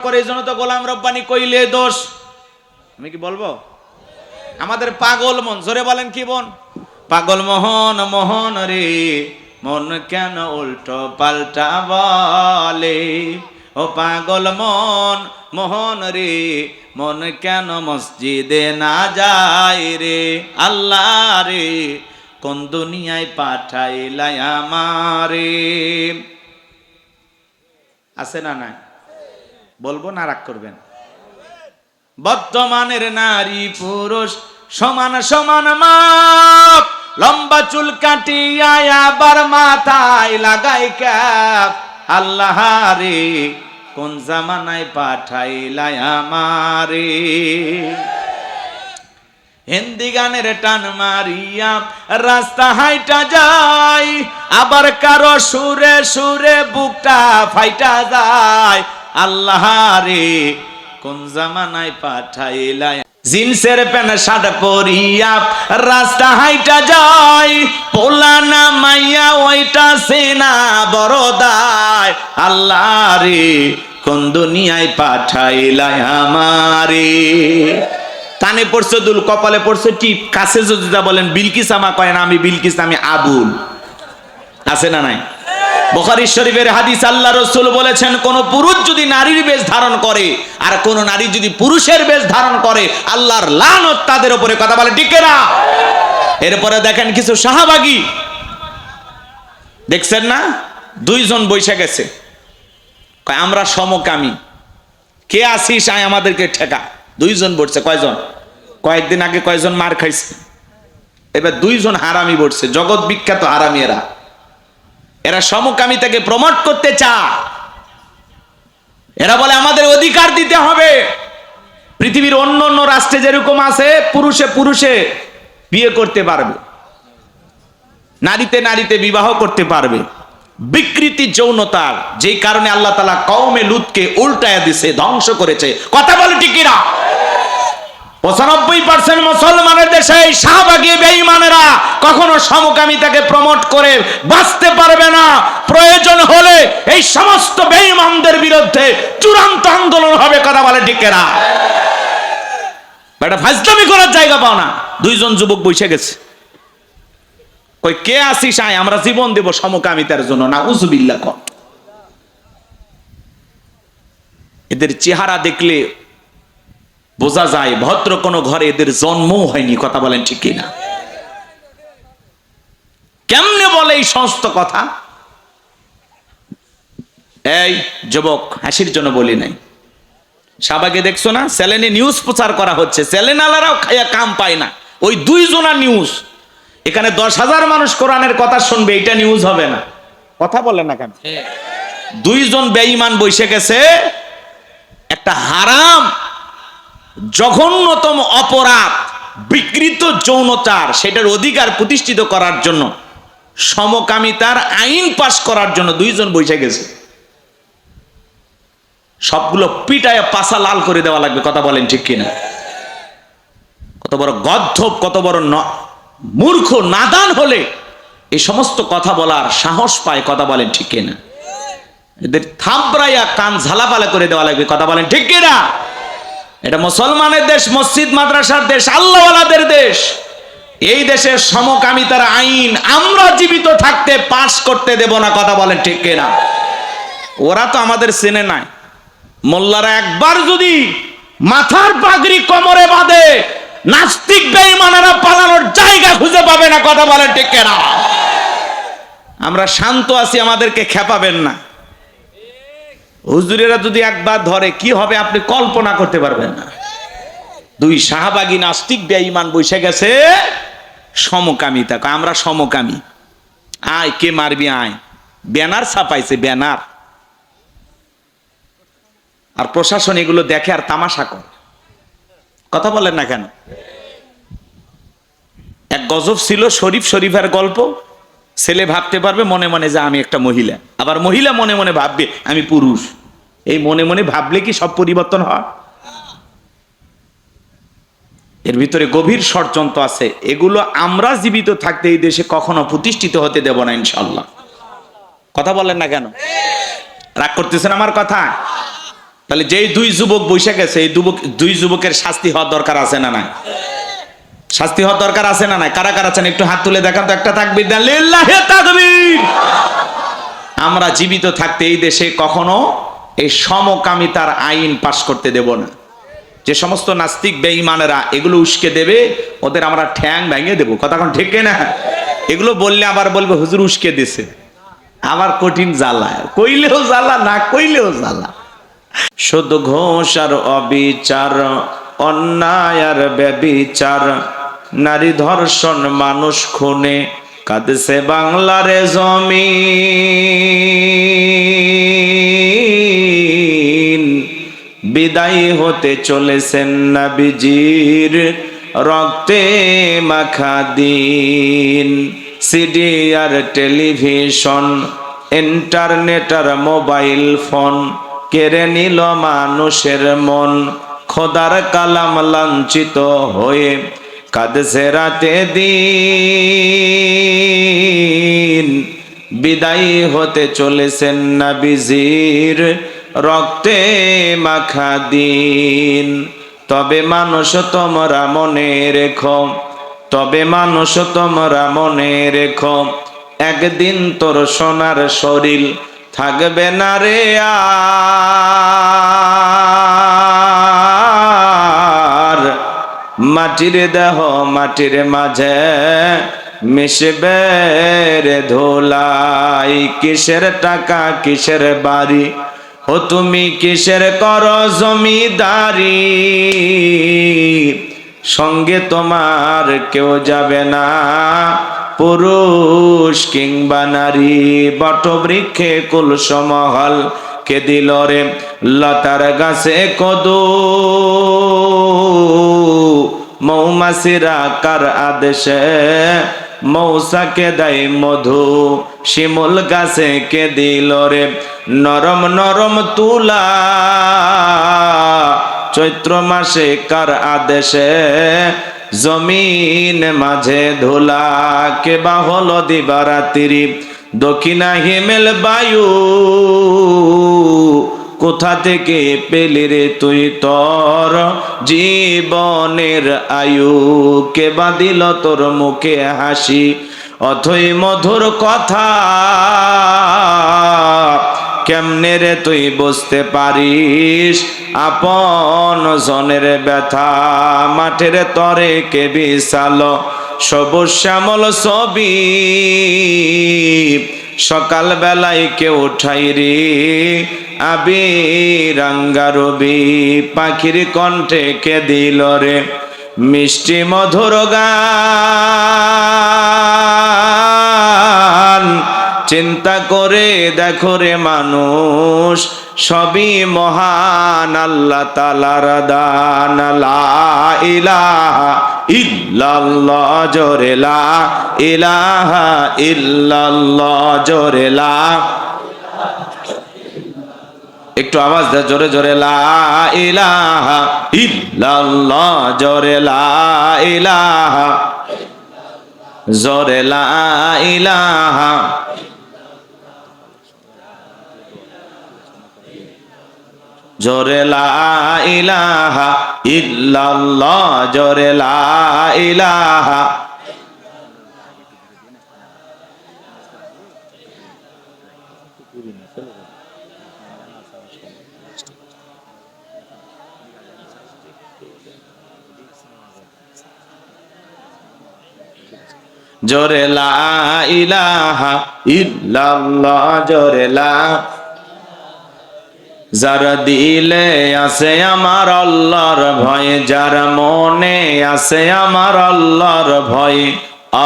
করে এই জন্য তো গোলাম রব্বানি কইলে দোষ। আমি কি বলবো? আমাদের পাগল মন, জোরে বলেন কি মন? পাগল মোহন মোহন রে, মন কেন উল্টো পাল্টা বলে? ও পাগল মন মোহন রে, মন কেন মসজিদে না যায় রে? আল্লাহ রে, কোন দুনিয়ায় পাঠাইলাই আমারে? আছে না নাই? বলবো না রাগ করবেন? বর্তমানের নারী পুরুষ সমান সমান মাপ, লম্বা চুল কাটিয়া আবার মাথায় লাগাই ক্যাপ। আল্লাহ রে, কোন জামানায় পাঠাইলাই আমারে? হিন্দি গানের টান মারিয়া রাস্তা হাইটা যায়, আবার কারো সুরে সুরে বুকটা ফাইটা যায়। আল্লাহ রে, কোন জামানায় পাঠাইলাই? জিন্সের প্যান্ট শার্ট পরিয়া রাস্তা হাইটা যায়, পোলা না মাইয়া ওইটা সেনা বড় দায়। আল্লাহ রে, কোন দুনিয়ায় পাঠাইলাই আমারে? কানে পড়ছে দুল, কপালে পড়ছে টিপ, কাছে যদি যা বলেন বিলকিস আমা কয় না আমি বিলকিস, আমি আবুল। আছে না নাই? বুখারী শরীফের হাদিস, আল্লাহ রাসূল বলেছেন কোন পুরুষ যদি নারীর বেশ ধারণ করে আর কোন নারী যদি পুরুষের বেশ ধারণ করে, আল্লাহর লানত তাদের উপরে। কথা বলে ঠিক না? এরপরে দেখেন কিছু সাহাবাগী, দেখছেন না, দুইজন বৈশা গেছে, কয় আমরা সমকামী, কে আসিস আয় আমাদেরকে ঠেকা। দুইজন বসছে। কয়জন? কয়েকদিন আগে কয়জন মার খাইছে, এবার দুইজন হারামি বসছে, জগৎ বিখ্যাত হারামি। এরা সমকামিতাকে প্রমোট করতে চায়। এরা বলে আমাদের অধিকার দিতে হবে। পৃথিবীর অন্য অন্য রাষ্ট্রে যেরকম আছে, পুরুষে পুরুষে বিয়ে করতে পারবে, নারীতে নারীতে বিবাহ করতে পারবে। বিকৃতি যৌনতার যেই কারণে আল্লাহ তাআলা কওমে লুতকে উল্টায়া দিছে, ধ্বংস করেছে। কথা বলে ঠিক কিনা? 95% মুসলমানের দেশে এই শাহবাগী বেঈমানেরা কখনো সমকামিতাকে প্রমোট করে বাঁচতে পারবে না। প্রয়োজন হলে এই সমস্ত বেঈমানদের বিরুদ্ধে চূড়ান্ত আন্দোলন হবে। কথা বলে ঠিক কিনা? এটা ফাজলামি করার জায়গা পাও না। দুইজন যুবক বসে গেছে, কই কে আসিস আয়, আমরা জীবন দেব সমকামিতার জন্য। নাউজুবিল্লাহ। কর এদের চেহারা দেখলে বোঝা যায় ভদ্র কোন ঘরে এদের জন্মও হয়নি। কথা বলেন ঠিক কিনা? কেমনে বলে এই সমস্ত কথা? এই যুবক, হাসির জন্য বলি নাই, শাহবাগে দেখছো না চ্যানেলে নিউজ প্রচার করা হচ্ছে, চ্যানেলারাও খাইয়া কাম পায় না। ওই দুইজনা নিউজ, এখানে 10,000 মানুষ কোরআনের কথা শুনবে, এটা নিউজ হবে না। কথা বলেন না কেন? দুইজন বেঈমান বসে গেছে, একটা হারাম জঘন্যতম অপরাধ বিকৃত যৌনতার সেটার অধিকার প্রতিষ্ঠিত করার জন্য, সমকামিতার আইন পাশ করার জন্য দুইজন বসে গেছে। সবগুলো পিটায় পাছা লাল করে দেওয়া লাগবে। কথা বলেন ঠিক কিনা? কত বড় গদ্ধব, কত বড় মূর্খ নাদান হলে এই সমস্ত কথা বলার সাহস পায়। কথা বলেন ঠিক কিনা? এদের থাবড়াইয়া কান ঝালাপালা করে দেওয়া লাগবে। কথা বলেন ঠিক কিনা? এটা মুসলমানের দেশ, মসজিদ মাদ্রাসার দেশ, আল্লাহওয়ালাদের দেশ। এই দেশের সমকামিতার আইন আমরা জীবিত থাকতে পাশ করতে দেব না। কথা বলেন ঠিক কিনা? ওরা তো আমাদের চেনে নাই। মোল্লারা একবার যদি মাথার পাগড়ি কোমরে বাঁধে, নাস্তিক বেঈমানেরা পালানোর জায়গা খুঁজে পাবে না। কথা বলেন ঠিক কিনা? আমরা শান্ত আছি, আমাদেরকে খেপাবেন না। হুজুরেরা যদি একবার ধরে কি হবে আপনি কল্পনা করতে পারবেন না। দুই শাহবাগী নাস্তিক বেঈমান বসে গেছে সমকামিতা। আমরা সমকামী, আয় কে মারবি আয়। Banner ছাপাইছে, banner. আর প্রশাসন এগুলো দেখে আর তামাশা করে। কথা বলেন না কেন? এক গজব ছিল শরীফ শরীফের গল্প। ছেলে ভাবতে পারবে মনে মনে যে আমি একটা মহিলা, আবার মহিলা মনে মনে ভাববে আমি পুরুষ। এই মনে মনে ভাবলে কি সব পরিবর্তন হয়? এর ভিতরে গভীর ষড়যন্ত্র আছে। এগুলো আমরা জীবিত থাকতে এই দেশে কখনো প্রতিষ্ঠিত হতে দেব না ইনশাআল্লাহ। কথা বলেন না কেন? রাগ করতেছেন আমার কথা? তাহলে যেই দুই যুবক বসে গেছে, এই দুই যুবকের শাস্তি হওয়ার দরকার আছে না নাই? শাস্তি হওয়ার দরকার আছে না নাই? কারা কারা আছেন একটু হাত তুলে দেখান তো, একটা তাকবীর দেন, লিল্লাহি তাকবীর। আমরা জীবিত থাকতে এই দেশে কখনো এই সমকামিতার আইন পাশ করতে দেব না। যে সমস্ত নাস্তিক বেঈমানেরা এগুলো উস্কে দেবে, ওদের আমরা ঠ্যাং ভেঙে দেবো। কথা কোন ঠিক না? এগুলো বললে আবার বলবে হুজুর উস্কে দিছে, আবার কঠিন জ্বালা, কইলেও জ্বালা, না কইলেও জ্বালা। শুধু ঘোষ আর অবিচার, অন্যায় আর ব্যভিচার, নারী ধর্ষণ, মানুষ খুনে, কাঁদছে বাংলার জমিন। বিদায় হতে চলেছেন নবীজির রক্তে মাখা দিন। সিডি আর টেলিভিশন, ইন্টারনেট আর মোবাইল ফোন কেড়ে নিল মানুষের মন। খোদার কালাম লাঞ্ছিত হয়ে কাঁদছে রাতে দিন। বিদায় হতে চলেছেন নবীজির রক্তে মাখা দিন। তবে মানুষ তোমরা মনে রেখো, তবে মানুষ তোমরা মনে রেখো, একদিন তোর সোনার শরীর থাকবে না রে আর। মাটির দেহ মাটির মাঝে মিশবে রে ধুলাই। কিসের টাকা কিসের বাড়ি, ও তুমি কিসের করো জমিদারি। সঙ্গে তোমার কেউ যাবে না, পুরুষ কিংবা নারী। বটবৃক্ষে কুলসমহল কে দিল রে, লতার গাছে কদু। মৌমাছিরা কার আদেশে মৌসাকে দেয় মধু। শিমুল গাছে কে দিল রে নরম নরম তুলা। চৈত্র মাসে কার আদেশে জমিন মাঝে ধুলা। কে বা হলো দিবারাত্রি দক্ষিণা হিমেল বায়ু। কোথা থেকে পেলি রে তুই তোর জীবনের আয়ু। কে বা দিল তোর মুখে হাসি, অথই মধুর কথা। কেমনে রে তুই বুঝতে পারিস আপন জনের ব্যথা। মাঠের তরে কে বিছালো সবুজ শ্যামল ছবি। সকাল বেলায় কে উঠাই রে আবির রাঙ্গা রবি। পাখির কণ্ঠে কে দিল রে মিষ্টি মধুর গান। চিন্তা করে দেখো রে মানুষ, সবই মহান আল্লাহ তাআলার দান। লা ইলাহা ইল্লাল্লাহ, জোরে লা ইলাহা ইল্লাল্লাহ, জোরে লা। একটু আওয়াজ দে জোরে জোরে, লা ইলাহা ইল্লাল্লাহ, জোরে লা ইলাহা, জোরে লা ইলাহা। জোরে লা ইলাহা ইল্লাল্লাহ, জোরে লা ইলাহা। জোরে লা ইলাহা ইল্লাল্লাহ, জোরে লা। যার দিলে আছে আমার আল্লাহর ভয়, যার মনে আছে আমার আল্লাহর ভয়।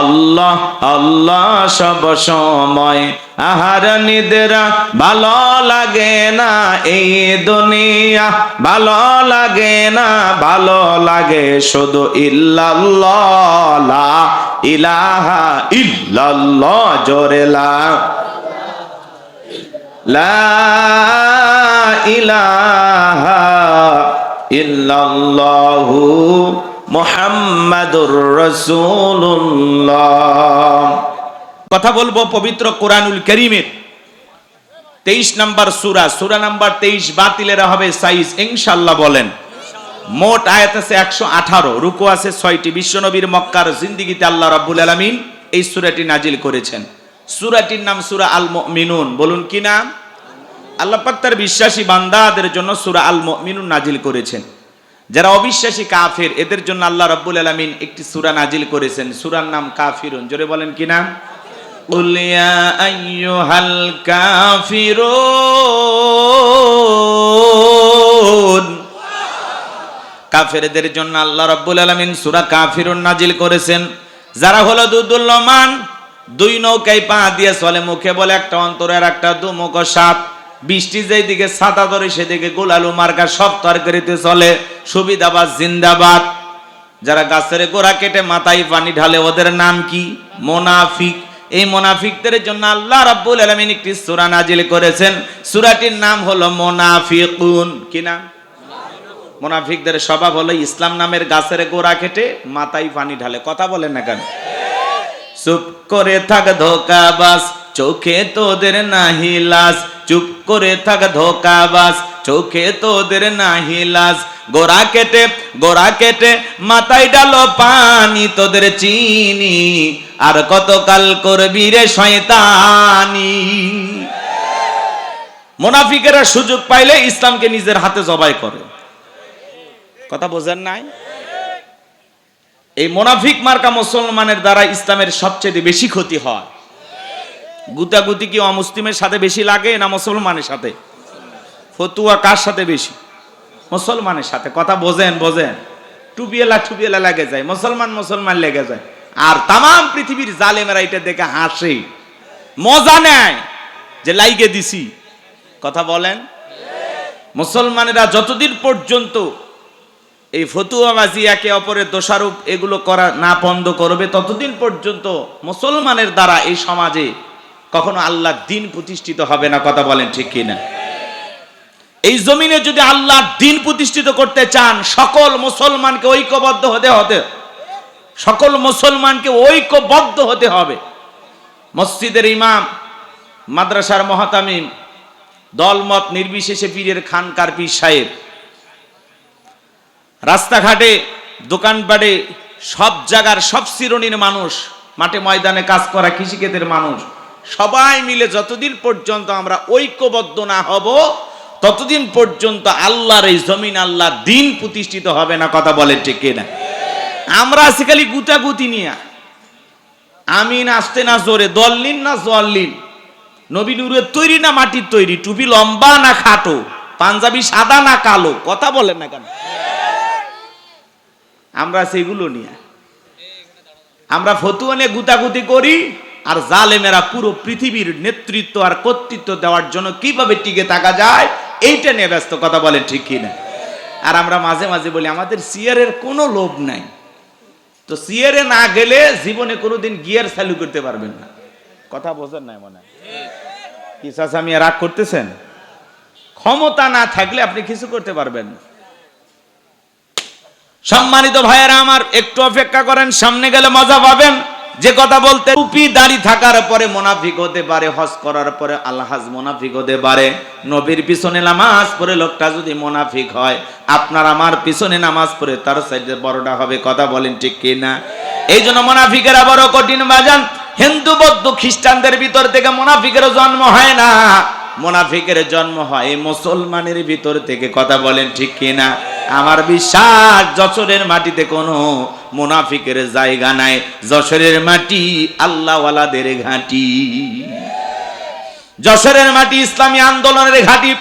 আল্লাহ আল্লাহ সব সময়, আহার নিদ্রা ভালো লাগে না এই দুনিয়া, ভালো লাগে না, ভালো লাগে শুধু ইল্লাল্লাহ। লা ইলাহা ইল্লাল্লাহ, জোরে লা। লা ইলাহা ইল্লাল্লাহু মুহাম্মাদুর রাসূলুল্লাহ। কথা বলবো পবিত্র কোরআনুল কারীমের 23 নাম্বার সূরা, সূরা নাম্বার 23 বাতিলের হবে সাইজ ইনশাআল্লাহ বলেন। মোট আয়াত আছে 118, রুকু আছে 6টি। বিশ্বনবীর মক্কার জিন্দেগিতে আল্লাহ রাব্বুল আলামিন এই সূরাটি নাজিল করেছেন। সূরাটির নাম সূরা আল মুমিনুন। বলুন কি নাম? আল্লাহ পাক তার বিশ্বাসী বান্দাদের জন্য সূরা আল মুমিনুন নাজিল করেছেন। যারা অবিশ্বাসী কাফের এদের জন্য আল্লাহ রাব্বুল আলামিন একটি সূরা নাজিল করেছেন, সূরার নাম কাফিরুন। জোরে বলেন কি নাম? কুল ইয়া আইয়ুহাল কাফিরুন। কাফেরদের জন্য আল্লাহ রাব্বুল আলামিন সূরা কাফিরুন নাজিল করেছেন। যারা হলো দুদুল্যমান, দুই নৌকায় পা দিয়ে চলে, মুখে বলে একটা, অন্তরে আর একটা, দুমুখ সাপ। বৃষ্টি যেই দিকে ছাতা ধরে সেদিকে গোলালু মার্কা সব তরকারিতে চলে। সুবিধাবাদ জিন্দাবাদ। যারা গাছের গোড়া কেটে মাথায় পানি ঢালে ওদের নাম কি? মুনাফিক। এই মুনাফিকদের জন্য আল্লাহ রাব্বুল আলামিন একটি সূরা নাজিল করেছেন, সূরাটির নাম হলো মুনাফিকুন। কি নাম? মুনাফিকদের স্বভাব হলো ইসলাম নামের গাছের গোড়া কেটে মাথায় পানি ঢালে। কথা বলেন না কেন? চুপ করে থাক ধোঁকাবাজ, চোখে তোদের নাহি লাজ। চুপ করে থাক ধোঁকাবাজ, চোখে তোদের নাহি লাজ। গোড়া কেটে মাথায় ডালো পানি, তোদের চিনি আর কতকাল করবি রে শয়তানি। মুনাফিকেরা সুযোগ পাইলে ইসলামকে নিজের হাতে জবাই করে। কথা বোঝেন নাই? এই মুনাফিক মার্কা মুসলমানের দ্বারা ইসলামের সবচেয়ে বেশি ক্ষতি হয়। গুতাগুতি কি অমুসলিমের সাথে বেশি লাগে না মুসলমানের সাথে? ফতুয়া কার সাথে বেশি? মুসলমানের সাথে। কথা বোঝেন? টুপিয়েলা লেগে যায়, মুসলমান লেগে যায়। আর তামাম পৃথিবীর জালেমেরা এটা দেখে হাসে, মজা নেয় যে লাইগে দিছি। কথা বলেন? মুসলমানেরা যতদিন পর্যন্ত এই ফতুয়াবাজি, একে অপরের দোষারোপ এগুলো করা না বন্ধ করবে, ততদিন পর্যন্ত মুসলমানের দ্বারা এই সমাজে কখনো আল্লাহর দ্বীন প্রতিষ্ঠিত হবে না। কথা বলেন ঠিক কিনা? এই জমিনে যদি আল্লাহর দ্বীন প্রতিষ্ঠিত করতে চান, সকল মুসলমানকে ঐক্যবদ্ধ হতে হবে। মসজিদের ইমাম, মাদ্রাসার মুহতামিম, দলমত নির্বিশেষে পীরের খানকার পীর সাহেব, রাস্তাঘাটে, দোকানপাটে, সব জায়গার সব শ্রেণীর মানুষ, মাঠে ময়দানে কাজ করা কৃষিক্ষেতের মানুষ, সবাই মিলে যতদিন পর্যন্ত আমরা ঐক্যবদ্ধ না হব, ততদিন পর্যন্ত আল্লাহর এই জমিন, আল্লাহর দ্বীন প্রতিষ্ঠিত হবে না। কথা বলেন ঠিক কিনা? আমরা আছি খালি গুতাগুতি নিয়ে, আমিন আসতে না জোরে, দল্লিন না জল্লিন, নবী নূরের তৈরি না মাটির তৈরি, টুপি লম্বা না খাটো, পাঞ্জাবি সাদা না কালো। কথা বলেন না কেন? আমরা সেগুলো নিয়ে, আমরা ফতুয়া নিয়ে গুতাগুতি করি। আর জালেমেরা পুরো পৃথিবীর নেতৃত্ব আর কর্তৃত্ব দেওয়ার জন্য কিভাবে টিকে থাকা যায় এইটা নিয়ে ব্যস্ত। কথা বলেন ঠিক কিনা? আর আমরা মাঝে মাঝে বলি আমাদের সিয়ারের কোনো লোভ নাই। তো সিয়ারে না গেলে জীবনে কোনোদিন গিয়ার চালু করতে পারবেন না। কথা বোঝেন নাই মনে হয়? কি চাচা আমি রাগ করতেছেন? ক্ষমতা না থাকলে আপনি কিছু করতে পারবেন না। সম্মানিত ভাইয়েরা আমার, একটু অপেক্ষা করেন, সামনে গেলে মজা পাবেন। যে কথা বলতে, টুপি দাড়ি থাকার পরে মুনাফিক হতে পারে, হজ করার পরে আলহাজ মুনাফিক হতে পারে। নবীর পিছনে নামাজ পড়ে লোকটা যদি মুনাফিক হয়, আপনার আমার পিছনে নামাজ পড়ে তার সাইডে বড়টা হবে। কথা বলেন ঠিক কি না? এই জন্য মুনাফিকেরা বড় কঠিন বাজান। হিন্দু, বৌদ্ধ, খ্রিস্টানদের ভিতর থেকে মুনাফিকের জন্ম হয় না, মুনাফিকের জন্ম হয় মুসলমানের ভিতর থেকে। কথা বলেন ঠিক কি না? আমার বিশ্বাস যশোরের মাটিতে কোনো মুনাফিকের জায়গা নাই। যশোরের মাটি আল্লাহওয়ালাদের ঘাঁটি, যশোরের মাটি ইসলামী আন্দোলনের ঘাঁটি।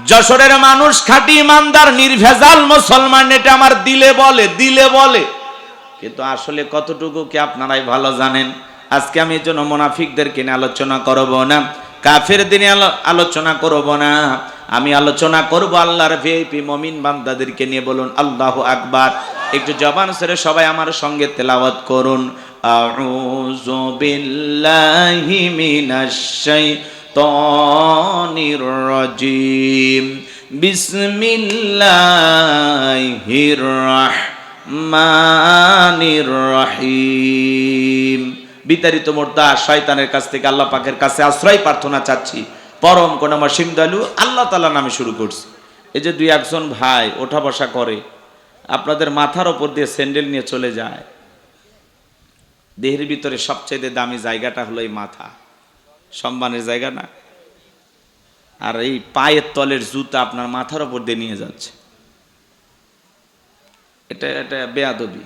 যশোরের মানুষ খাঁটি ইমানদার, নির্ভেজাল মুসলমান, এটা আমার দিলে বলে। কিন্তু আসলে কতটুকু কি আপনারাই ভালো জানেন। আজকে আমি এই জন্য মুনাফিকদেরকে নিয়ে আলোচনা করব না, কাফের দিনে আলোচনা করব না। আমি আলোচনা করব আল্লাহর ভিআইপি মুমিন বান্দাদেরকে নিয়ে। বলুন আল্লাহু আকবার। একটু জবান ছেড়ে সবাই আমার সঙ্গে তেলাওয়াত করুন। আউযু বিল্লাহি মিনাশ শাইতানির রাজিম। বিসমিল্লাহির রাহমানির রহিম। বিতাড়িত মোর্দা শয়তানের কাছ থেকে আল্লাহ পাকের কাছে আশ্রয় প্রার্থনা চাচ্ছি। পরম কোন মসিম দয়ালু আল্লাহ তাআলা নামে শুরু করছি। এই যে দুই একজন ভাই ওঠা বসা করে, আপনাদের মাথার ওপর দিয়ে স্যান্ডেল নিয়ে চলে যায়। দেহের ভিতরে সবচেয়ে দামি জায়গাটা হলো এই মাথা, সম্মানের জায়গা না? আর এই পায়ের তলের জুতা আপনার মাথার ওপর দিয়ে নিয়ে যাচ্ছে, এটা এটা বেয়াদবি।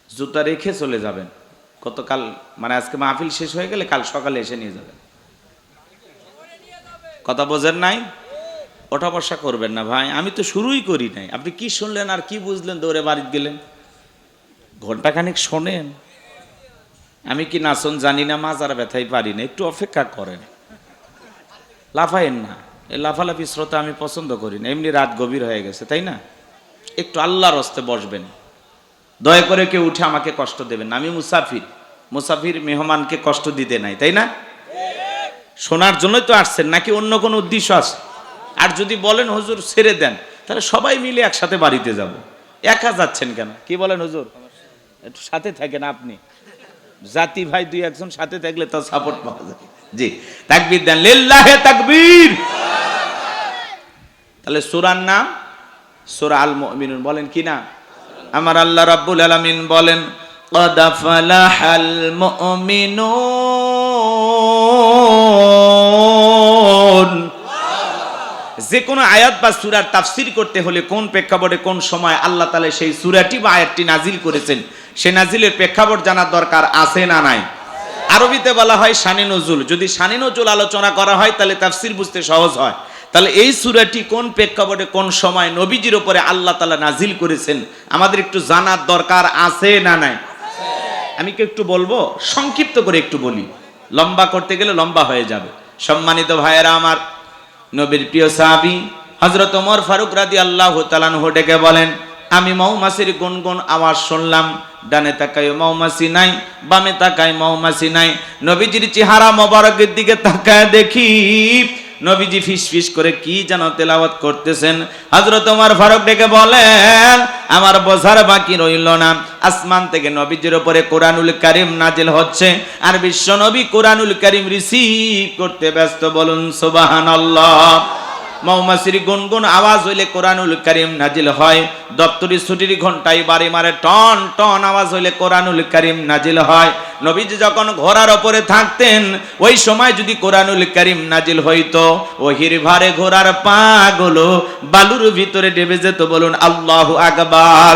জুতা রেখে চলে যাবেন। গতকাল মানে আজকে মাহফিল শেষ হয়ে গেলে কাল সকালে এসে নিয়ে যাবেন। কথা বোঝেন নাই? ওঠা বসা করবেন না ভাই। আমি তো শুরুই করি নাই, আপনি কি শুনলেন আর কি বুঝলেন? দৌড়ে বাড়িতে গেলেন, ঘন্টাখানিক শোনেন। আমি কি নাচন জানি না, মাজার ব্যথাই পারি না, একটু অপেক্ষা করেন, লাফায়েন না। এই লাফালাফি শ্রোতা আমি পছন্দ করি না। এমনি রাত গভীর হয়ে গেছে, তাই না? একটু আল্লাহর হস্তে বসবেন। দয়া করে কেউ উঠে আমাকে কষ্ট দেবেন না। আমি মুসাফির, মুসাফির মেহমানকে কষ্ট দিতে নাই, তাই না? শোনার জন্যই তো আসছেন, নাকি অন্য কোনো উদ্দেশ্য আছে? আর যদি বলেন হুজুর ছেড়ে দেন, তাহলে সবাই মিলে একসাথে বাড়িতে যাব। একা যাচ্ছেন কেন? কি বলেন হুজুর? একটু সাথে থাকেন আপনি, জাতি ভাই দুই একজন সাথে থাকলে তো সাপোর্ট পাওয়া যায়। জি, তাকবীর দেন, লিল্লাহে তাকবীর। তাহলে সূরার নাম সূরা আল মুমিনুন। বলেন কি না? আমার আল্লাহ রাব্বুল আলামিন বলেন, ক্বাদ ফালাহাল মুমিনুন। যে কোনো আয়াত বা সূরার তাফসীর করতে হলে কোন প্রেক্ষাপটে কোন সময় আল্লাহ তাআলা সেই সূরাটি বা আয়াতটি নাজিল করেছেন, সে নাজিলের প্রেক্ষাপট জানার দরকার আছে না নাই? আরবিতে বলা হয় শানে নজুল। যদি শানে নজুল আলোচনা করা হয় তাহলে তাফসীর বুঝতে সহজ হয়। তাহলে এই সূরাটি কোন প্রেক্ষাপটে কোন সময় নবীজির উপরে আল্লাহ তাআলা নাজিল করেছেন আমাদের একটু জানার দরকার আছে না নাই? আমি কি একটু বলবো, সংক্ষিপ্ত করে একটু বলি, লম্বা করতে গেলে লম্বা হয়ে যাবে। সম্মানিত ভাইয়েরা আমার, নবীর প্রিয় সাহাবী হযরত ওমর ফারুক রাদিয়াল্লাহু তাআলা আনহু ডেকে বলেন, আমি মৌমাছির গুনগুন আওয়াজ শুনলাম। ডানে তাকাই মৌমাছি নাই, বামে তাকাই মৌমাছি নাই। নবীজির চেহারা মোবারকের দিকে তাকায় দেখি নবীজি ফিসফিস করে কি যেন তেলাওয়াত করতেছেন। হযরত ওমর ফারুক ডেকে বলেন, আমার বোঝার বাকি রইল না, আসমান থেকে নবীজির উপরে কোরআনুল কারীম নাজিল হচ্ছে আর বিশ্ব নবী কোরআনুল কারীম রিসিভ করতে ব্যস্ত। বলুন সুবহানাল্লাহ। মৌমাছির গুনগুন আওয়াজ হইলে কোরআনুল কারীম নাজিল হয়। দপ্তরি ছুটির ঘন্টায় বাড়ি মারে টন টন আওয়াজ হইলে কোরআনুল কারীম নাজিল হয়। নবীজি যখন ঘোড়ার ওপরে থাকতেন ওই সময় যদি কোরআনুল কারীম নাজিল হইতো, ওহির ভারে ঘোড়ার পাগুলো বালুর ভিতরে ডেবে যেত। বলুন আল্লাহু আকবার।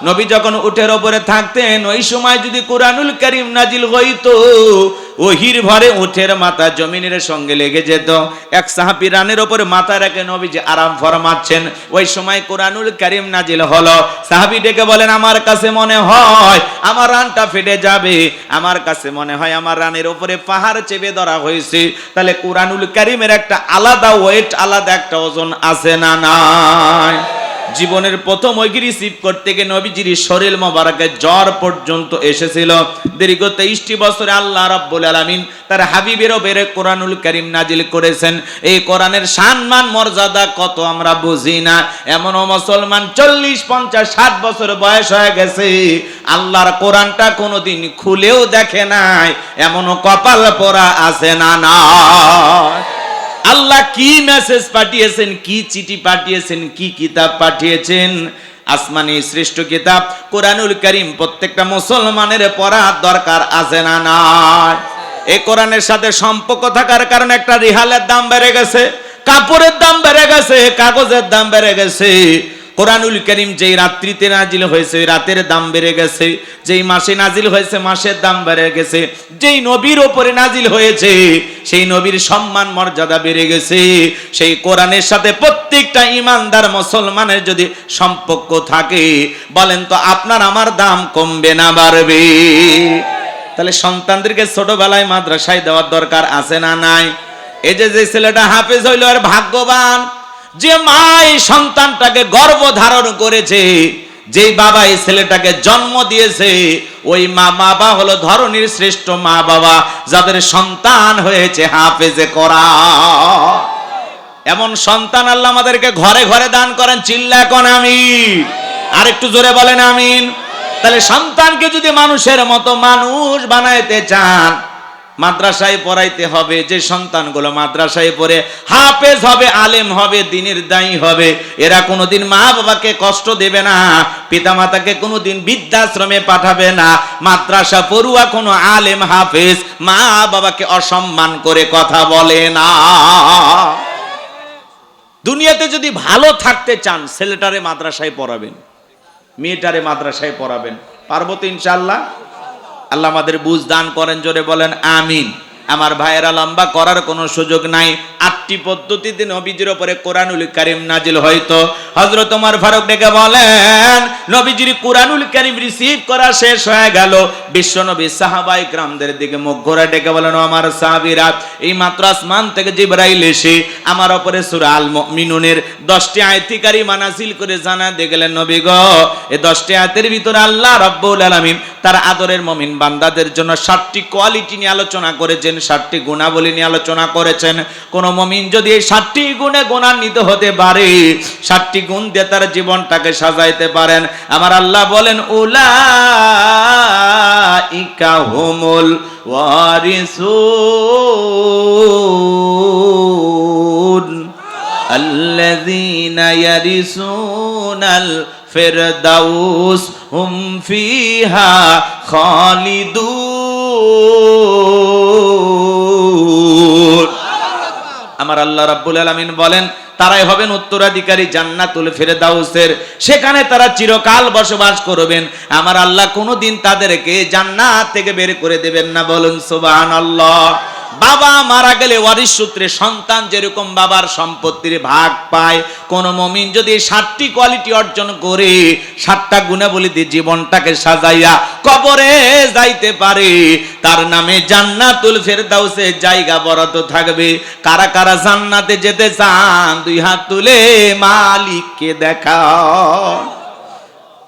নবী যখন উটের ওপরে থাকতেন ওই সময় যদি কোরআনুল কারীম নাজিল হইতো, ওহির ভরে উটের মাথা জমিনের সঙ্গে লেগে যেত। এক সাহাবী রানের ওপরে মাথা রেখে নবীজি আরাম ফরমাচ্ছেন, ওই সময় কোরআনুল কারীম নাজিল হলো। সাহাবী ডেকে বলেন, আমার কাছে মনে হয় আমার রানটা ফেটে যাবে, আমার কাছে মনে হয় আমার রানের ওপরে পাহাড় চেপে ধরা হয়েছে। তাহলে কোরআনুল কারীমের একটা আলাদা ওয়েট, আলাদা একটা ওজন আছে না নাই? জীবনের প্রথম ওইকে রিসিভ করতে গিয়ে নবীজির শরীর মোবারকে জ্বর পর্যন্ত এসেছিল। দীর্ঘ 23টি বছরে আল্লাহ রাব্বুল আলামিন তার হাবিবের উপরে কোরআনুল কারীম নাজিল করেছেন। এই কোরআনের সম্মান মর্যাদা কত আমরা বুঝি না। এমনও মুসলমান 40, 50, 60 বছর বয়স হয়ে গেছে, আল্লাহর কোরআনটা কোনোদিন খুলেও দেখে নাই, এমনও কপাল পোড়া আছে না না? আল্লাহ কি মেসেজ পাঠিয়েছেন, কি চিঠি পাঠিয়েছেন, কি কিতাব পাঠিয়েছেন, আসমানি শ্রেষ্ঠ কিতাব কোরআনুল কারীম প্রত্যেকটা মুসলমানের পড়ার দরকার আছে না নাই? এই কোরআনের সাথে সম্পর্ক থাকার কারণে একটা রিহালের দাম বেড়ে গেছে, কাপড়ের দাম বেড়ে গেছে, কাগজের দাম বেড়ে গেছে। কোরআনুল কারীম যেই রাত্রিতে নাজিল হয়েছে রাতের দাম বেড়ে গেছে, যেই মাসে নাজিল হয়েছে মাসের দাম বেড়ে গেছে, যেই নবীর উপরে নাজিল হয়েছে সেই নবীর সম্মান মর্যাদা বেড়ে গেছে। সেই কোরআনের সাথে প্রত্যেকটা ঈমানদার মুসলমানের যদি সম্পর্ক থাকে, বলেন তো আপনার আমার দাম কমবে না বাড়বে? তাহলে সন্তানদেরকে ছোটবেলায় মাদ্রাসায় দেওয়ার দরকার আছে না নাই? এই যে ছেলেটা হাফেজ হইল আর ভাগ্যবান, যে মা এই সন্তানটাকে গর্ভ ধারণ করেছে, যেই বাবা এই ছেলেটাকে জন্ম দিয়েছে, ওই মা বাবা হলো ধরনীর শ্রেষ্ঠ মা বাবা, যাদের সন্তান হয়েছে হাফেজে কোরআন। এমন সন্তান আল্লাহ আমাদেরকে ঘরে ঘরে দান করেন। চিল্লা কোন আমিন? আর একটু জোরে বলেন আমিন। তাহলে সন্তানকে যদি মানুষের মতো মানুষ বানাইতে চান, মাদ্রাসায় পড়াইতে হবে। যে সন্তানগুলো মাদ্রাসায় পড়ে হাফেজ হবে, আলেম হবে, দ্বীনের দায়ী হবে, এরা কোনোদিন মা বাবাকে কষ্ট দেবে না, পিতামাতাকে কোনোদিন বৃদ্ধাশ্রমে পাঠাবে না। মাদ্রাসা পড়ুয়া কোনো আলেম হাফেজ মা বাবাকে অসম্মান করে কথা বলে না। দুনিয়াতে যদি ভালো থাকতে চান, ছেলেটারে মাদ্রাসায় পড়াবেন, মেয়েটারে মাদ্রাসায় পড়াবেন। পারবো তো ইনশাআল্লাহ? আল্লাহ আমাদের বুঝ দান করেন, জোরে বলেন আমিন। আমার ভাইয়েরা, লম্বা করার কোনো সুযোগ নাই। 8টি পদ্ধতিতে নবীজির উপরে কোরআনুল কারীম নাজিল হয়তো। হযরত ওমর ফারুক ডেকে বলেন, নবীজির কোরআনুল কারীম রিসিভ করা শেষ হয়ে গেল। বিশ্বনবী সাহাবায়ে কিরামদের দিকে মুখ ঘোরা ডেকে বলেন, আমার সাহাবীরা, এই মাত্র আসমান থেকে জিবরাইল এসে আমার উপরে সূরা আল মুমিনুনের 10টি আয়াত কারিমা নাযিল করে জানাতে গেলেন, নবী গো, এই 10টি আয়াতের ভিতরে আল্লাহ রাব্বুল আলামিন তার আদরের মুমিন বান্দাদের জন্য 7টি কোয়ালিটি নিয়ে আলোচনা করেছেন, 7টি গুণাবলী নিয়ে আলোচনা করেছেন। কোন মুমিন যদি এই 7টি গুণে গুণান্বিত হতে পারে, 7টি গুণ দিয়ে তার জীবনটাকে সাজাইতে পারেন, আমার আল্লাহ বলেন, উলাইকা হুমুল ওয়ারিসুন আল্লাযীনা ইয়ারিসুনাল ফিরদাউস হুম ফিহা খালিদুন। আমার আল্লাহ রাব্বুল আলামিন বলেন, তারাই হবেন উত্তরাধিকারী জান্নাতুল ফিরদাউসের, সেখানে তারা চিরকাল বসবাস করবেন। আমার আল্লাহ কোনোদিন তাদেরকে জান্নাত থেকে বের করে দেবেন না, বলুন সুবহানাল্লাহ। বাবা মারা গেলে ওয়ারিশ সূত্রে সন্তান যেরকম বাবার সম্পত্তির ভাগ পায়, কোন মুমিন যদি 7টি কোয়ালিটি অর্জন করে, 7টা গুণাবলী দিয়ে জীবনটাকে সাজাইয়া কবরে যাইতে পারে, তার নামে জান্নাতুল ফিরদাউসে জায়গা বরাদ্দ থাকবে। কারা কারা জান্নাতে যেতে চান, 2 হাত তুলে মালিককে দেখান।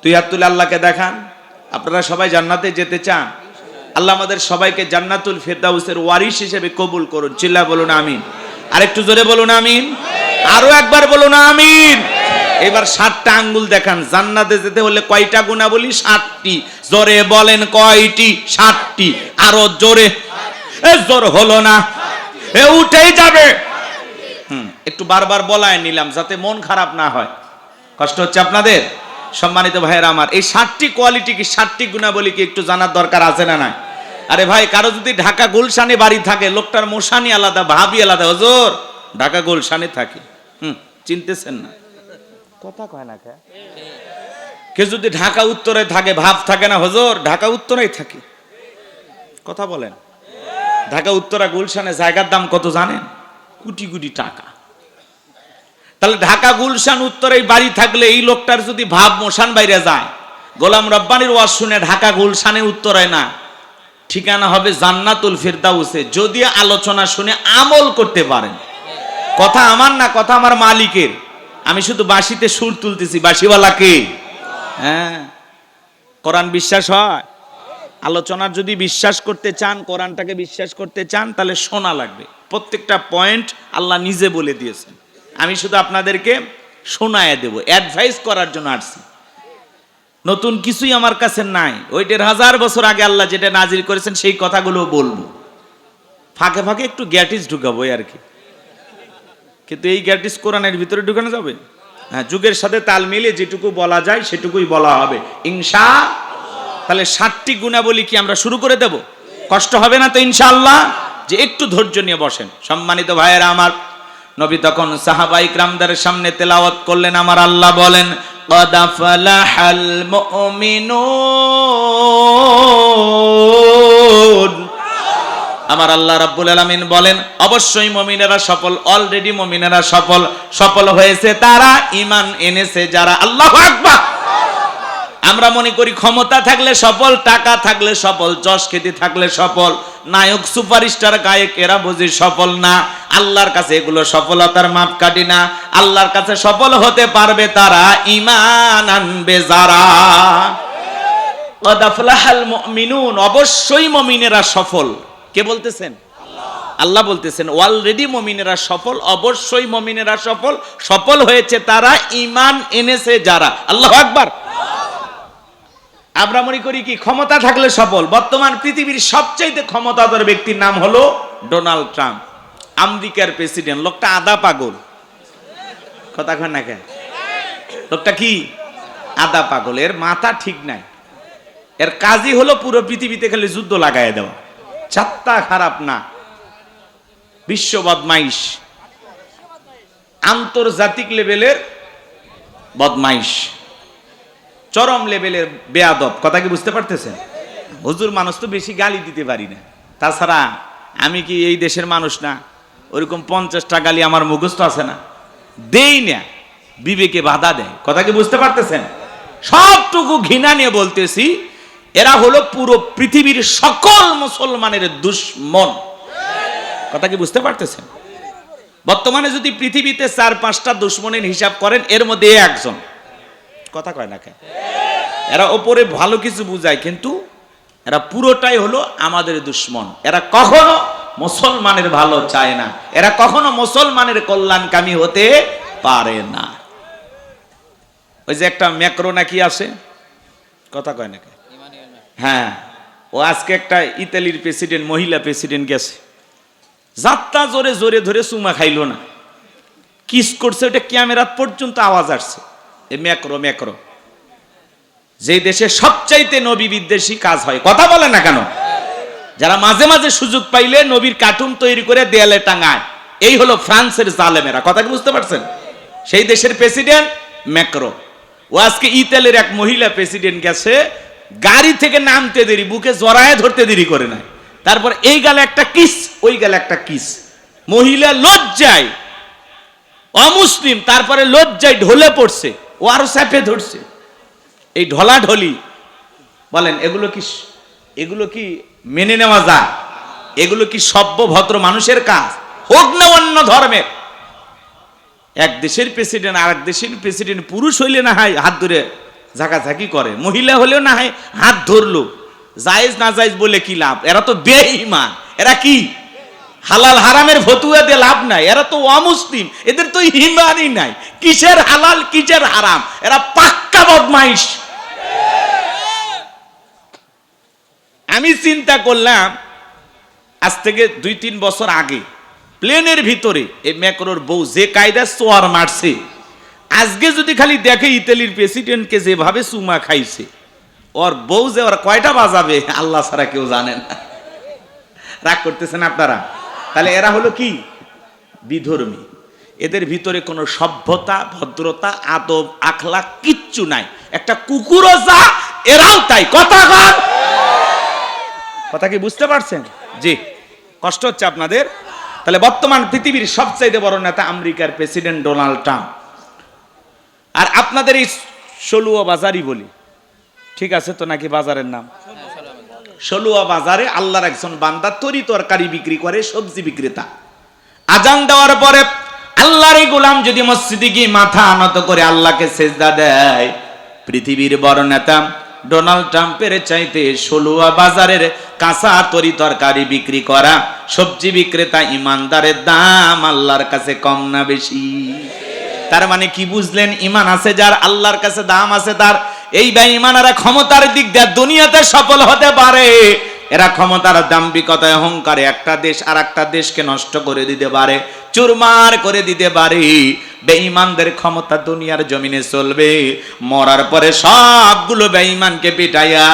2 হাত তুলে আল্লাহকে দেখান। আপনারা সবাই জান্নাতে যেতে চান? আল্লাহ আমাদের সবাইকে জান্নাতুল ফিরদাউসের ওয়ারিশ হিসেবে কবুল করুন। চিল্লা বলুন আমিন। আরেকটু জোরে বলুন আমিন। আরো একবার বলুন আমিন। এবার 7টা আঙ্গুল দেখান। জান্নাতে যেতে হলে কয়টা গুণাবলী? 7টি। জোরে বলেন কয়টি? 7টি। আরো জোরে। জোর হলো না, উঠেই যাবে। একটু বারবার বলায় নিলাম যাতে মন খারাপ না হয়। কষ্ট হচ্ছে আপনাদের? সম্মানিত ভাইয়েরা আমার, এই 7টি কোয়ালিটি কি, 7টি গুণাবলী কি একটু জানার দরকার আছে না নাই? আরে ভাই, কারো যদি ঢাকা গুলশানে বাড়ি থাকে, লোকটার মোশানি আলাদা, ভাবি আলাদা। হুজুর ঢাকা গুলশানে থাকে, চিনতেছেন না? কথা কয় না কে? কে যদি ঢাকা উত্তরে থাকে, ভাব থাকে না হুজুর ঢাকা উত্তরেই থাকে? কথা বলেন। ঢাকা উত্তরা গুলশানে জায়গার দাম কত জানেন? কোটি কোটি টাকা। তাহলে ঢাকা গুলশান উত্তরে বাড়ি থাকলে এই লোকটার যদি ভাব মোশান বাইরে যায়, গোলাম রব্বানির ওয়াজ শুনে ঢাকা গুলশানে উত্তরে না, ঠিকানা হবে জান্নাতুল ফিরদাউসে, যদি আলোচনা শুনে আমল করতে পারেন। কথা আমার না, কথা আমার মালিকের। আমি শুধু বাঁশিতে সুর তুলতেছি, বাঁশিওয়ালা কে? হ্যাঁ। কোরআন বিশ্বাস হয়? আলোচনার যদি বিশ্বাস করতে চান, কোরআনটাকে বিশ্বাস করতে চান, তাহলে শোনা লাগবে। প্রত্যেকটা পয়েন্ট আল্লাহ নিজে বলে দিয়েছেন, আমি শুধু আপনাদেরকে শোনায় দেব, অ্যাডভাইস করার জন্য আসছি। নতুন কিছুই আমার কাছে নাই, ওইটার 1000 বছর আগে আল্লাহ যেটা নাজিল করেছেন সেই কথাগুলো বলবো। ফাঁকে ফাঁকে একটু গ্যাটিস ঢুকাবো আর কি, কিন্তু এই গ্যাটিস কোরআনের ভিতরে ঢুকানো যাবে? হ্যাঁ, যুগের সাথে তাল মিলিয়ে যেটুকু বলা যায় সেটুকুই বলা হবে ইনশাআল্লাহ। তাহলে 7টি গুণাবলী কি আমরা শুরু করে দেব? কষ্ট হবে না তো ইনশাআল্লাহ? যে একটু ধৈর্য নিয়ে বসেন। সম্মানিত ভাইয়েরা আমার, নবী তখন সাহাবায়ে কিরামদের সামনে তেলাওয়াত করলেন। আমার আল্লাহ বলেন, قد أفلح المؤمنون। আমার আল্লাহ রাব্বুল আলামিন বলেন, অবশ্যই মুমিনেরা সফল, অলরেডি মুমিনেরা সফল। সফল হয়েছে তারা, ঈমান এনেছে যারা। আল্লাহু আকবার। আমরা মনে করি ক্ষমতা থাকলে সফল, টাকা থাকলে সফল, যশ খ্যাতি থাকলে সফল, নায়ক সুপারস্টার গায়ক এরা বুঝি সফল না। আল্লাহর কাছে এগুলো সফলতার মাপকাঠি না। আল্লাহর কাছে সফল হতে পারবে তারা, ঈমান আনবে যারা। قد أفلح المؤمنون। অবশ্যই মুমিনেরা সফল। কে বলতেছেন? আল্লাহ বলতেছেন অলরেডি মুমিনেরা সফল, অবশ্যই মুমিনেরা সফল। সফল হয়েছে তারা, ঈমান এনেছে যারা। আল্লাহু আকবার। আমরা মনে করি কি ক্ষমতা থাকলে সফল। বর্তমান পৃথিবীর সবচাইতে ক্ষমতাধর ব্যক্তির নাম হলো ডোনাল্ড ট্রাম্প, আমেরিকার প্রেসিডেন্ট। লোকটা আধা পাগল, কথা কয় না কেন? লোকটা কি আধা পাগল, এর মাথা ঠিক নাই। এর কাজই হলো পুরো পৃথিবীতে খালি যুদ্ধ লাগায় দেওয়া। চাত্তা খারাপ না, বিশ্ব বদমাইশ, আন্তর্জাতিক লেভেলের বদমাইশ, চরম লেভেলের বেয়াদব। কথা কি বুঝতে পারতেছেন? হুজুর মানুষ তো বেশি গালি দিতে পারি না, তাছাড়া আমি কি এই দেশের মানুষ না? ওরকম 50টা গালি আমার মুখস্থ আছে না, দেই না, বিবেকে বাধা দেয়। কথা কি বুঝতে পারতেছেন? সবটুকু ঘৃণা নিয়ে বলতেছি, এরা হলো পুরো পৃথিবীর সকল মুসলমানের দুশমন। কথা কি বুঝতে পারতেছেন? বর্তমানে যদি পৃথিবীতে 4-5টা দুশমনের হিসাব করেন, এর মধ্যে একজন। কথা কয় না কেন? এরা ওপরে ভালো কিছু বুঝায়, কিন্তু এরা পুরোটাই হলো আমাদের দুশমন। এরা কখনো মুসলমানের ভালো চায় না, এরা কখনো মুসলমানের কল্যাণকামী হতে পারে না। ওই যে একটা ম্যাক্রো নাকি আছে, কথা কয় না কেন? হ্যাঁ, ও আজকে একটা ইতালির প্রেসিডেন্ট, মহিলা প্রেসিডেন্ট গেছে, যাত্রা জোরে জোরে ধরে চুমা খাইলো না, কিস করছে, ওটা ক্যামেরা পর্যন্ত আওয়াজ আসছে। এই ম্যাক্রো যে দেশে সবচাইতে নবী বিদ্বেষী কাজ হয়, কথা বলে না কেন? যারা মাঝে মাঝে সুযোগ পাইলে নবীর কার্টুন তৈরি করে দেয়ালে টাঙায়, এই হলো ফ্রান্সের জালেমেরা। কথা কি বুঝতে পারছেন? সেই দেশের প্রেসিডেন্ট ম্যাক্রো। ও আজকে ইতালির এক মহিলা প্রেসিডেন্ট গেছে, গাড়ি থেকে নামতে দেরি, বুকে জড়ায় ধরতে দেরি করে নাই, তারপর এই গালে একটা কিস, ওই গালে একটা কিস। মহিলা লজ্জায়, অমুসলিম, তারপরে লজ্জায় ঢলে পড়ছে, ও আরো চাপে ধরছে। এই ঢলাঢলি বলেন, এগুলো কি মেনে নেওয়া যায়? এগুলো কি সভ্য ভদ্র মানুষের কাজ? হোক না অন্য ধর্মের। এক দেশের প্রেসিডেন্ট আর এক দেশের প্রেসিডেন্ট, পুরুষ হইলে না হয় হাত ধরে ঝাঁকাঝাঁকি করে, মহিলা হলেও না হয় হাত ধরলো। জায়েজ না জায়েজ বলে কি লাভ? এরা তো বেঈমান। এরা কি হালাল হারামের ফতুয়া দিয়ে লাভ নাই, এরা তো অমুসলিম, এদের তো ঈমানই নাই। কিসের হালাল কিসের হারাম? এরা পাক্কা বদমাইশ। আমি চিন্তা করলাম, আজ থেকে 2-3 বছর আগে প্লেনের ভিতরে এই ম্যাক্রোর বউ যে কায়দা চোয়ার মারছে, আজকে যদি খালি দেখে ইতালির প্রেসিডেন্টকে যেভাবে চুমা খাইছে, ওর বউ যে ওর কয়টা বাজাবে আল্লাহ ছাড়া কেউ জানে না। রাগ করতেছেন আপনারা? তাহলে এরা হলো কি বিধর্মী। এদের ভিতরে কোনো সভ্যতা, ভদ্রতা, আদব, আখলাক কিচ্ছু নাই। একটা কুকুরও যা, এরাও তাই। কথা কি বুঝতে পারছেন? জি, কষ্ট হচ্ছে আপনাদের? তাহলে বর্তমান পৃথিবীর সবচাইতে বড় নেতা আমেরিকার প্রেসিডেন্ট ডোনাল্ড ট্রাম্প। আর আপনাদের এই সলুয়া বাজারই বলি, ঠিক আছে তো নাকি বাজারের নাম? সলুয়া বাজারে আল্লাহর একজন বান্দা তরি তরকারি বিক্রি করে, সবজি বিক্রেতা। আজান দেওয়ার পরে আল্লাহর এই গোলাম যদি মসজিদে গিয়ে মাথা নত করে আল্লাহকে সেজদা দেয়, পৃথিবীর বড় নেতা ডোনাল্ড ট্রাম্পের চাইতে সলুয়া বাজারের কাঁচা তরি তরকারি বিক্রি করা সবজি বিক্রেতা ইমানদারের দাম আল্লাহর কাছে কম না বেশি? তার মানে কি বুঝলেন? ইমান আছে যার, আল্লাহর কাছে দাম আছে তার। এই বেঈমানেরা ক্ষমতার দিক দিয়ে দুনিয়াতে সফল হতে পারে, এরা ক্ষমতার দাম্ভিকতায় অহংকারে একটা দেশ আর একটা দেশকে নষ্ট করে দিতে পারে, চুরমার করে দিতে পারে। বেঈমানদের ক্ষমতা দুনিয়ার জমিনে চলবে, মরার পরে সবগুলো বেঈমানকে পিটাইয়া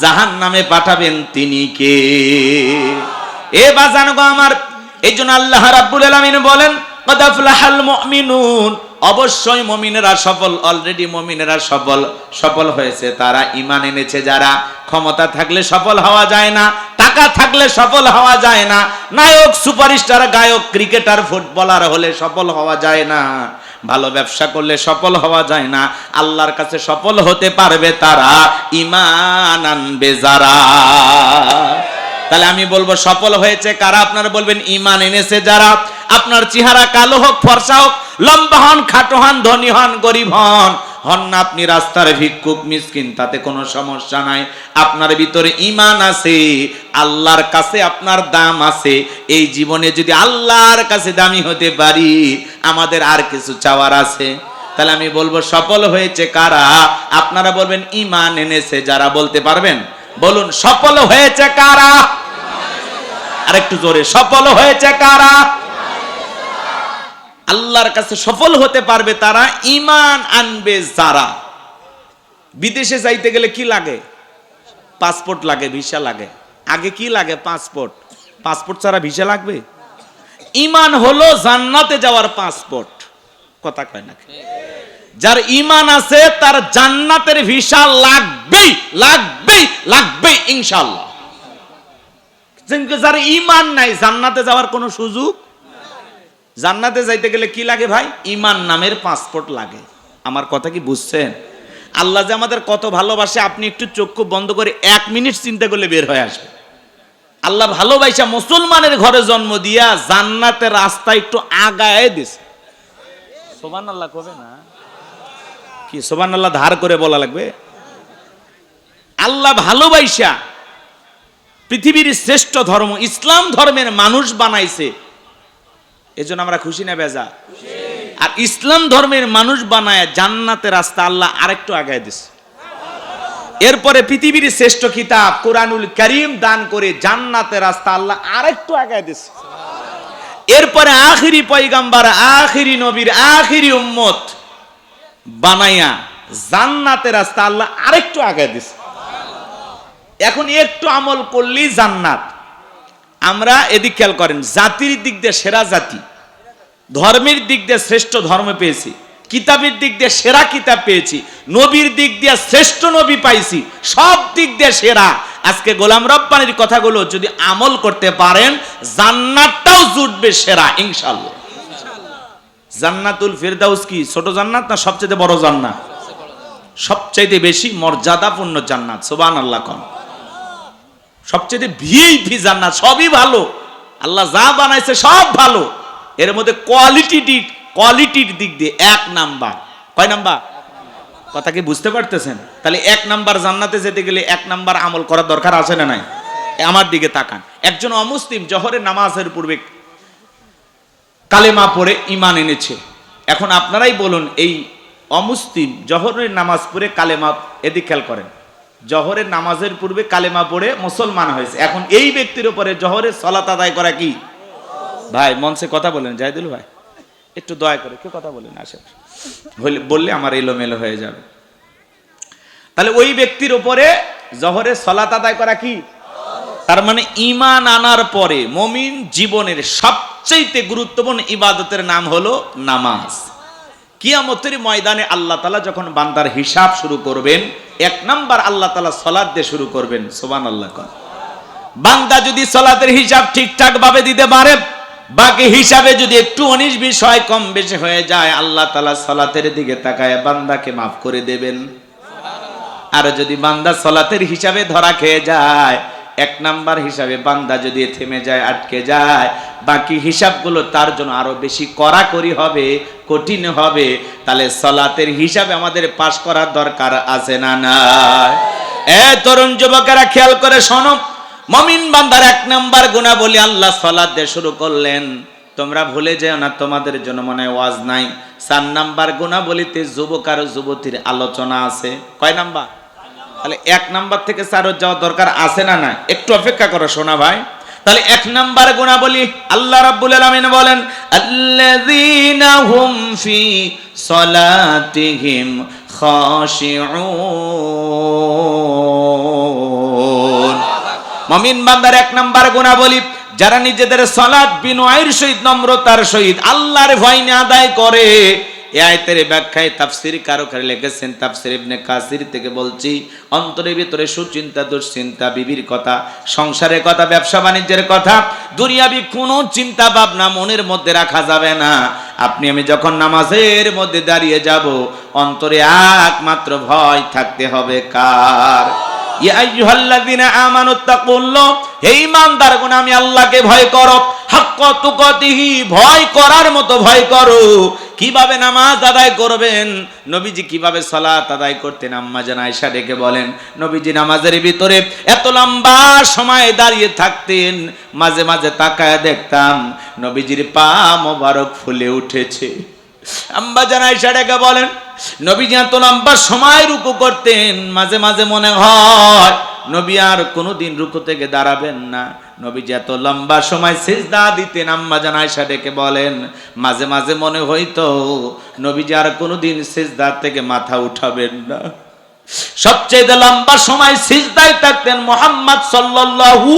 জাহান্নামে পাঠাবেন তিনি কে? এ বাজানগো আমার, এইজন্য আল্লাহ রাব্বুল আলামিন বলেন, কদ আফলাহাল মুমিনুন, অবশ্যই মুমিনেরা সফল, অলরেডি মুমিনেরা সফল হয়েছে তারা ঈমান এনেছে যারা। ক্ষমতা থাকলে সফল হওয়া যায় না, টাকা থাকলে সফল হওয়া যায় না, নায়ক, সুপারস্টার, গায়ক, ক্রিকেটার, ফুটবলার হলে সফল হওয়া যায় না, ভালো ব্যবসা করলে সফল হওয়া যায় না। আল্লাহর কাছে সফল হতে পারবে তারা ঈমান আনবে যারা। তাহলে আমি বলবো সফল হয়েছে কারা? আপনারা বলবেন ঈমান এনেছে যারা। আপনার চেহারা কালো হোক, ফর্সা হোক, লম্বা হন, খাটো হন, ধনী হন, গরিব হন না আপনি রাস্তার ভিক্ষুক, মিসকিন, তাতে কোনো সমস্যা নাই। আপনার ভিতরে ঈমান আছে, আল্লাহর কাছে আপনার দাম আছে। এই জীবনে যদি আল্লাহর কাছে দামি হতে পারি, আমাদের আর কিছু চাওয়ার আছে? তাহলে আমি বলবো সফল হয়েছে কারা? আপনারা বলবেন ঈমান এনেছে যারা। বলতে পারবেন? বলুন সফল হয়েছে কারা? আরেকটু জোরে, সফল হয়েছে কারা? আল্লাহর কাছে সফল হতে পারবে তারা, ঈমান আনবে যারা। বিদেশে যাইতে গেলে কি লাগে? পাসপোর্ট লাগে, ভিসা লাগে। আগে কি লাগে? পাসপোর্ট। পাসপোর্ট ছাড়া ভিসা লাগবে? ঈমান হলো জান্নাতে যাওয়ার পাসপোর্ট। কথা কয় না? যার ঈমান আছে তার জান্নাতের ভিসা লাগবেই, লাগবেই, লাগবেই ইনশাআল্লাহ। যার ঈমান নাই জান্নাতে যাওয়ার কোনো সুযোগ। জান্নাতে যাইতে গেলে কি লাগে ভাই? ঈমান নামের পাসপোর্ট লাগে। আমার কথা কি বুঝছেন? আল্লাহ যে আমাদের কত ভালোবাসে আপনি একটু চক্ষু বন্ধ করে 1 মিনিট চিন্তা করলে বের হয়ে আসবে। আল্লাহ ভালোবাসা মুসলমানের ঘরে জন্ম দিয়া জান্নাতের রাস্তা একটু আগায় দিছে। সুবহানাল্লাহ কবে না? কি সুবহানাল্লাহ ধার করে বলা লাগবে? আল্লাহ ভালোবাসা পৃথিবীর শ্রেষ্ঠ ধর্ম ইসলাম ধর্মের মানুষ বানাইছে, এজন্য আমরা খুশি না বেজা? আর ইসলাম ধর্মের মানুষ বানায় জান্নাতের রাস্তা আল্লাহ আরেকটু আগায় দিছে। এরপরে পৃথিবীর শ্রেষ্ঠ কিতাব কোরআনুল কারীম দান করে জান্নাতের রাস্তা আল্লাহ আরেকটু আগায় দিছে। এরপরে আখিরি পয়গাম্বার, আখিরি নবীর আখিরি উম্মত বানাইয়া জান্নাতের রাস্তা আল্লাহ আরেকটু আগায় দিছে। এখন একটু আমল করলেই জান্নাত। আমরা এদিক খেয়াল করেন, জাতির দিক দিয়ে সেরা জাতি, ধর্মের দিক দিয়ে শ্রেষ্ঠ ধর্ম পেয়েছি, কিতাবের দিক দিয়ে সেরা কিতাব পেয়েছি, নবীর দিক দিয়ে শ্রেষ্ঠ নবী পাইছি, সব দিক দিয়ে সেরা। আজকে গোলাম রব্বানির কথাগুলো যদি আমল করতে পারেন জান্নাতটাও জুটবে সেরা ইনশাআল্লাহ। জান্নাতুল ফেরদাউস কি ছোট জান্নাত না সবচেয়ে বড় জান্নাত? সবচেয়ে বেশি মর্যাদাপূর্ণ জান্নাত। সুবহানাল্লাহ কোন? সবচেয়ে ভিআইপি জান্নাত। সবই ভালো, আল্লাহ যা বানাইছে সব ভালো। এর মধ্যে কোয়ালিটির দিক দিয়ে 1 নাম্বার। কয় নাম্বার? কথা কি বুঝতে পারতেছেন? তাহলে 1 নাম্বার জান্নাতে যেতে গেলে 1 নাম্বার আমল করার দরকার আছে না নাই? আমার দিকে তাকান। একজন অমুসলিম জোহরের নামাজের পূর্বে কালেমা পড়ে ঈমান এনেছে। এখন আপনারাই বলুন, এই অমুসলিম জোহরের নামাজ পড়ে কালেমা, এদিকে খেয়াল করেন, জোহরের নামাজের পূর্বে কালেমা পড়ে মুসলমান হয়েছে। এখন এই ব্যক্তির উপরে জোহরের সালাত আদায় করা কি? ভাই মঞ্চে কথা বলেন, জাহিদুল ভাই একটু দয়া করে কেউ কথা বলেন, আসেন, বললে আমার এলোমেলো হয়ে যাবে। তাহলে ওই ব্যক্তির উপরে জোহরের সালাত আদায় করা কি? তার মানে ঈমান আনার পরে মুমিন জীবনের সবচেয়ে গুরুত্বপূর্ণ ইবাদতের নাম হলো নামাজ। কিয়ামতের ময়দানে আল্লাহ তাআলা যখন বান্দার হিসাব শুরু করবেন 1 নাম্বার আল্লাহ তাআলা সালাত দিয়ে শুরু করবেন। সুবহানাল্লাহ। বান্দা যদি সালাতের হিসাব ঠিকঠাক ভাবে দিতে পারে, বাকি হিসাবে যদি একটু 19-20 হয়, কম বেশি হয়ে যায়, আল্লাহ তাআলা সালাতের দিকে তাকায় বান্দাকে মাফ করে দেবেন। আর যদি বান্দা সালাতের হিসাবে ধরা খেয়ে যায়, 1 নাম্বার হিসাবে বান্দা যদি থেমে যায়, আটকে যায়, বাকি হিসাবগুলো তার জন্য আরো বেশি কড়াকড়ি হবে, কঠিন হবে। তাহলে সালাতের হিসাবে আমাদের পাশ করার দরকার আছে না নাই? তরুণ যুবকেরা খেয়াল করে শোনো, মুমিন বান্দার 1 নাম্বার গুনাহবলী আল্লাহ সালাত দিয়ে শুরু করলেন। তোমরা ভুলে যেও না, তোমাদের জন্য মনে হয় ওয়াজ নাই। 4 নাম্বার গুনাহবলীতে যুবক আর যুবতীর আলোচনা আছে। কয় নাম্বার? তাহলে 1 নাম্বার থেকে 4 যাওয়া দরকার আছে না না? একটু অপেক্ষা করো সোনা ভাই। তাহলে 1 নাম্বার গুনাহবলী আল্লাহ রাব্বুল আলামিন বলেন, আল্লাযীনা হুম ফি সালাতিহিম খাশিউন। মুমিন বান্দার 1 নাম্বার গুনাহবলী যারা নিজেদের সালাত বিনয়ের সহিত, নম্রতার সহিত আল্লাহর ভয় নিয়ে আদায় করে। এই আয়াতের ব্যাখ্যায় তাফসীর কারকরা লিখেছেন, তাফসীর ইবনে কাসির থেকে বলছি, অন্তরের ভিতরে সুচিন্তা, দুশ্চিন্তা, বিবির কথা, সংসারের কথা, ব্যবসা বাণিজ্যের কথা, দুনিয়াবি কোনো চিন্তা ভাবনা মনের মধ্যে রাখা যাবে না। আপনি আমি যখন নামাজের মধ্যে দাঁড়িয়ে যাব, অন্তরে একমাত্র ভয় থাকতে হবে কার? ইয়া আইয়ুহাল্লাযীনা আমানুত্তাকুল্লাহ, হে ঈমানদারগণ আমি আল্লাহকে ভয় করো, হাক্কা তুকাতিহি, ভয় করার মতো ভয় করো। কিভাবে নামাজ আদায় করবেন? নবীজি কিভাবে সালাত আদায় করতেন? আম্মা জান আয়েশা ডেকে বলেন, নবীজি নামাজের ভিতরে এত লম্বা সময় দাঁড়িয়ে থাকতেন, মাঝে মাঝে তাকায় দেখতাম নবীজির পা মোবারক ফুলে উঠেছে। আম্মা জান আয়েশা ডেকে বলেন, নবীজি এত লম্বা সময় রুকু করতেন, মাঝে মাঝে মনে হয় নবী আর কোনোদিন রুকু থেকে দাঁড়াবেন না। নবীজি এত লম্বা সময় সিজদা দিতেন। আম্মা জান আয়েশা ডেকে বলেন, মাঝে মাঝে মনে হইতো নবীজি আর কোনোদিন সিজদা থেকে মাথা উঠাবেন না। সবচেয়ে লম্বা সময় সিজদায় থাকতেন মুহাম্মদ সাল্লাল্লাহু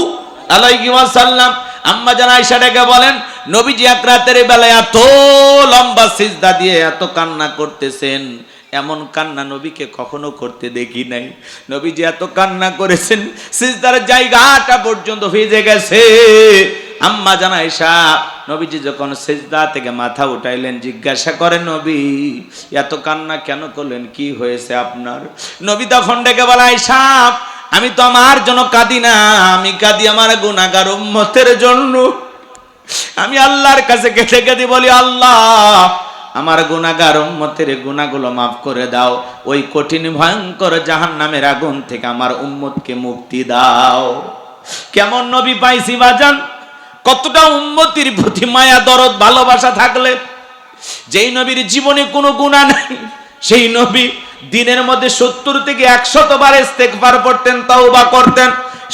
আলাইহি ওয়াসাল্লাম। আম্মা জান আয়েশা ডেকে বলেন, নবীজি এক রাতের বেলায় এত লম্বা সিজদা দিয়ে এত কান্না করতেছেন, এমন কান্না নবীকে কখনো করতে দেখি নাই। নবীজি এত কান্না করেছেন, সিজদার জায়গাটা পর্যন্ত ভিজে গেছে। আম্মা জান আয়েশা নবীজি যখন সিজদা থেকে মাথা উঠাইলেন, জিজ্ঞাসা করেন, নবী এত কান্না কেন করলেন, কি হয়েছে আপনার? নবী তখন ডেকে বলে, আয়েশা আমি তো আমার জন্য কাঁদি না, আমি কাঁদি আমার গুনাহগার উম্মতের জন্য। আমি আল্লাহর কাছে কেঁদে কেঁদে বলি, আল্লাহ আমার গুনাহগার উম্মতের গুনাহগুলো মাফ করে দাও, ওই কঠিন ভয়ঙ্কর জাহান্নামের আগুন থেকে আমার উম্মতকে মুক্তি দাও। কেমন নবী পাইছি বাজান, কতটা উম্মতির প্রতি মায়া দরদ ভালোবাসা থাকলে, যেই নবীর জীবনে কোনো গুনাহ নাই, সেই নবী দিনের মধ্যে 70 থেকে 100 বার ইস্তেগফার পড়তেন, তওবা করতেন।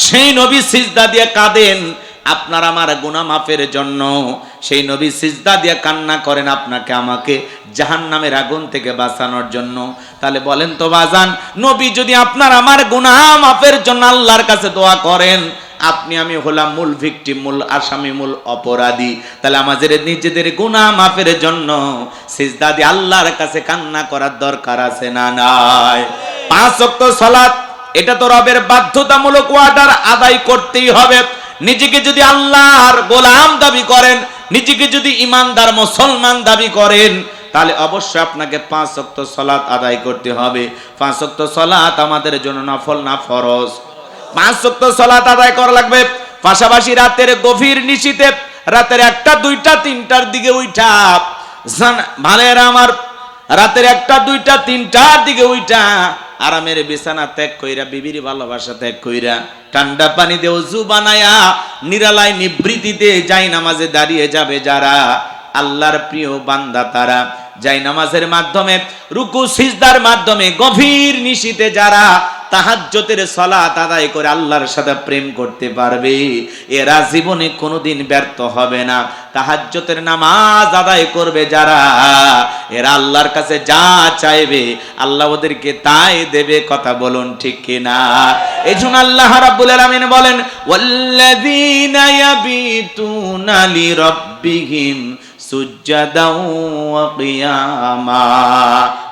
সেই নবী সিজদা দিয়ে কাঁদেন আপনার আমার গুনাহ মাফের জন্য। সেই নবী সিজদা দিয়ে কান্না করেন আপনাকে আমাকে জাহান্নামের আগুন থেকে বাঁচানোর জন্য। তাহলে বলেন তো বাজান, নবী যদি আপনার আমার গুনাহ মাফের জন্য আল্লাহর কাছে দোয়া করেন, আপনি আমি হলাম মূল ভিকটিম, মূল আসামি, মূল অপরাধী। তাহলে আমাদের নিজেদের গুনাহ মাফের জন্য সিজদা দিয়ে আল্লাহর কাছে কান্না করার দরকার আছে না নাই? 5 ওয়াক্ত সালাত, এটা তো রবের বাধ্যতামূলক ওয়ার্ডার, আদায় করতেই হবে। নিজেকে যদি আল্লাহর গোলাম দাবি করেন, নিজেকে যদি ইমানদার মুসলমান দাবি করেন, তাহলে অবশ্যই আপনাকে 5 ওয়াক্ত সালাত আদায় করতে হবে। 5 ওয়াক্ত সালাত আমাদের জন্য নফল না ফরজ? 5 ওয়াক্ত সালাত আদায় করা লাগবে। পাশাপাশি রাতের গভীর নিশিতে, রাতের 1টা 2টা 3টার দিকে উঠা, ভাইরা আমার, রাতের 1টা 2টা 3টার দিকে উঠা আরামের বিছানা ত্যাগ কইরা, বিবির ভালোবাসা ত্যাগ কইরা, ঠান্ডা পানি দিয়ে ওযু বানায়া নিরালায় নিবৃত্তিতে যাই নামাজে দাঁড়িয়ে যাবে যারা, আল্লাহর প্রিয় বান্দা তারা যাই নামাজের মাধ্যমে, রুকু সিজদার মাধ্যমে গভীর নিশিতে যারা তাহাজ্জুদের সালাত আদায় করে আল্লাহর সাথে প্রেম করতে পারবে, এরা জীবনে কোনোদিন ব্যর্থ হবে না। তাহাজ্জুদের নামাজ আদায় করবে যারা, এরা আল্লাহর কাছে যা চাইবে আল্লাহ ওদেরকে তাই দেবে। কথা বলুন ঠিক কিনা? এইজন্য আল্লাহ রাব্বুল আলামিন বলেন, ওয়াল্লাযীনা ইয়াবিতুনা লিরাব্বিহিম সুজ্জাদাও ওয়া কিয়ামা,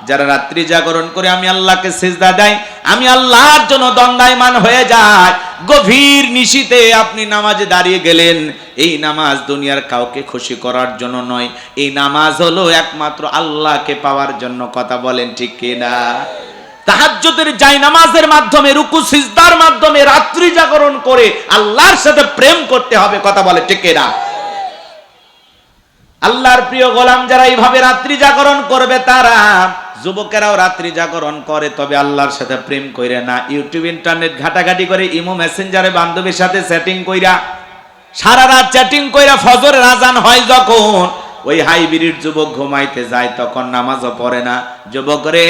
যারা রাত্রি জাগরণ করে আমি আল্লাহকে সিজদা দেয়, আমি আল্লাহর জন্য দণ্ডায়মান হয়ে যায়। গভীর নিশিতে আপনি নামাজে দাঁড়িয়ে গেলেন, এই নামাজ দুনিয়ার কাউকে খুশি করার জন্য নয়, এই নামাজ হলো একমাত্র আল্লাহকে পাওয়ার জন্য। কথা বলেন ঠিক কিনা? তাহাজ্জুদের যাই নামাজের মাধ্যমে, রুকু সিজদার মাধ্যমে রাত্রি জাগরণ করে আল্লাহর সাথে প্রেম করতে হবে। কথা বলে ঠিক কিনা? আল্লাহর প্রিয় গোলাম যারা এইভাবে রাত্রি জাগরণ করবে, তারা, যুবকেরাও রাত্রি জাগরণ করে, তবে আল্লাহর সাথে প্রেম কইরা না, ইউটিউব ইন্টারনেট ঘাটাঘাটি করে, ইমো মেসেঞ্জারে বান্ধবীর সাথে চ্যাটিং কইরা, সারা রাত চ্যাটিং কইরা ফজরের আজান হয় যখন, ওই হাইব্রিড যুবক ঘুমাইতে যায়, তখন নামাজও পড়ে না। যুবক রে,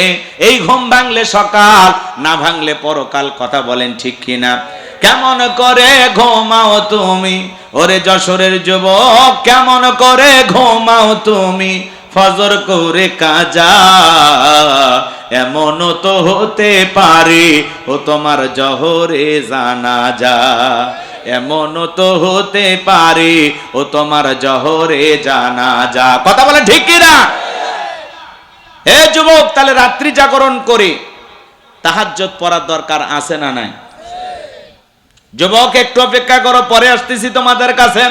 এই ঘুম ভাঙলে সকাল, না ভাঙলে পরকাল। কথা বলেন ঠিক কিনা? কেমন করে ঘুমাও তুমি, ওরে যশোরের যুবক, কেমন করে ঘুমাও তুমি ফজর করে কাজা, এমন তো হতে পারে ও তোমার জহরে জানাজা, এমন তো হতে পারে ও তোমার জহরে জানাজা। কথা বলে ঠিক কিনা? হে যুবক, তাহলে রাত্রি জাগরণ করে তাহাজ্জুদ পড়ার দরকার আছে না নাই? যুবক একটু অপেক্ষা করো, পরে আসতেছি তোমাদের কাছে।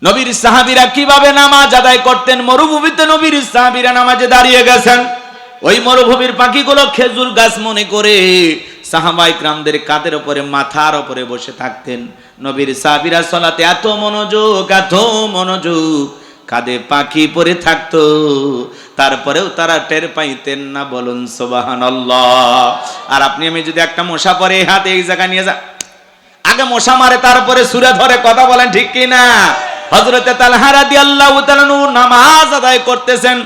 নবীর সাহাবীরা কিভাবে নামাজ আদায় করতেন? মরুভূমিতে নবীর সাহাবীরা নামাজে দাঁড়িয়ে গেছেন, ওই মরুভূমির পাখিগুলো খেজুর গাছ মনে করে সাহাবায়ে কিরামদের কাঁধের উপরে, মাথার উপরে বসে থাকতেন। নবীর সাহাবীরা সালাতে এত মনোযোগ, কাঁধে পাখি পরে থাকতো, তারপরেও তারা টের পাইতেন না। বলুন সুবহানাল্লাহ। আর আপনি আমি যদি একটা মশা পরে হাতে এই জায়গা নিয়ে যা, আগে মশা মারে তারপরে সুরে ধরে। কথা বলেন ঠিক কিনা? হযরতে তালহা রাদিয়াল্লাহু তাআলা নামাজ আদায় করতেছেন,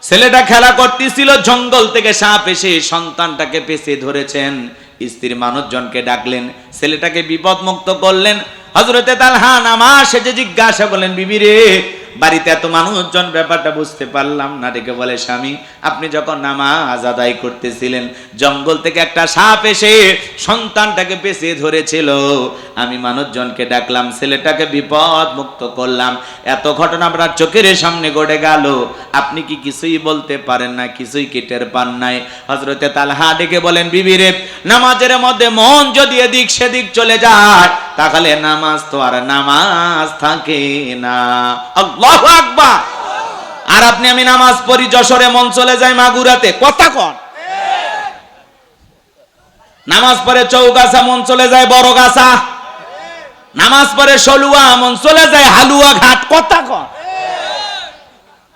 ছেলেটা খেলা করতেছিল, জঙ্গল থেকে সাপ এসে সন্তানটাকে পেছে ধরেছেন। স্ত্রীর মানুষজনকে ডাকলেন, ছেলেটাকে বিপদ মুক্ত করলেন। হযরতে তালহা নামাজ শেষে জিজ্ঞাসা করলেন, বিবি রে, বাড়িতে এত মানুষজন, ব্যাপারটা বুঝতে পারলাম না। ডেকে বলে, স্বামী, আপনি যখন নামাজ আদায় করতেছিলেন, জঙ্গল থেকে একটা সাপ এসে সন্তানটাকে পেছে ধরেছিল, আমি মানুষজনকে ডাকলাম, ছেলেটাকে বিপদ মুক্ত করলাম। এত ঘটনা আপনার চোখের সামনে ঘটে গেল, আপনি কি কিছুই বলতে পারেন না, কিছুই কি টের পান নাই? হযরতে তালহা ডেকে বলেন, বিবি রে, নামাজের মধ্যে মন যদি এদিক সেদিক চলে যায়, তাহলে নামাজ তো আর নামাজ থাকে না। আল্লাহু আকবার। আর আপনি আমি নামাজ পড়ি, যশোরে মন চলে যায় মাগুরাতে, কথা কন। নামাজ পড়ে চৌগাছা, মন চলে যায় বড়গাছা। নামাজ পড়ে সলুয়া, মন চলে যায় হালুয়া ঘাট, কথা কন।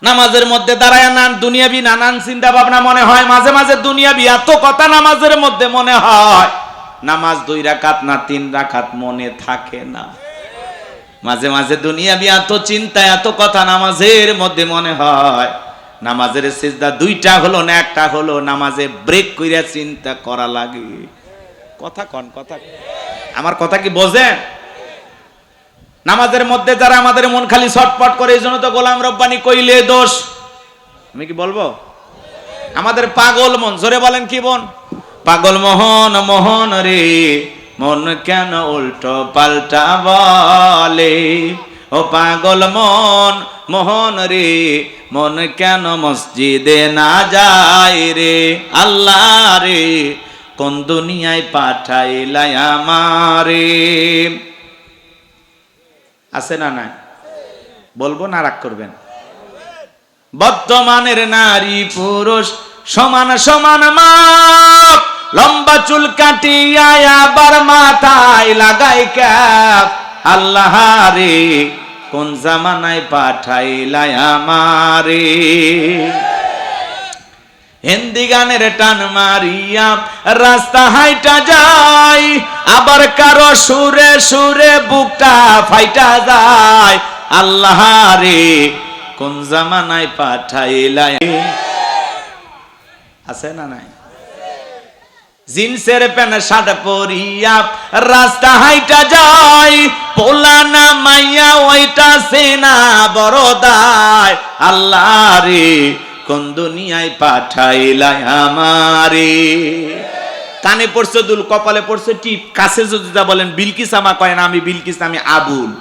নামাজের মধ্যে দাঁড়ায় দুনিয়াবি নানান চিন্তা ভাবনা মনে হয়, মাঝে মাঝে দুনিয়াবি এত কথা নামাজের মধ্যে মনে হয়, নামাজ 2 রাকাত না 3 রাকাত মনে থাকে না। মাঝে মাঝে দুনিয়াবি এত চিন্তা, এত কথা নামাজের মধ্যে মনে হয়, নামাজের সিজদা 2টা হলো না 1টা হলো, নামাজে ব্রেক কইরা চিন্তা করা লাগে। কথা কন, কথা। আমার কথা কি বোঝেন? নামাজের মধ্যে যারা আমাদের মন খালি ছটপট করে, এই জন্য তো গোলাম রব্বানি কইলে দোষ। আমি কি বলবো? আমাদের পাগল মন, জোরে বলেন কি বোন? পাগল মোহন, মোহন রে, মন কেন উল্টো পাল্টা বলে? ও পাগল মন, মোহন রে, মন কেন মসজিদে না যায় রে? আল্লাহ রে, কোন দুনিয়ায় পাঠাইলাই আমারে? আছে না নাই? বলবো না রাগ করবেন? বর্তমানের নারী পুরুষ সমান সমান মাপ, লম্বা চুল কাটিয়া আবার মাথায় লাগাই ক্যাপ। আল্লাহ রে, কোন জামানায় পাঠাইলাই আমারে? হিন্দি গানের টান মারিয়া রাস্তা হাইটা যায়, আবার কারো সুরে সুরে বুকটা ফাইটা যায়। আল্লাহ রে, কোন জামানায় পাঠাইলাই? আছে না নাই? জিন্সের প্যান্ট শার্ট পরিয়া রাস্তা হাইটা যায়, পোলা না মাইয়া ওইটা সেনা বড় দায়। আল্লাহ রে, কোন দুনিয়ায় পাঠাইলাই আমারে? কানে পড়ছে দুল, কপালে পড়ছে টিপ, কাছে যদি যা বলেন বিলকিস আমা কয় না আমি বিলকিস, আমি আবুল।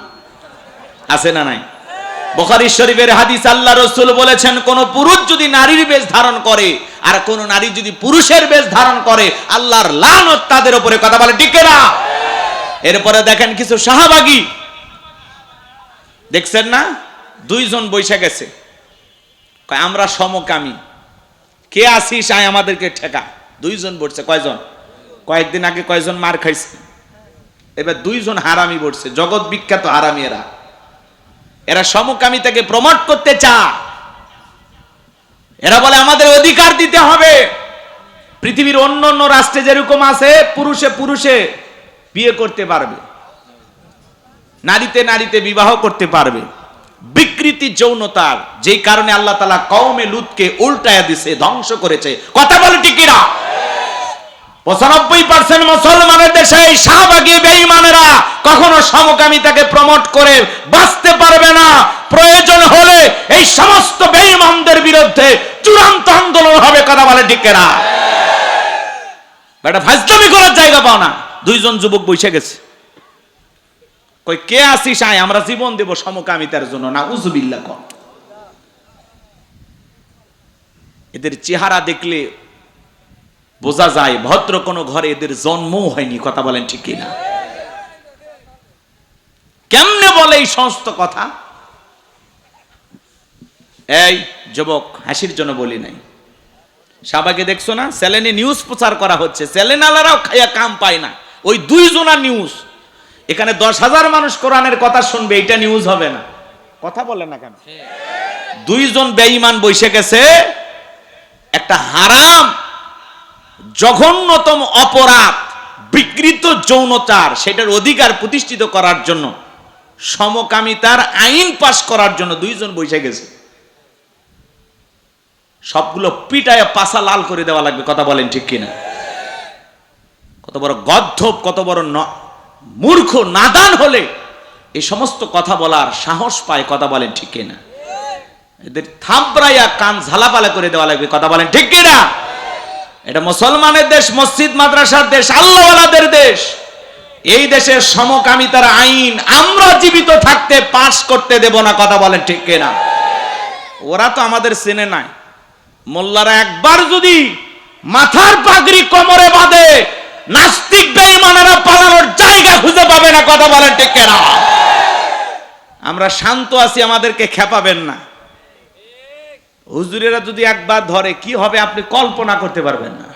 আছে না নাই? বুখারী শরীফের হাদিস, আল্লাহ রাসূল বলেছেন, কোন পুরুষ যদি নারীর বেশ ধারণ করে আর কোন নারী যদি পুরুষের বেশ ধারণ করে, আল্লাহর লানত তাদের উপরে। কথা বলে ঠিক না? এরপরে দেখেন কিছু সাহাবাগী, দেখছেন না, 2 জন বৈশা গেছে, কয় আমরা সমকামী, কে আসিস আয় আমাদেরকে ঠেকা। 2 জন বলছে, কয়জন? কয়েকদিন আগে কয়জন মার খাইছে, এবার 2 জন হারামি বলছে, জগৎ বিখ্যাত হারামি। এরা সমকামিতাকে প্রমোট করতে চায়। এরা বলে আমাদের অধিকার দিতে হবে। পৃথিবীর অন্য অন্য রাষ্ট্রে যেরকম আছে, পুরুষে পুরুষে বিয়ে করতে পারবে, নারীতে নারীতে বিবাহ করতে পারবে। বিকৃতি যৌনতার, যেই কারণে আল্লাহ তাআলা কওমে লুতকে উল্টায়া দিছে, ধ্বংস করেছে। কথা বলে ঠিক কিনা? 95% মুসলমানের দেশে এই শাহবাগী বেঈমানেরা কখনো সমকামিতাকে প্রমোট করে বাঁচতে পারবে না। প্রয়োজন হলে এই সমস্ত বেঈমানদের বিরুদ্ধে চূড়ান্ত আন্দোলন হবে। কথা বলে ঠিক কিনা? বেটা ফাজলামি করার জায়গা পাও না। 2 জন যুবক বসে গেছে, কই কে আসিস আয়, আমরা জীবন দেব সমকামিতার জন্য। নাউযুবিল্লাহ। কর এদের চেহারা দেখলে বোঝা যায় ভদ্র কোনো ঘরে এদের জন্মও হয়নি। কথা বলেন ঠিক কিনা? কেমনে বলে এই সমস্ত কথা? এই যুবক, হাসির জন্য বলি নাই, শাহবাগে দেখছো না, চ্যানেলে নিউজ প্রচার করা হচ্ছে, চ্যানেলারাও খাইয়া কাম পায় না। ওই 2 জনের নিউজ, এখানে 10,000 মানুষ কোরআনের কথা শুনবে, এটা নিউজ হবে না। কথা বলে না কেন? 2 জন বেঈমান বসে গেছে, একটা হারাম জঘন্যতম অপরাধ বিকৃত যৌনচার, সেটার অধিকার প্রতিষ্ঠিত করার জন্য সমকামিতার আইন পাশ করার জন্য দুইজন বসে গেছে। সবগুলো পিটায় পাছা লাল করে দেওয়া লাগবে, কথা বলেন ঠিক কিনা? কত বড় গদ্ধব, কত বড় মূর্খ নাদান হলে এই সমস্ত কথা বলার সাহস পায়, কথা বলেন ঠিক কিনা? এদের থাবড়াইয়া কান ঝালাপালা করে দেওয়া লাগবে, কথা বলেন ঠিক কিনা? এটা মুসলমানের দেশ, মসজিদ মাদ্রাসার দেশ, আল্লাহওয়ালাদের দেশ। এই দেশের সমকামিতার আইন আমরা জীবিত থাকতে পাশ করতে দেব না, কথা বলেন ঠিক কিনা? ওরা তো আমাদের চেনে নাই। মোল্লারা একবার যদি মাথার পাগড়ি কোমরে বাঁধে, নাস্তিক বেঈমানেরা পালানোর জায়গা খুঁজে পাবে না, কথা বলেন ঠিক কিনা? আমরা শান্ত আছি, আমাদেরকে খেপাবেন না। হুজুরেরা যদি একবার ধরে কি হবে আপনি কল্পনা করতে পারবেন না।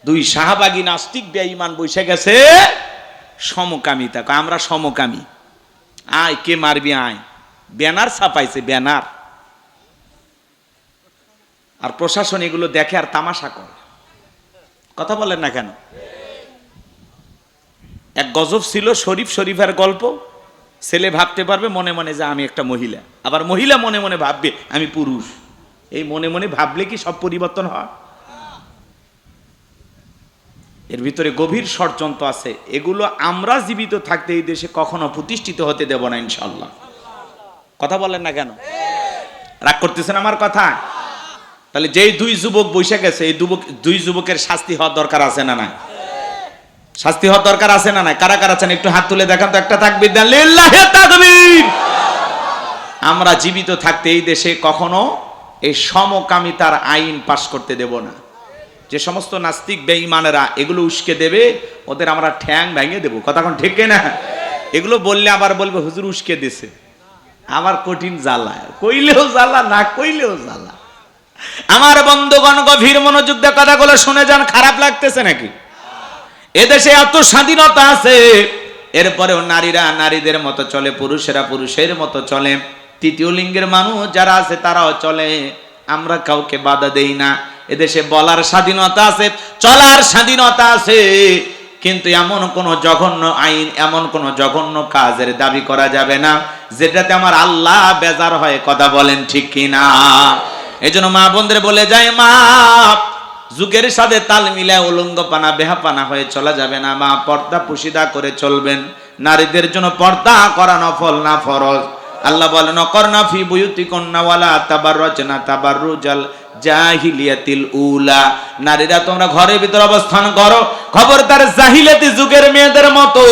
দুই শাহবাগী নাস্তিক বেঈমান বসে গেছে সমকামিতা, আমরা সমকামী, আয় কে মারবি আয়, ব্যানার ছাপাইছে, ব্যানার। আর প্রশাসন এগুলো দেখে আর তামাশা করে, কথা বলেন না কেন? এক গজব ছিল শরীফের গল্প। ছেলে ভাবতে পারবে মনে মনে যে আমি একটা মহিলা, আবার মহিলা মনে মনে ভাববে আমি পুরুষ। এই মনে মনে ভাবলে কি সব পরিবর্তন হয়? এর ভিতরে গভীর ষড়যন্ত্র আছে। এগুলো আমরা জীবিত থাকতে এই দেশে কখনো প্রতিষ্ঠিত হতে দেব না ইনশাআল্লাহ, কথা বলেন না কেন? রাগ করতেছেন আমার কথা? তাহলে যেই দুই যুবক বসে গেছে, এই দুই যুবকের শাস্তি হওয়ার দরকার আছে না নাই? শাস্তি হওয়ার দরকার আছে না নাই? কারা কারা আছেন একটু হাত তুলে দেখান তো, একটা তাকবীর দেন, লিল্লাহি তাকবীর। আমরা জীবিত থাকতে এই দেশে কখনো এই সমকামিতার আইন পাশ করতে দেব না। যে সমস্ত নাস্তিক বেঈমানেরা এগুলো উস্কে দেবে, ওদের আমরা ঠ্যাং ভেঙে দেবো, কথা কোন ঠিক না? এগুলো বললে আবার বলবে হুজুর উস্কে দিছে, আবার কঠিন জ্বালা, কইলেও জ্বালা, না কইলেও জ্বালা। আমার বন্ধুগণ গভীর মনোযোগ দিয়ে কথাগুলো শুনে যান, খারাপ লাগতেছে নাকি? এদেশে এত স্বাধীনতা আছে, এরপরেও নারীরা নারীদের মতো চলে, পুরুষেরা পুরুষের মতো চলে, তৃতীয় লিঙ্গের মানুষ যারা আছে তারাও চলে, আমরা কাউকে বাধা দেই না। এদেশে বলার স্বাধীনতা আছে, চলার স্বাধীনতা আছে, কিন্তু এমন কোন জঘন্য আইন, এমন কোন জঘন্য কাজের দাবি করা যাবে না যেটাতে আমার আল্লাহ বেজার হয়, কথা বলেন ঠিক কিনা? এজন্য মা বোনদের বলে যায়, মা যুগের সাথে তাল মিলায় উলঙ্গপানা বেহাপানা হয়ে চলা যাবে না, মা পর্দা পুশিদা করে চলবেন। নারীদের জন্য পর্দা করা নফল না ফরজ। আল্লাহ বলেন অকরনা ফি বুয়ুতিকুন্না ওয়ালা তাবাররাজনা তাবাররুজাল জাহিলিয়াতিল উলা, নারীরা তোমরা ঘরের ভিতর অবস্থান করো, খবরদার জাহিলিয়াতি যুগের মেয়েদের মতো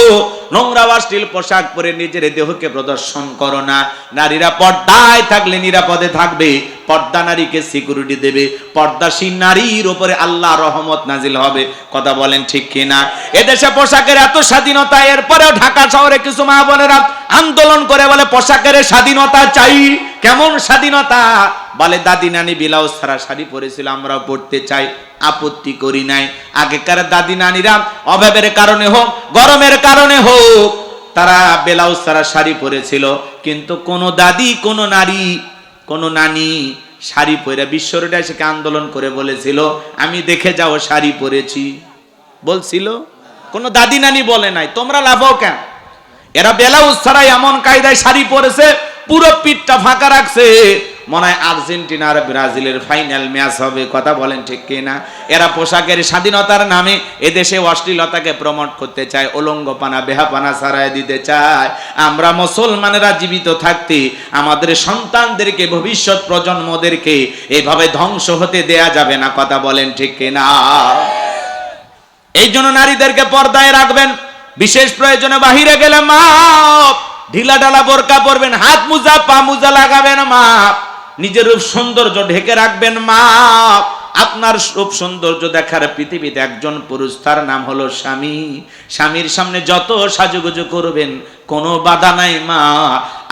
নোংরা অশ্লীল পোশাক পরে নিজের দেহকে প্রদর্শন করো না। নারীরা পর্দায় থাকলে নিরাপদে থাকবে, পর্দা নারীকে সিকিউরিটি দেবে, পর্দাশীল নারীর উপরে আল্লাহ রহমত নাজিল হবে, কথা বলেন ঠিক কিনা? এদেশে পোশাকের এত স্বাধীনতা, এরপরেও ঢাকা শহরে কিছু মা বোনেরা আন্দোলন করে বলে পোশাকের স্বাধীনতা চাই। কেমন স্বাধীনতা? বলে দাদি নানি ব্লাউজ ছাড়া শাড়ি পরেছিল, আমরাও পড়তে চাই, আপত্তি করি নাই। আগেকার দাদি নানিরা অভাবের কারণে হোক, গরমের কারণে হোক, তারা ব্লাউজ ছাড়া শাড়ি পরেছিল, কিন্তু কোন দাদি, কোন নারী, কোন নানি শাড়ি পরে বিশ্ব রোডে এসে আন্দোলন করে বলেছিল আমি দেখে যাও শাড়ি পরেছি? বলছিল? কোন দাদি নানি বলে নাই। তোমরা লাফাও কেন? এরা ব্লাউজ ছাড়াই এমন কায়দায় শাড়ি পরেছে, পুরো পিঠটা ফাঁকা রাখছে, মনে হয় আর্জেন্টিনা আর ব্রাজিলের ফাইনাল ম্যাচ হবে, কথা বলেন ঠিক কিনা? এরা পোশাকের স্বাধীনতার নামে এদেশে অশ্লীলতাকে প্রমোট করতে চায়, উলঙ্গপানা বেহাপানা ছাড়াই দিতে চায়। আমরা মুসলমানেরা জীবিত থাকতে আমাদের সন্তানদেরকে, ভবিষ্যৎ প্রজন্মদেরকে এইভাবে ধ্বংস হতে দেয়া যাবে না, কথা বলেন ঠিক কিনা? এই জন্য নারীদেরকে পর্দায় রাখবেন, বিশেষ প্রয়োজনে বাহিরে গেলে মা ঢিলা ঢালা বোরকা পরবেন, হাত মোজা পা মোজা লাগাবেন মা, নিজের রূপ সৌন্দর্য ঢেকে রাখবেন মা। আপনার রূপ সৌন্দর্য দেখার পৃথিবীতে একজন পুরুষ, তার নাম হলো স্বামী। স্বামীর সামনে যত সাজুগুজু করবেন কোনো বাধা নাই মা।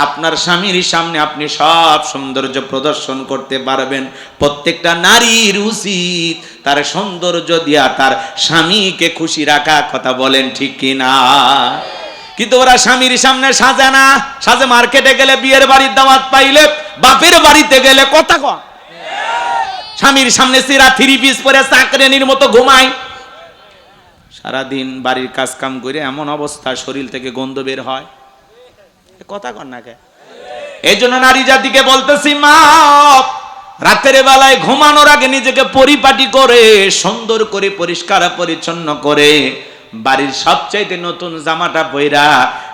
আপনার স্বামীর সামনে আপনি সব সৌন্দর্য প্রদর্শন করতে পারবেন। প্রত্যেকটা নারীর উচিত তার সৌন্দর্য দিয়া তার স্বামীকে খুশি রাখা, কথা বলেন ঠিক কিনা? কিন্তু ওরা স্বামীর সামনে সাজে না, সাজে মার্কেটে গেলে, বিয়ের বাড়ির দাওয়াত পাইলে, বাপের বাড়িতে গেলে, কথা কয় স্বামীর সামনে সিরা থ্রি পিস পরে চাকরানির মতো ঘুমায়। সারাদিন বাড়ির কাজ কাম করে এমন অবস্থা, শরীর থেকে গন্ধ বের হয়, কথা কন না কে? এই জন্য নারী জাতিকে বলতেছি, মা রাতের বেলায় ঘুমানোর আগে নিজেকে পরিপাটি করে সুন্দর করে পরিষ্কার পরিচ্ছন্ন করে বাড়ির সবচাইতে নতুন জামাটা পইরা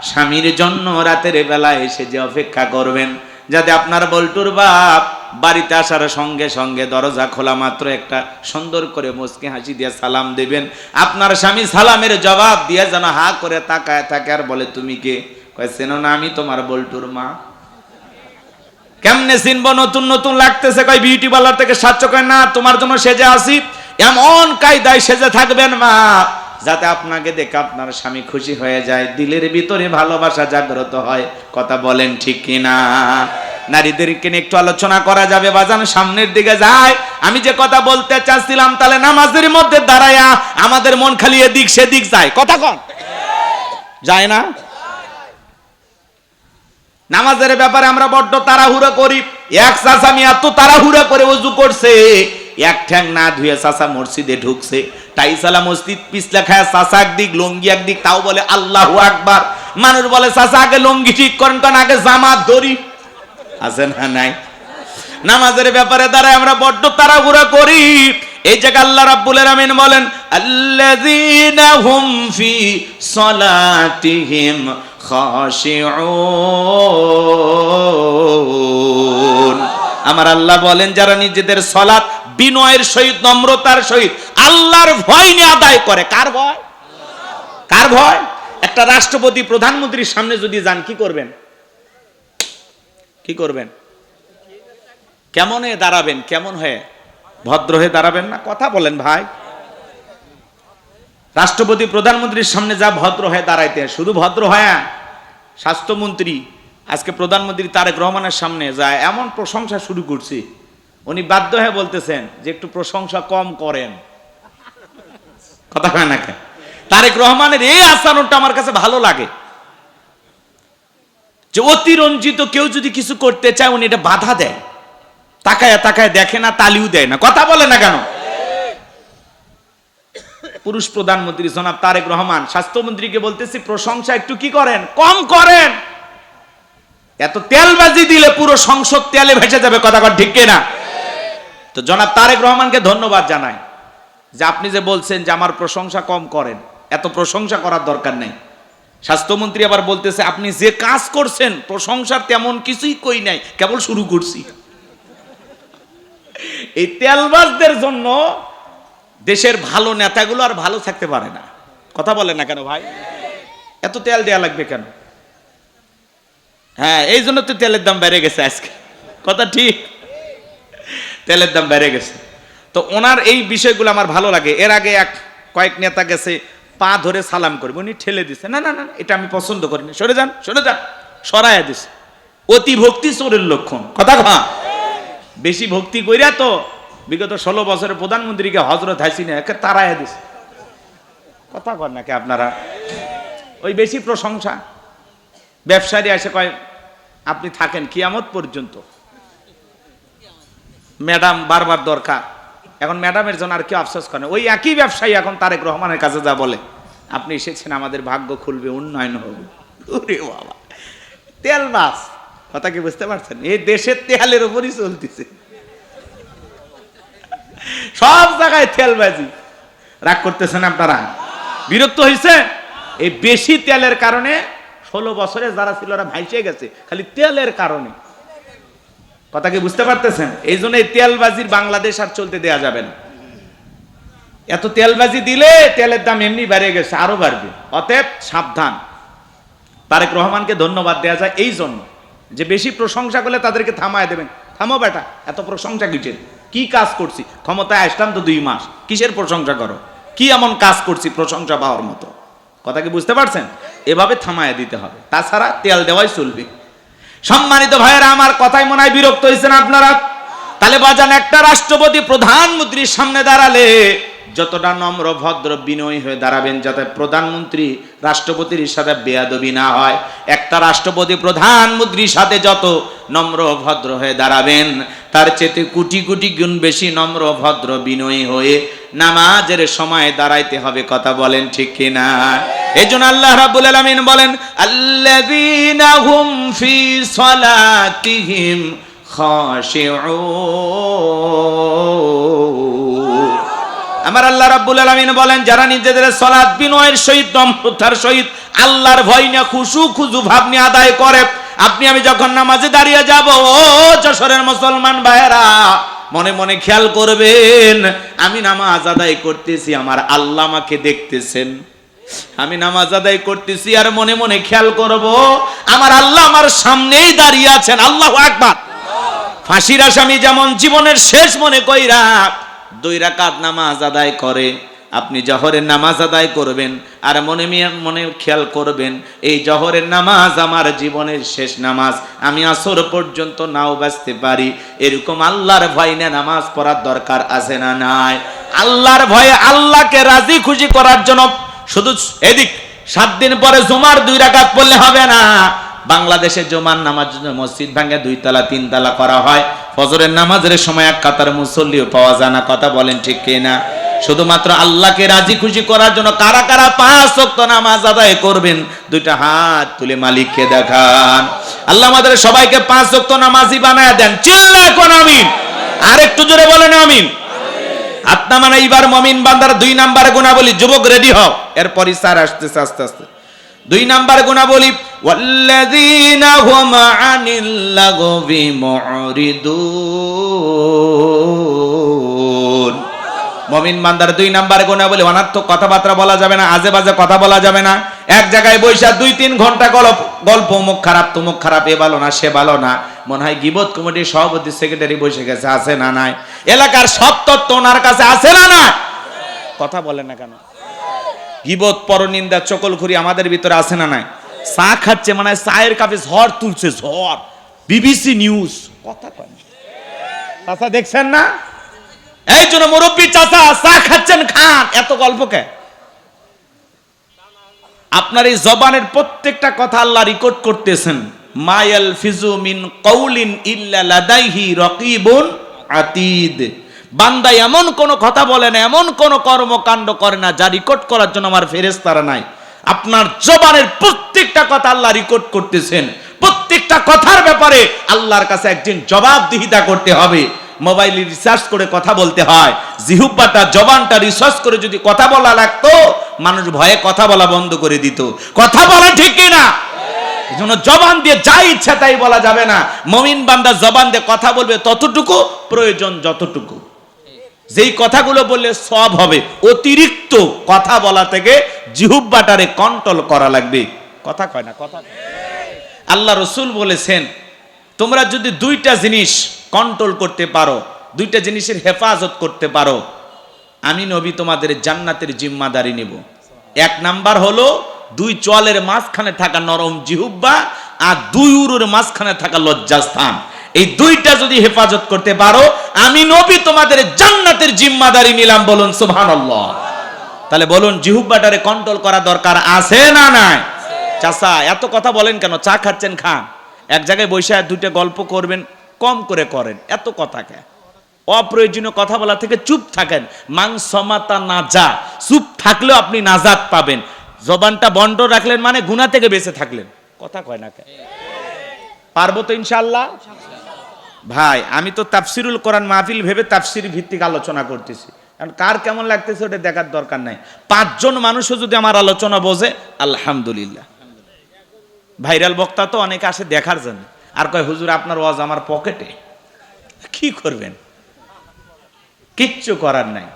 স্বামীর জন্য রাতের বেলায় এসে যে অপেক্ষা করবেন, যাতে আপনার বল্টুর বাপ বাড়িতে আসার সঙ্গে সঙ্গে দরজা খোলা মাত্র একটা সুন্দর করে মুচকি হাসি দিয়ে সালাম দেবেন। আপনার স্বামী সালামের জবাব দিয়ে যেন হা করে তাকায় থাকে আর বলে, তুমি কে? কয়, চেনো না, আমি তোমার বল্টুর মা। কেমনে চিনবো? নতুন নতুন লাগতেছে। কয়, বিউটি পার্লার থেকে সাজছ। কয়, না, তোমার জন্য সেজে আসি। এমন কায়দায় সেজে থাকবেন মা, যাতে আপনাকে দেখে আপনার স্বামী খুশি হয়ে যায়, দিলের ভিতরে ভালোবাসা জাগ্রত হয়। কথা বলেন ঠিক কিনা? নারীদেরকে নিয়ে একটু আলোচনা করা যাবে বাজান, সামনের দিকে যায়। আমি যে কথা বলতে চাচ্ছিলাম, তাহলে নামাজের মধ্যে দাঁড়ায়া আমাদের মন খালি এদিক সেদিক যায়। কথা কন, যায় না? নামাজের ব্যাপারে আমরা বড্ড তাড়াহুড়ো করি। এক চাচা আমি এত তাড়াহুড়ো করে ওযু করছে, এক ঠ্যাং না ধুয়ে চাচা মসজিদে ঢুকছে। টাইসালা মসজিদ পিছলা খায়, চাচা একদিক লঙ্গি একদিক, তাও বলে আল্লাহু আকবার। মানুষ বলে, চাচা আগে লঙ্গি ঠিক করেন, কারণ আগে জামাত ধরি। আছে না নাই? নামাজের ব্যাপারে দাঁড়ায় আমরা বড্ড তাড়াহুড়ো করি। এই জায়গা আল্লাহ রাব্বুল আলামিন বলেন, আল্লাযীনা হুম ফি সালাতিহিম খাশিউন। আমার আল্লাহ বলেন, যারা নিজেদের সালাত বিনয়ের সহিত, নম্রতার সহিত, আল্লাহর ভয় নিয়ে আদায় করে। কার ভয়? কার ভয়? একটা রাষ্ট্রপতি প্রধানমন্ত্রীর সামনে যদি যান, কি করবেন? কি করবেন? কেমন হয়ে দাঁড়াবেন? কেমন হয়ে? ভদ্র হয়ে দাঁড়াবেন না? কথা বলেন ভাই। রাষ্ট্রপতি প্রধানমন্ত্রীর সামনে যা ভদ্র হয়ে দাঁড়াইতে, শুধু ভদ্র হয়। স্বাস্থ্যমন্ত্রী আজকে প্রধানমন্ত্রী তারেক রহমানের সামনে যায়, এমন প্রশংসা শুরু করছে, উনি বাধ্য হয়ে বলতেছেন যে একটু প্রশংসা কম করেন। কথা হয় না? তারেক রহমানের এই আচরণটা আমার কাছে ভালো লাগে, যে অতিরঞ্জিত কেউ যদি কিছু করতে চায়, উনি এটা বাধা দেয়, তাকায় তাকায় দেখে না, তালিও দেয় না। কথা বলে না কেন? পুরুষ প্রধানমন্ত্রী জনাব তারেক রহমান স্বাস্থ্যমন্ত্রীকে বলতেছি, প্রশংসা একটু কি করেন, কম করেন। এত তেলবাজি দিলে পুরো সংসদ তেলে ভেসে যাবে। কথা কর ঠিক কিনা? তো জনাব তারেক রহমানকে ধন্যবাদ জানাই যে আপনি যে বলছেন যে আমার প্রশংসা কম করেন, এত প্রশংসা করার দরকার নেই। স্বাস্থ্যমন্ত্রী আবার বলতেছে, আপনি যে কাজ করছেন প্রশংসার তেমন কিছুই কই নাই, কেবল শুরু করছি। এই তেলবাজদের জন্য দেশের ভালো নেতাগুলো আর ভালো থাকতে পারে না। কথা বলেন না কেন ভাই? এত তেল দেয়া লাগবে কেন? হ্যাঁ, এই জন্য তো তেলের দাম বেড়ে গেছে আজকে। কথা ঠিক, তেলের দাম বেড়ে গেছে। তো ওনার এই বিষয়গুলো আমার ভালো লাগে। এর আগে কয়েক নেতা গেছে, পা ধরে সালাম করবে, উনি ঠেলে দিছে, না না না, এটা আমি পছন্দ করি না, সরে যান সরে যান, সরাইয়া দিছে। অতি ভক্তি চোরের লক্ষণ। কথা কয়, বেশি ভক্তি কইরা তো বিগত 16 বছরের প্রধানমন্ত্রীকে হযরত হাসিনা একে তাড়াইয়া দিছে। কথা কন নাকি আপনারা? ওই বেশি প্রশংসা। ব্যবসায়ী এসে কয়, আপনি থাকেন কিয়ামত পর্যন্ত, ম্যাডাম বারবার দরকার। এখন ম্যাডামের জন্য আর কেউ আফসোস করে। ওই একই ব্যবসায়ী এখন তারেক রহমানের কাছে যা বলে, আপনি এসেছেন, আমাদের ভাগ্য খুলবে, উন্নয়ন হবে। ওরে বাবা, তেল মাছ। কথা কি বুঝতে পারছেন? এই দেশের তেলের উপরই চলতেছে, সব জায়গায় তেলবাজি। রাগ করতেছেন আপনারা? বিরক্ত হয়েছে? এই বেশি তেলের কারণে 16 বছরে যারা ছিল ওরা ভাইসে গেছে, খালি তেলের কারণে। কথা কি বুঝতে পারতেছেন? এই জন্য এই তেলবাজির বাংলাদেশ আর চলতে দেয়া যাবে না। এত তেলবাজি দিলে তেলের দাম এমনি বেড়ে গেছে, আরো বাড়বে। অতএব সাবধান। তারেক রহমানকে ধন্যবাদ দেয়া যায় এই জন্য যে বেশি প্রশংসা করলে তাদেরকে থামায় দেবেন। থামো বেটা, এত প্রশংসা কিসের? কি কাজ করছি? ক্ষমতায় আসলাম তো 2 মাস, কিসের প্রশংসা করো? কি এমন কাজ করছি প্রশংসা পাওয়ার মতো? কথা কি বুঝতে পারছেন? এভাবে থামায় দিতে হবে, তাছাড়া তেল দেওয়াই চলবে। সম্মানিত ভাইয়েরা, আমার কথাই মনে হয় বিরক্ত হয়েছেন আপনারা। তাহলে বাজান, একটা রাষ্ট্রপতি প্রধানমন্ত্রীর সামনে দাঁড়ালে যতটা নম্র ভদ্র বিনয়ী হয়ে দাঁড়াবেন, যাতে প্রধানমন্ত্রী রাষ্ট্রপতির সাথে বেয়াদবি না হয়। একটা রাষ্ট্রপতি প্রধানমন্ত্রীর সাথে যত নম্র ভদ্র হয়ে দাঁড়াবেন, তার চেয়ে কোটি কোটি গুণ বেশি নম্র ভদ্র বিনয়ী হয়ে নামাজের সময় দাঁড়াইতে হবে। কথা বলেন ঠিক কিনা? এইজন্য আল্লাহ রাব্বুল আলামিন বলেন আল্লাযীনা হুম ফি সালাতিহিম খাশিউন। আমার আল্লাহ রাব্বুল আলামিন বলেন যারা নিজেদের সালাত বিনয়ের সহিত নম্রতার সহিত আল্লাহর ভয় নিয়ে খুশু খুজু ভাব নিয়ে আদায় করে। আপনি আমি যখন নামাজে দাঁড়িয়ে যাব, ও যশোরের মুসলমান ভাইয়েরা, মনে মনে খেয়াল করবেন আমি নামাজ আদায় করতেছি, আমার আল্লাহ আমাকে দেখতেছেন। আমি নামাজ আদায় করতেছি আর মনে মনে খেয়াল করব আমার আল্লাহ আমার সামনেই দাঁড়িয়ে আছেন। আল্লাহু আকবার। ফাঁসির আসামি যেমন জীবনের শেষ মনে কইরা 2 রাকাত নামাজ আদায় করে, আপনি জহরের নামাজ আদায় করবেন আর মনে মনে খেয়াল করবেন এই জহরের নামাজ আমার জীবনের শেষ নামাজ, আমি আসর পর্যন্ত নাও বাঁচতে পারি। এরকম আল্লাহর ভয় নিয়ে নামাজ পড়ার দরকার আছে না নাই? আল্লাহর ভয়ে আল্লাহকে রাজি খুশি করার জন্য শুধু এদিক 7 দিন পরে জুমার 2 রাকাত পড়লে হবে না। বাংলাদেশে জুমার নামাজ মসজিদ ভাঙে 2 তালা 3 তালা করা হয়। ফজরের নামাজের সময় এক কাতার মুসল্লিও পাওয়া যায় না। কথা বলেন ঠিক কিনা? শুধুমাত্র আল্লাহকে রাজি খুশি করার জন্য কারা কারা 5 ওয়াক্ত নামাজ আদায় করবেন? 2টা হাত তুলে মালিককে দেখান। আল্লাহ আমাদের সবাইকে 5 ওয়াক্ত নামাজি বানায় দেন। চিল্লায় কোন আমিন। আর একটু জোরে বলেন আমিন। আত্মা মানে এইবার মুমিন বান্দার 2 নাম্বার গুণাবলী। যুবক রেডি হও, এরপরই স্যার আসতেছে আস্তে আস্তে। 2 নাম্বার গুণাবলী ওয়াল্লাযীনা হুম আনিল লাগবি মুরিদুন। মুমিন বান্দার 2 নাম্বার গুণাবলী অনর্থক কথাবার্তা বলা যাবে না, আজে বাজে কথা বলা যাবে না। এক জায়গায় বৈশা 2-3 ঘন্টা গল্প, মুখ খারাপ তুমুক খারাপ, এ ভালো না সে ভালো না। মনে হয় গীবত কমিটির সভাপতি সেক্রেটারি বসে গেছে, আছে না নাই? এলাকার সব তত্ত্ব ওনার কাছে আছে না না? কথা বলেন না কেন? গীবত পরনিন্দা চকলখুরি আমাদের ভিতরে আছে না নাই? চা খাচ্ছে মানে চায়ের কাপে ঝড় তুলছে, ঝড়। বিবিসি নিউজ কথা কয় চাচা, দেখছেন না? এই জন্য মুরব্বী চাচা চা খাচ্ছেন, খান, এত গল্প কে? আপনার এই জবানের প্রত্যেকটা কথা আল্লাহ রেকর্ড করতেছেন। মায়াল ফিজু মিন কওলিন ইল্লা লাদাইহি রাকিবুন আতীদ। বান্দা এমন কোন কথা বলে না, এমন কোন কর্মকাণ্ড করে না যা রেকর্ড করার জন্য আমার ফেরেশতারা নাই। আপনার জবানের প্রত্যেকটা কথা আল্লাহ রেকর্ড করতেছেন। প্রত্যেকটা কথার ব্যাপারে আল্লাহর কাছে একদিন জবাবদিহিতা করতে হবে। মোবাইলে রিসার্চ করে কথা বলতে হয়। জিহ্বাটা জবানটা রিসার্চ করে যদি কথা বলা লাগতো, মানুষ ভয়ে কথা বলা বন্ধ করে দিত। কথা বলা ঠিক কিনা? এজন্য জবান দিয়ে যা ইচ্ছা তাই বলা যাবে না। মুমিন বান্দা জবান দিয়ে কথা বলবে ততটুকু প্রয়োজন যতটুকু। যেই কথাগুলো বললে সব হবে, অতিরিক্ত কথা বলা থেকে জিহ্বাটারে কন্ট্রোল করা লাগবে। কথা কয় না? কথা। আল্লাহ রাসূল বলেছেন তোমরা যদি 2টা জিনিস কন্ট্রোল করতে পারো, 2টা জিনিসের হেফাজত করতে পারো, আমি নবী তোমাদের জান্নাতের জিম্মাদারি নেব। 1 নাম্বার হলো 2 চলের মাঝখানে থাকা নরম জিহ্বা আর 2 উরুর মাঝখানে থাকা লজ্জাস্থান। এই 2টা যদি হেফাজত করতে পারো, আমি নবী তোমাদের জান্নাতের জিম্মাদারি নিলাম। বলুন সুবহানাল্লাহ। তাহলে বলুন জিহ্বাটারে কন্ট্রোল করা দরকার আছে না নাই? চাচা এত কথা বলেন কেন? চা খাচ্ছেন, খান। এক জায়গায় বসে 2টা গল্প করবেন, কম করে করেন, এত কথা কে? অপ্রয়োজনীয় কথা বলা থেকে চুপ থাকেন। মান সমাতা নাজা, চুপ থাকলেও আপনি নাজাত পাবেন। জবানটা বন্ধ রাখলেন মানে গুনাহ থেকে বেঁচে থাকলেন। কথা কয় না কে? পারবো তো ইনশাআল্লাহ? ভাই আমি তো তাফসিরুল কোরআন মাহফিল ভেবে তাফসির ভিত্তিক আলোচনা করতেছি। কারণ কার কেমন লাগতেছে ওটা দেখার দরকার নাই। 5 জন মানুষও যদি আমার আলোচনা বোঝে আলহামদুলিল্লাহ। ভাইরাল বক্তা তো অনেকে আসে দেখার জন্য, আর কয় হুজুর আপনার ওয়াজ আমার পকেটে। কি করবেন? কিচ্ছু করার নাই।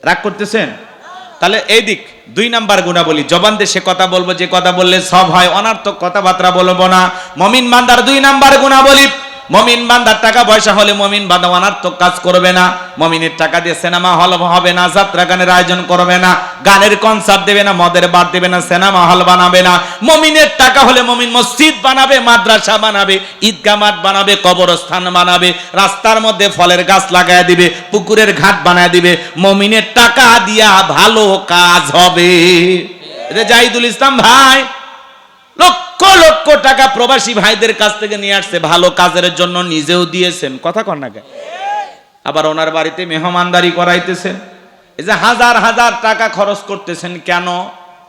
রাগ করতেছেন? তাহলে এই দিক 2 নাম্বার গুণাবলী, জবান দিয়ে সে কথা বলবো যে কথা বললে সব হয়, অনর্থক কথাবার্তা বলবো না। মুমিন বান্দার 2 নাম্বার গুণাবলী, মুমিন বান্দার টাকা পয়সা হলে মুমিন বান্দা অনর্থক কাজ করবে না। মুমিনের টাকা দিয়ে সিনেমা হল হবে না, যাত্রা গানের আয়োজন করবে না, গানের কনসার্ট দেবে না, মদের বার দেবে না, সিনেমা হল বানাবে না। মুমিনের টাকা হলে মুমিন মসজিদ বানাবে, মাদ্রাসা বানাবে, ঈদগাহ মাঠ বানাবে, কবরস্থান বানাবে, রাস্তার মধ্যে ফলের গাছ লাগায় দিবে, পুকুরের ঘাট বানায় দিবে। মুমিনের টাকা দিয়া ভালো কাজ হবে। এটা জাহিদুল ইসলাম ভাই লক্ষ লক্ষ টাকা প্রবাসী ভাইদের কাছ থেকে নিয়ে আসছে ভালো কাজের জন্য, নিজেও দিয়েছেন। কথা কন না কেন? আবার ওনার বাড়িতে মেহমানদারি করাইতেছেন। এই যে হাজার হাজার টাকা খরচ করতেছেন কেন?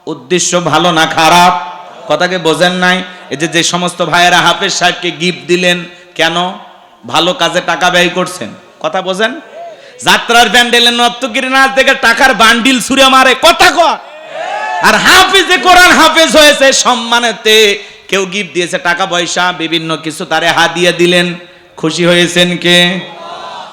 উদ্দেশ্য ভালো না খারাপ? কথাকে বোঝেন নাই? এই যে সমস্ত ভাইয়েরা হাফেজ সাহেবকে গিফট দিলেন, কেন? ভালো কাজে টাকা ব্যয় করছেন। কথা বোঝেন? যাত্রার প্যান্ডেলে নর্তকীর নাচ দেখে টাকার বান্ডিল ছুঁড়ে মারে, কথা কয়। আর হাফেজে কোরআন হাফেজ হয়েছে সম্মানেতে, কেউ গিফট দিয়েছে টাকা পয়সা বিভিন্ন কিছু, তারে হাদিয়া দিলেন, খুশি হয়েছেন কে?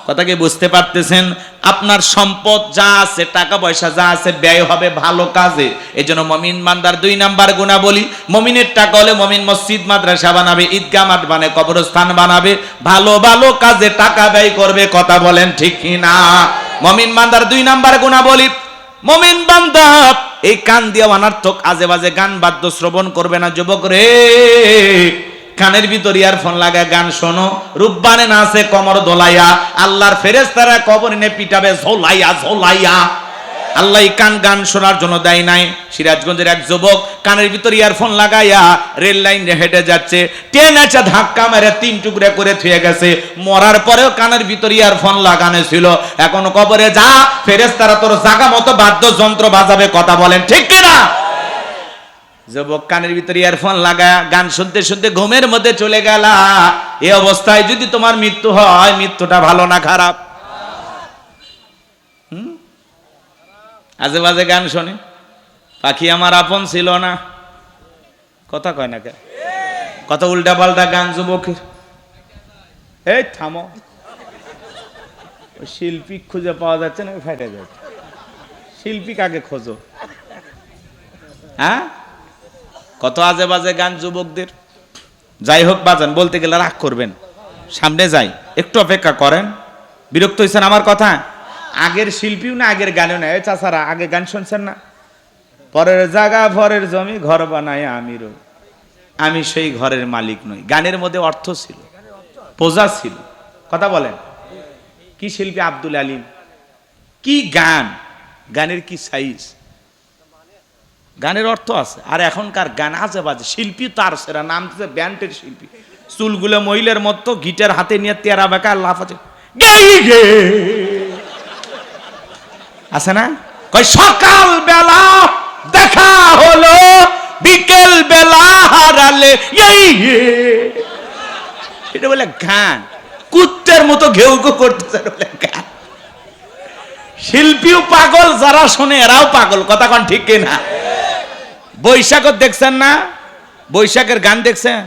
কথাকে বুঝতে পারতেছেন? আপনার সম্পদ যা আছে, টাকা পয়সা যা আছে, ব্যয় হবে ভালো কাজে। এজন্য মুমিন বান্দার 2 নাম্বার গুণাবলী, মুমিনের টাকা হলে মুমিন মসজিদ মাদ্রাসা বানাবে, ঈদগাহ মাঠ বানাবে, কবরস্থান বানাবে, ভালো ভালো কাজে টাকা ব্যয় করবে। কথা বলেন ঠিক কি না? মুমিন বান্দার 2 নাম্বার গুণাবলী, মুমিন বান্দা এই কান দিয়ে অনর্থক আজে বাজে গান বাদ্য শ্রবণ করবে না। যুবক রে, কানের ভিতর ইয়ারফোন লাগায় গান শোনো, রূপবানে নাচে কমর দোলাইয়া, আল্লাহর ফেরেশতারা কবর এনে পিটাবে ঝোলাইয়া ঝোলাইয়া। আল্লাহ কান গান শোনার জন্য দেয় নাই। সিরাজগঞ্জের এক যুবক কানের ভিতর ইয়ারফোন লাগাইয়া রেল লাইনে হেঁটে যাচ্ছে, ট্রেন এসে ধাক্কা মেরে 3 টুকরা করে থুয়ে গেছে। মরার পরেও কানের ভিতর ইয়ারফোন লাগানো ছিল। এখন কবরে যা, ফেরেশতারা তোর জায়গা মতো বাদ্যযন্ত্র বাজাবে। কথা বলেন ঠিক কিনা? যুবক কানের ভিতরে ইয়ারফোন লাগা গান শুনতে শুনতে ঘুমের মধ্যে চলে গেলা। এই অবস্থায় যদি তোমার মৃত্যু হয়, মৃত্যুটা ভালো না খারাপ? আজে বাজে গান শোনে, পাখি আমার আপন ছিল না, কথা কয় না কে? কত উল্টা পাল্টা গান যুবকের। এই থামো, শিল্পী খুঁজে পাওয়া যাচ্ছে না, ফেটে যাচ্ছে। শিল্পী কাকে খোঁজো? হ্যাঁ, কত আজে বাজে গান যুবকদের। যাই হোক বাজান, বলতে গেলে রাগ করবেন, সামনে যাই, একটু অপেক্ষা করেন। বিরক্ত হয়েছেন আমার কথা? আগের শিল্পীও না, আগের গানও না। এই চাচারা আগে গান শুনছেন না? পরের জায়গা পরের জমি ঘর বানায় আমি রই, আমি সেই ঘরের মালিক নই। গানের মধ্যে অর্থ ছিল, পোজা ছিল। কথা বলেন। কি শিল্পী আব্দুল আলিম, কি গান, গানের কি সাইজ, গানের অর্থ আছে। আর এখনকার গান আজে বাজে। শিল্পী তার সেরা নাম দিচ্ছে ব্যান্ডের শিল্পী। চুলগুলো মহিলার মতো, গিটার হাতে নিয়ে তেরা বেকা লাফাচ্ছে, আছে না? কই সকাল বেলা দেখা হলো, বিকেল বেলা হারালে, এটা বলে গান। কুত্তের মতো ঘেউ ঘেউ করতেছে বলে গান। শিল্পীও পাগল, যারা শোনে এরাও পাগল। কথা কোন ঠিক কিনা? বৈশাখ দেখছেন না? বৈশাখের গান দেখছেন?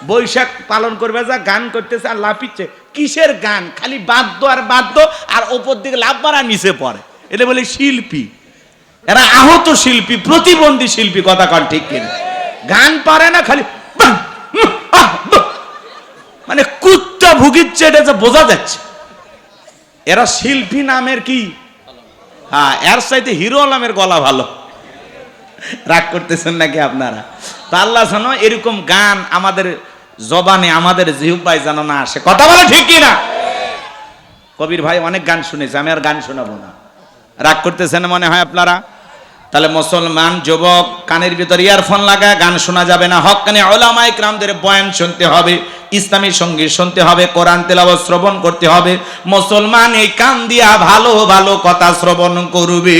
বৈশাখ পালন করবে যা গান করতেছে আর লাফিচ্ছে। কিসের গান? খালি বাদ্য আর বাদ্য, আর ওপর দিকে লাফ মারা নিচে পড়ে। এটা বলে শিল্পী। এরা আহত শিল্পী, প্রতিবন্ধী শিল্পী। কথা কন ঠিক কিনা? গান পারে না, খালি মানে কুত্তা ভুগিচ্ছে, এটা যে বোঝা যাচ্ছে। এরা শিল্পী নামের কি? হ্যাঁ, এর চাইতে হিরো আলমের গলা ভালো। রাগ করতেছেন নাকি আপনারা? তা আল্লাহ জানো এরকম গান আমাদের জবানে, আমাদের জিহ্বায় যেন না আসে। কথা বলে ঠিক কিনা? কবির ভাই অনেক গান শুনেছে, আমি আর গান শোনাবো না। রাগ করতেছেন মনে হয় আপনারা? তাহলে মুসলমান যুবক কানের ভিতর ইয়ারফোন লাগায় গান শোনা যাবে না। হক্কানি উলামায়ে কিরামদের বয়ান শুনতে হবে, ইসলামী সঙ্গীত শুনতে হবে, কোরআন তেলাওয়াত শ্রবণ করতে হবে। মুসলমান এই কান দিয়া ভালো ভালো কথা শ্রবণ করবে।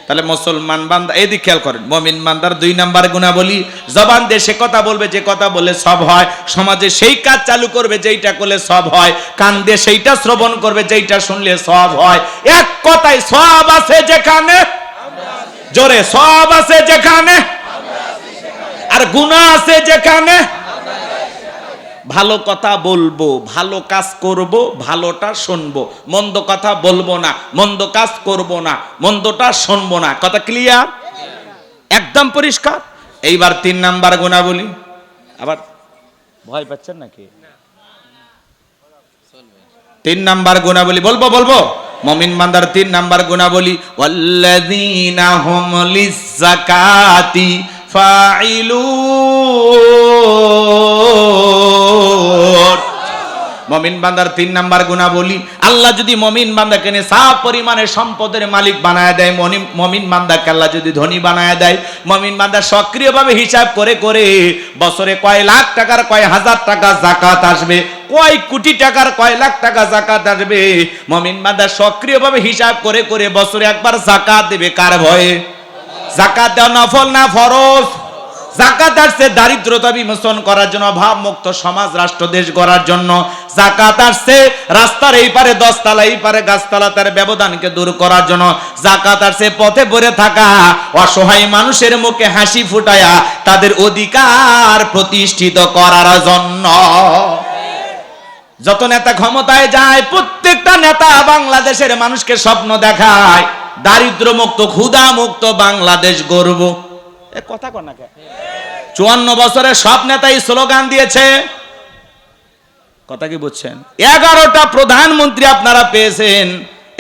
তাহলে মুসলমান বান্দা, এদিকে খেয়াল করেন, মুমিন বান্দার 2 নাম্বার গুণাবলী, জবান দিয়ে সে কথা বলবে যে কথা বলে সব হয়, সমাজে সেই কাজ চালু করবে যেইটা করলে সব হয়, কান দিয়ে সেইটা শ্রবণ করবে যেইটা শুনলে সব হয়। এক কথায় সব আছে যেখানে, জোরে সব আছে যেখানে, আর গুনাহ আছে যেখানে। ভালো কথা বলবো, ভালো কাজ করব, ভালোটা শুনবো, মন্দ কথা বলবো না, মন্দ কাজ করব না, মন্দটা শুনবো না। কথা ক্লিয়ার? একদম পরিষ্কার। এইবার 3 নাম্বার গুণাবলী। আবার ভয় পাচ্ছেন নাকি? 3 নাম্বার গুণাবলী বলবো বলবো। মুমিন বান্দার 3 নাম্বার গুণাবলী, ওয়াল্লাযীনা হুম লিয-যাকাতি ফাইলুন। মুমিন বান্দার 3 নাম্বার গুণাবলী, আল্লাহ যদি মুমিন বান্দাকে নিসাব পরিমাণে সম্পদের মালিক বানায় দেয়, মুমিন বান্দাকে আল্লাহ যদি ধনী বানায় দেয়, মুমিন বান্দা সক্রিয়ভাবে হিসাব করে করে বছরে কয় লাখ টাকার, কয় হাজার টাকা যাকাত আসবে, কয় কোটি টাকার, কয় লাখ টাকা যাকাত আসবে, মুমিন বান্দা সক্রিয়ভাবে হিসাব করে করে বছরে একবার যাকাত দেবে। কার ভয়ে? যাকাত দেওয়া নফল না ফরজ? যাকাত আসছে দারিদ্রতা বিমোচন করার জন্য, অভাব মুক্ত সমাজ রাষ্ট্র দেশ গড়ার জন্য। যাকাত আসছে রাস্তার এই পারে 10 তলা এই পারে গাছতলা তার ব্যবধানকে দূর করার জন্য। যাকাত আসছে পথে পড়ে থাকা অসহায় মানুষের মুখে হাসি ফুটায়া তাদের অধিকার প্রতিষ্ঠিত করার জন্য। যত নেতা ক্ষমতায় যায় প্রত্যেকটা নেতা বাংলাদেশের মানুষকে স্বপ্ন দেখায় দারিদ্র মুক্ত ক্ষুধা মুক্ত বাংলাদেশ গড়ব। এ কথা কন না কে? 54 বছরে সব নেতাই স্লোগান দিয়েছে। কথা কি বুঝছেন? 11টা প্রধানমন্ত্রী আপনারা পেয়েছেন,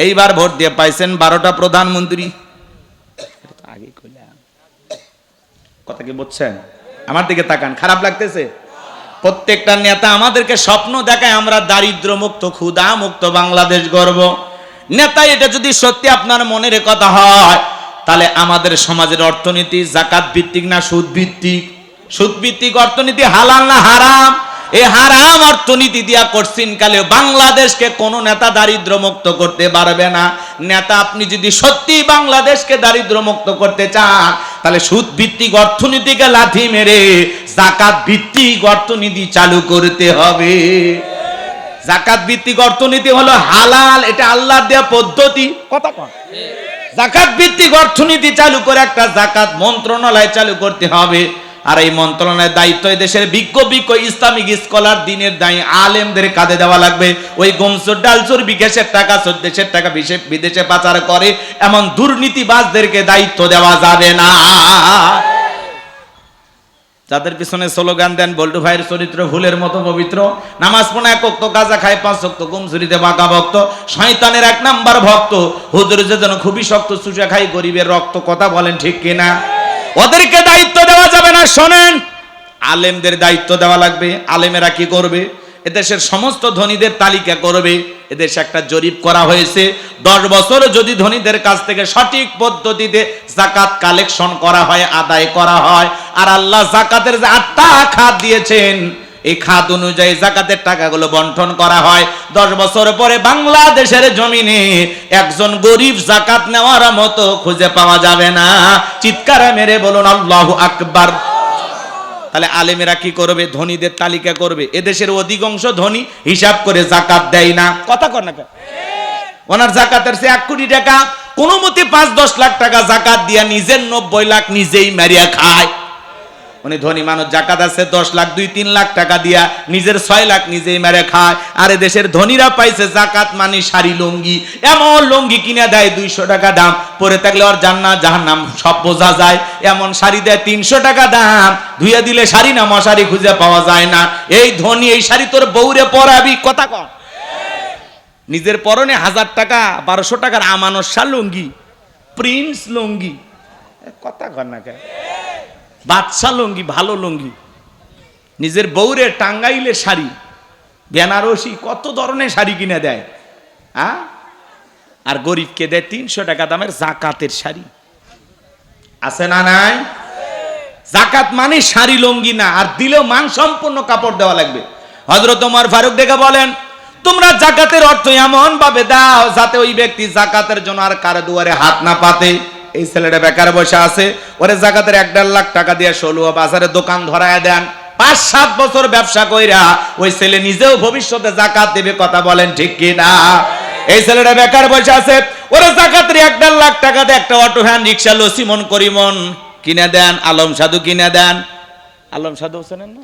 এইবার ভোট দিয়ে পাইছেন 12টা প্রধানমন্ত্রী। আগে কইলাম, কথা কি বুঝছেন? আমার দিকে তাকান, খারাপ লাগতেছে? প্রত্যেকটা নেতা আমাদেরকে স্বপ্ন দেখায় আমরা দারিদ্র মুক্ত ক্ষুধা মুক্ত বাংলাদেশ গড়ব। নেতা এটা যদি সত্যি আপনার মনের কথা হয়, তাহলে আমাদের সমাজের অর্থনীতি যাকাত ভিত্তিক না সুদ ভিত্তিক? সুদ ভিত্তিক অর্থনীতি হালাল না হারাম? এই হারাম অর্থনীতি দিয়া করছেন কালে বাংলাদেশকে কোন নেতা দারিদ্র মুক্ত করতে পারবে না। নেতা আপনি যদি সত্যি বাংলাদেশকে দারিদ্র মুক্ত করতে চান, তাহলে সুদ ভিত্তিক অর্থনীতিকে লাথি মেরে যাকাত ভিত্তিক অর্থনীতি চালু করতে হবে। যাকাত ভিত্তিক অর্থনীতি হলো হালাল, এটা আল্লাহর দেয়া পদ্ধতি। কথা কন। যাকাত ভিত্তিক অর্থনীতি চালু করে একটা যাকাত মন্ত্রণালয় চালু করতে হবে। আর এই মন্ত্রণালয়ের দায়িত্ব দেশের বিজ্ঞ ইসলামিক স্কলার দিনের দায়ী আলেমদের কাঁধে দেওয়া লাগবে। ওই গমসুর ডালচুর বিকাশের টাকা দেশের টাকা বিদেশে পাচার করে এমন দুর্নীতিবাজদেরকে দায়িত্ব দেওয়া যাবে না। যাদের পিছনে স্লোগান দেন বল্টু ভাইয়ের চরিত্র ফুলের মতো পবিত্র, নামাজ পড়া 1 ওয়াক্ত, গাঁজা খায় 5 ওয়াক্ত, গুমচুরিতে বাঁকা ভক্ত, শয়তানের 1 নাম্বার ভক্ত, হুজুর যেন খুবই শক্ত, চুষা খাই গরিবের রক্ত। কথা বলেন ঠিক কিনা? ওদেরকে দায়িত্ব দেওয়া যাবে না। শোনেন, আলেমদের দায়িত্ব দেওয়া লাগবে। আলেমেরা কি করবে? এদেশের সমস্ত ধনীদের তালিকা করবে। এদেশে একটা জরিপ করা হয়েছে, 10 বছর যদি ধনীদের কাছ থেকে সঠিক পদ্ধতিতে যাকাত কালেকশন করা হয়, আদায় করা হয়, আর আল্লাহ যাকাতের যে 8টা খাত দিয়েছেন, এই খাত অনুযায়ী যাকাতের টাকাগুলো বন্টন করা হয়, 10 বছর পরে বাংলাদেশের জমিনে একজন গরিব যাকাত নেওয়ার মতো খুঁজে পাওয়া যাবে না। চিৎকার মেরে বলুন আল্লাহু আকবার। তাহলে আলেমেরা কি করবে? ধনীদের তালিকা করবে। এদেশের অধিকাংশ ধনী হিসাব করে যাকাত দেয় না। কথা কর না কেন? ওনার যাকাতের চেয়ে 1 কোটি টাকা কোনো মতে 5-10 লাখ টাকা যাকাত দিয়া নিজের 90 লাখ নিজেই মারিয়া খায়। উনি ধনী মানুষ, যাকাত আছে 10 লাখ, 2-3 লাখ টাকা দিয়া নিজের 6 লাখ নিজেই মেরে খায়। আর দেশের ধনীরা পাইছে যাকাত মানে শাড়ি লুঙ্গি, এমন লুঙ্গি কিনে দেয় 200 টাকা দাম, পরে থাকলে ওর জান্নাত জাহান্নাম সব বোঝা যায়। এমন শাড়ি দেয় 300 টাকা দাম, ধুয়ে দিলে শাড়ি না মশারি খুঁজে পাওয়া যায় না। এই ধনী, এই শাড়ি তোর বউরে পরাবি। কথা কন। নিজের পরনে 1000 টাকা 1200 টাকার আমানত শাল লুঙ্গি, প্রিন্স লুঙ্গি। কথা কন না কেন? বাদশা লুঙ্গি, ভালো লুঙ্গি। নিজের বউরে টাঙ্গাইলে শাড়ি, বেনারসি, কত ধরনের শাড়ি কিনে দেয়। আর গরিবকে দেয় 300 টাকা দামের যাকাতের শাড়ি। আছে না নাই? যাকাত মানে শাড়ি লুঙ্গি না, আর দিলেও মান সম্পূর্ণ কাপড় দেওয়া লাগবে। হযরত ওমর ফারুক দেখে বলেন, তোমরা যাকাতের অর্থ এমন ভাবে দাও যাতে ওই ব্যক্তি যাকাতের জন্য আর কার দুয়ারে হাত না পাতে। এই ছেলেটা বেকার বসে আছে, ওরে যাকাতের 1-1.5 লাখ টাকা দিয়ে 16 বাজারে দোকান ধরায় দেন, 5-7 বছর ব্যবসা কইরা ওই ছেলে নিজেও ভবিষ্যতে যাকাত দেবে। কথা বলেন ঠিক কি না? এই ছেলেটা বেকার বসে আছে, ওরে যাকাতের 1-1.5 লাখ টাকা দিয়ে একটা অটো ভ্যান, রিক্সা, লসিমন করিমন কিনে দেন, আলম সাধু কিনে দেন। আলম সাধু চেনেন না?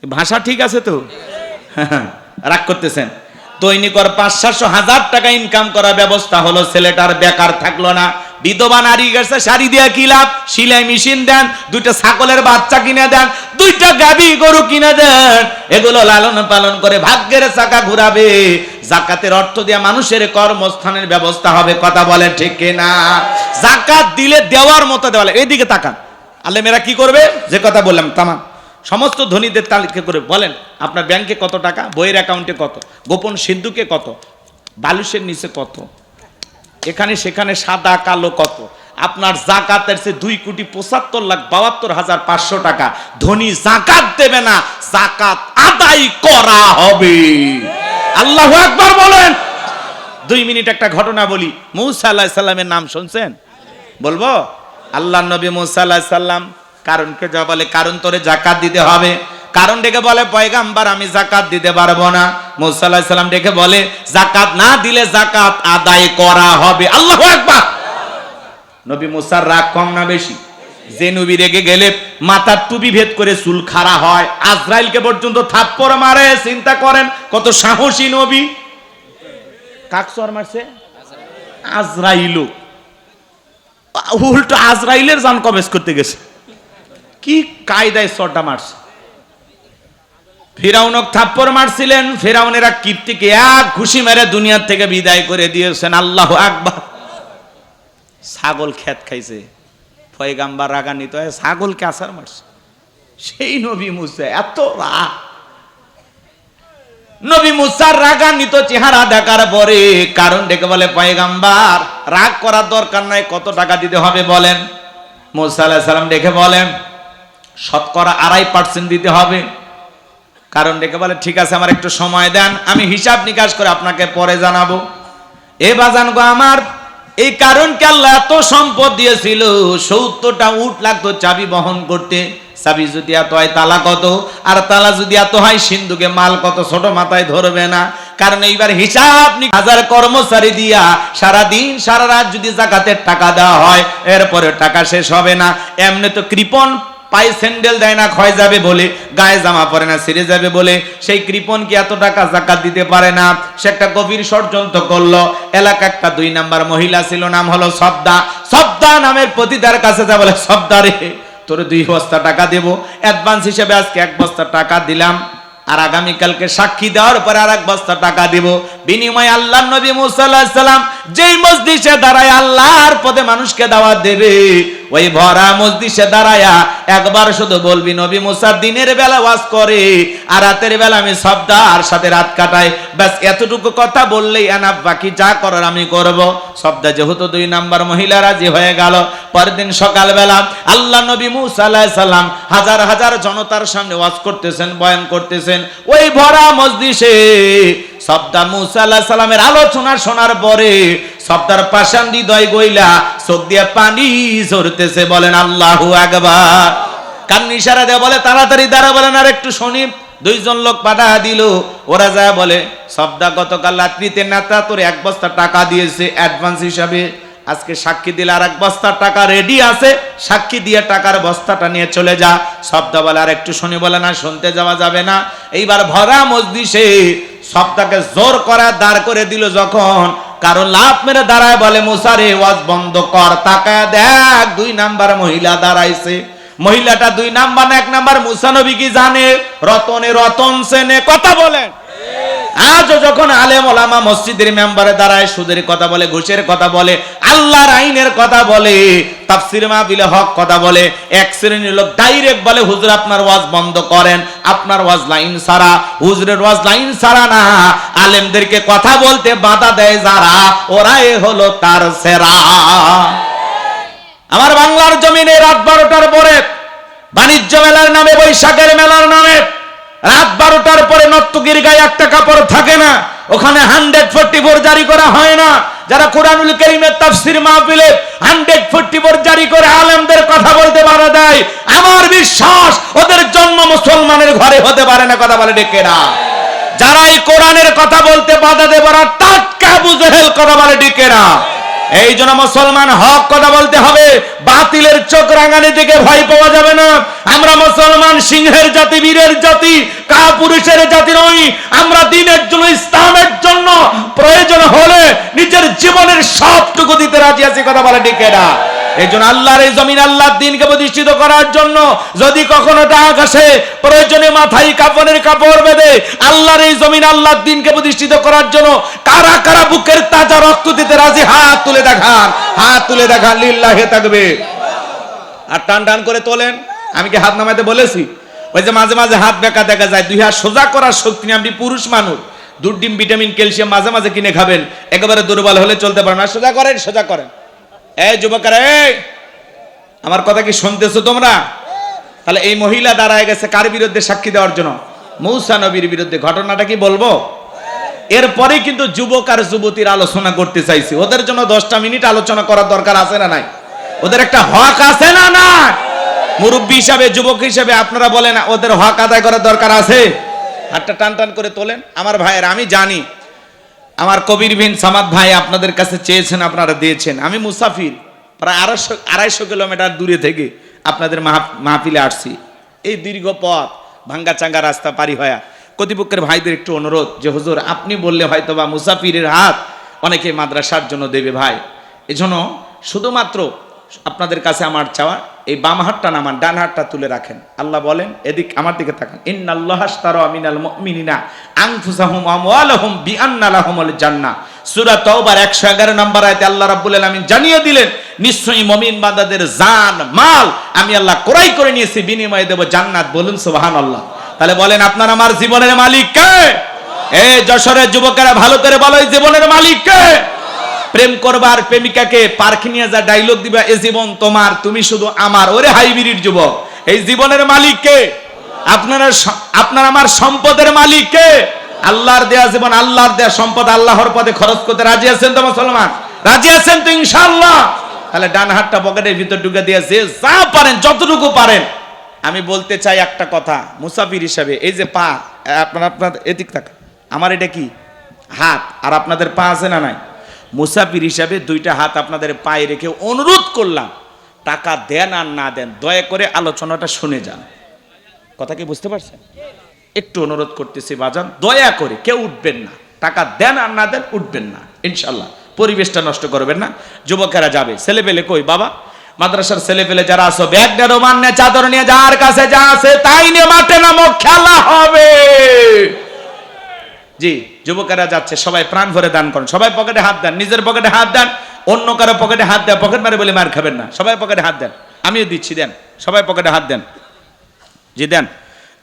ভাষা ঠিক আছে তো? রাগ করতেছেন? দৈনিক 500-700 টাকা ইনকাম করার ব্যবস্থা হলো, ছেলেটার বেকার থাকলো না। বিধবা নারী গেছে, শাড়ি দিয়ে কি লাভ? সেলাই মেশিন দেন, 2টা ছাগলের বাচ্চা কিনে দেন, 2টা গাভী গরু কিনে দেন, এগুলো লালন পালন করে ভাগ্যের চাকা ঘুরাবে। যাকাতের অর্থ দিয়ে মানুষের কর্মস্থানের ব্যবস্থা হবে। কথা বলে ঠিক কিনা? যাকাত দিলে দেওয়ার মতো দেওয়া। এইদিকে তাকান, আলেমেরা কি করবে? যে কথা বললাম তামাম সমস্ত ধনীদের তালিকা করে বলেন, আপনার ব্যাংকে কত টাকা, বইয়ের অ্যাকাউন্টে কত, গোপন সিন্ধুকে কত, বালুসের নিচে কত, এখানে সেখানে সাদা কালো কত। আপনার যাকাতের চেয়ে 2,75,72,500 টাকা ধনী যাকাত দেবে না, যাকাত আদায় করা হবে। আল্লাহু আকবার বলেন। 2 মিনিট একটা ঘটনা বলি। মূসা আলাইহিস সালামের নাম শুনছেন? বলবো? আল্লাহ নবী মুসা আলাইহিস সালাম কারণকে যা বলে, কারণ তোরে যাকাত দিতে হবে। কারণ ডেকে বলে, পয়গাম্বার আমি যাকাত দিতে পারবো না। মুসা আলাইহিস সালাম ডেকে বলে, যাকাত না দিলে যাকাত আদায় করা হবে। আল্লাহু আকবার। নবী মুসার রাগ কম না বেশি? যে নবী রেগে গেলে মাথার টুপি ভেদ করে চুল খাড়া হয়, আজরাইলকে পর্যন্ত থাপ্পড় মারে। চিন্তা করেন কত সাহসী নবী। কাক চর মারছে? আজরাইলও। উল্টো আজরাইলের জান কবজ করতে গেছে। কি কায়দায় চরটা মারছে। ফিরাউনক থাপ্পড় মারছিলেন, ফিরাউনেরা কিপ্তিকে এক ঘুষি মেরে দুনিয়ার থেকে বিদায় করে দিয়েছেন। আল্লাহু আকবার। ছাগল খেত খাইছে, পয়গাম্বার রাগান্বিত হয়ে ছাগলকে আছাড় মারছে। সেই নবী মুসা এত রাগ। নবী মুসার রাগান্বিত চেহারা দেখার পরে কারণ ডেকে বলে, পয়গাম্বার রাগ করার দরকার নাই, কত টাকা দিতে হবে বলেন। মুসা আলাইহিস সালাম ডেকে বলেন, শতকরা 2.5% দিতে হবে। কারণ ডেকে বলে, ঠিক আছে আমার একটু সময় দেন, আমি হিসাব নিকাশ করে আপনাকে পরে জানাবো। এ বাজান গো আমার, এই কারণকে আল্লাহ এত সম্পদ দিয়েছিল, 70টা উট লাগতো চাবি বহন করতে। চাবি যদি এত হয় তালা কত, আর তালা যদি এত হয় সিন্ধুকে মাল কত, ছোট মাথায় ধরবে না। কারণ এইবার হিসাব 1000 কর্মচারী দিয়া সারাদিন সারা রাত যদি যাকাতের টাকা দেওয়া হয়, এরপরে টাকা শেষ হবে না। এমনি তো কৃপণ পায়ে স্যান্ডেল দেয় না, ক্ষয় যাবে বলে, গায়ে জামা পরে না, ছিঁড়ে যাবে বলে, সেই কৃপণ কি এত টাকা যাকাত দিতে পারে না। সে একটা গভীর ষড়যন্ত্র করলো। এলাকা একটা 2 নাম্বার মহিলা ছিল, নাম হলো সবদা। সবদা নামের পতিতার কাছে যা বলে, সবদা রে তোরে 2 বস্তা টাকা দেব, অ্যাডভান্স হিসেবে আজকে 1 বস্তা টাকা দিলাম, আর আগামীকালকে সাক্ষী দেওয়ার পরে আর 1 বস্তা টাকা দেব। বিনিময়ে আল্লাহর নবী মুসা আলাইহিস সালাম যেই মজলিসে দাঁড়ায় আল্লাহর পথে মানুষকে দাওয়াত দেবে, ওই ভরা মজলিসে দাঁড়ায়া একবার শুধু বলবি, নবী মুসা দিনের বেলা ওয়াজ করে আর রাতের বেলা আমি সবদার সাথে রাত কাটাই। ব্যাস এতটুকু কথা বললেই এনাফ, বাকি যা করার আমি করব। সবদা যেহেতু 2 নাম্বার মহিলা রাজি হয়ে গেল। পরের দিন সকালবেলা আল্লাহ নবী মুসা আলাইহিস সালাম হাজার হাজার জনতার সামনে ওয়াজ করতেছেন, বয়ান করতেছেন। ওই ভরা মজলিসে সবদা মুসা আলাইহিস সালামের আলোচনা শোনার পরে সবদার পাষাণ হৃদয় গইলা চোখ দিয়ে পানি ঝরতেছে। বলেন আল্লাহু আকবার। কান ইশারা দিয়ে বলে, তাড়াতাড়ি দাঁড়া, বলেন আর একটু শুনি। 2 জন লোক পাঠা দিল। ওরা যায় বলে, সবদা গতকাল রাত্রিতে নেতা তোর 1 বস্তা টাকা দিয়েছে অ্যাডভান্স হিসাবে, আজকে সাক্ষী দিলে আর 1 বস্তা টাকা রেডি আছে, সাক্ষী দিয়ে টাকার বস্তাটা নিয়ে চলে যা। সবদা বলে, আর একটু শুনি। বলে না, শুনতে যাওয়া যাবে না। এইবার ভরা মজলিসে সবদাকে জোর করা দাঁড় করে দিল যখন, কারণ লাভ মেরে দাঁড়ায় বলে, মুসা রে ওয়াজ বন্ধ কর, তাকায় দেখ 2 নাম্বার মহিলা দাঁড়াইছে। মহিলাটা 2 নাম্বার না 1 নাম্বার? মুসা নবী কি জানে? রতনে রতন সেনে। কথা বলেন। আজও যখন আলেম ওলামা মসজিদের মেম্বারে দাঁড়ায়, সুদের কথা বলে, ঘুষের কথা বলে, আল্লাহর আইনের কথা বলে, তাফসীর মাহফিলে হক কথা বলে, এক শ্রেণীর লোক ডাইরেক্ট বলে, হুজুর আপনার ওয়াজ বন্ধ করেন, আপনার ওয়াজ লাইন ছাড়া। হুজুরের ওয়াজ লাইন ছাড়া না, আলেমদেরকে কথা বলতে বাধা দেয় যারা, ওরাই হলো তার সেরা। আমার বাংলার জমিনে রাত 12টার পরে বাণিজ্য মেলার নামে, বৈশাখের মেলার নামে রাত 12টার পরে নর্তকীর গায়ে একটা কাপড় থাকে না, ওখানে 144 জারি করা হয় না। যারা কোরআনুল কারীমের তাফসীর মাহফিলে 144 জারি করে আলেমদের কথা বলতে বাধা দেয়, আমার বিশ্বাস ওদের জন্ম মুসলমানের ঘরে হতে পারে না। কথা বলে ডেকে না। যারা এই কোরআনের কথা বলতে বাধা দেয়, ওরা টাটকা আবু জেহেল। কথা বলে ডেকে না। এই জন্য মুসলমান হক কথা বলতে হবে, বাতিলের চোখ রাঙানি থেকে ভয় পাওয়া যাবে না। আমরা মুসলমান সিংহের জাতি, বীরের জাতি, কাপুরুষের জাতি নই। আমরা দ্বীনের জন্য, ইসলামের জন্য প্রয়োজন হলে নিজের জীবনের সবটুকু দিতে রাজি আছি। কথা বলে ঠিক না? এই জন্য আল্লাহর এই জমিন, আল্লাহর দ্বীনকে প্রতিষ্ঠিত করার জন্য যদি কখনো ডাক আসে, প্রয়োজনে মাথায় কাফনের কাপড় বেঁধে আল্লাহর এই জমিন, আল্লাহর দ্বীনকে প্রতিষ্ঠিত করার জন্য কারা কারা বুকের তাজা রক্ত দিতে রাজি, হাত তুলে দেখান, হাত তুলে দেখান। লিল্লাহি তাকবীর। আর টান টান করে তোলেন। আমি কি হাত নামাইতে বলেছি? ওই যে মাঝে মাঝে হাত বেঁকা দেখা যায়, 2 হাত সোজা করার শক্তি নেই। আপনি পুরুষ মানুষ, দুধ, ডিম, ভিটামিন, ক্যালসিয়াম মাঝে মাঝে কিনে খাবেন। একেবারে দুর্বল হলে চলতে পারেন না। সোজা করেন, সোজা করেন। এই যুবকেরা, এই আমার কথা কি শুনতেছো তোমরা? তাহলে এই মহিলা দাঁড়ায় গেছে কার বিরুদ্ধে? সাক্ষী দেওয়ার জন্য, মূসা নবীর বিরুদ্ধে। ঘটনাটা কি বলবো? এরপরে কিন্তু যুবক আর যুবতীর আলোচনা করতে চাইছি। ওদের জন্য 10টা মিনিট আলোচনা করার দরকার আছে না নাই? ওদের একটা হক আছে না? না, মুরব্বী হিসাবে, যুবক হিসাবে আপনারা বলেন ওদের হক আদায় করার দরকার আছে? হাতটা টান টান করে তোলেন। আমার ভাইয়ের, আমি জানি আমার কবির বিন সামাদ ভাই আপনাদের কাছে চেয়েছেন, আপনারা দিয়েছেন। আমি মুসাফির, প্রায় 250 কিলোমিটার দূরে থেকে আপনাদের মাহফিলে আসছি। এই দীর্ঘ পথ, ভাঙ্গা চাঙ্গা রাস্তা পারি হয়ে কর্তৃপক্ষের ভাইদের একটু অনুরোধ যে হুজুর আপনি বললে হয়তো বা মুসাফিরের হাত অনেকে মাদ্রাসার জন্য দেবে ভাই, এজন্য শুধুমাত্র আপনাদের কাছে আমার চাওয়া, এই বাম হাতটা না আমার ডান হাতটা তুলে রাখেন। আল্লাহ বলেন, এদিক আমার দিকে তাকান, ইন্নাল্লাহা আশতারা মিনাল মুমিনিনা আনফুসাহুম ওয়া আমওয়ালাহুম বিআন্না লাহুমুল জান্নাহ। সূরা তাওবার 111 নম্বর আয়াতে আল্লাহ রাব্বুল আলামিন জানিয়ে দিলেন, নিশ্চয়ই মুমিন বান্দাদের জান মাল আমি আল্লাহ ক্রয় করে নিয়েছি, বিনিময়ে দেব জান্নাত। বলুন সুবহানাল্লাহ। তাহলে বলেন আপনার আমার জীবনের মালিক কে? এই যশোরের যুবকেরা ভালো করে বলো, এই জীবনের মালিক কে? প্রেম করবার প্রেমিকাকে পার্কে নিয়ে যা ডায়লগ দিবা, এ জীবন তোমার, তুমি শুধু আমার। ওরে হাইব্রিড যুবক, এই জীবনের মালিক কে? আপনার আমার সম্পদের মালিক কে? আল্লাহর দেয়া জীবন, আল্লাহর দেয়া সম্পদ আল্লাহর পথে খরচ করতে রাজি আছেন তো মুসলমান? রাজি আছেন তো ইনশাআল্লাহ? তাহলে ডান হাতটা পকেটের ভিতর ঢুকে দিয়েছে, যা পারেন যতটুকু পারেন। আমি বলতে চাই একটা কথা মুসাফির হিসাবে, এই যে পা, আপনার এদিক তাকান, আমার এটা কি হাত, আর আপনাদের পা আছে না নাই? মুসাফির হিসাবে দুইটা হাত আপনাদের পায়ে রেখে অনুরোধ করলাম, টাকা দেন আর না দেন দয়া করে আলোচনাটা শুনে যান। কথা কি বুঝতে পারছেন? একটু অনুরোধ করতেছি বাজান, দয়া করে কেউ উঠবেন না, টাকা দেন আর না দেন উঠবেন না ইনশাল্লাহ। পরিবেশটা নষ্ট করবেন না। যুবকেরা যাবে, ছেলেপেলে কই বাবা? মাদ্রাসার ছেলেপেলে যারা আছো, ব্যাগ নিয়ে, রোমান নিয়ে, চাদর নিয়ে, যার কাছে যা আছে তাই নিয়ে মাঠে নামো, খেলা হবে। জি, যুবকেরা যাচ্ছে, সবাই প্রাণ ভরে দান করেন, সবাই পকেটে হাত দেন, নিজের পকেটে হাত দেন, অন্য কারো পকেটে হাত দেন, পকেট মারে বলে মার খাবেন না, সবাই পকেটে হাত দেন। আমিও দিচ্ছি, দেন, সবাই পকেটে হাত দেন। জি দেন,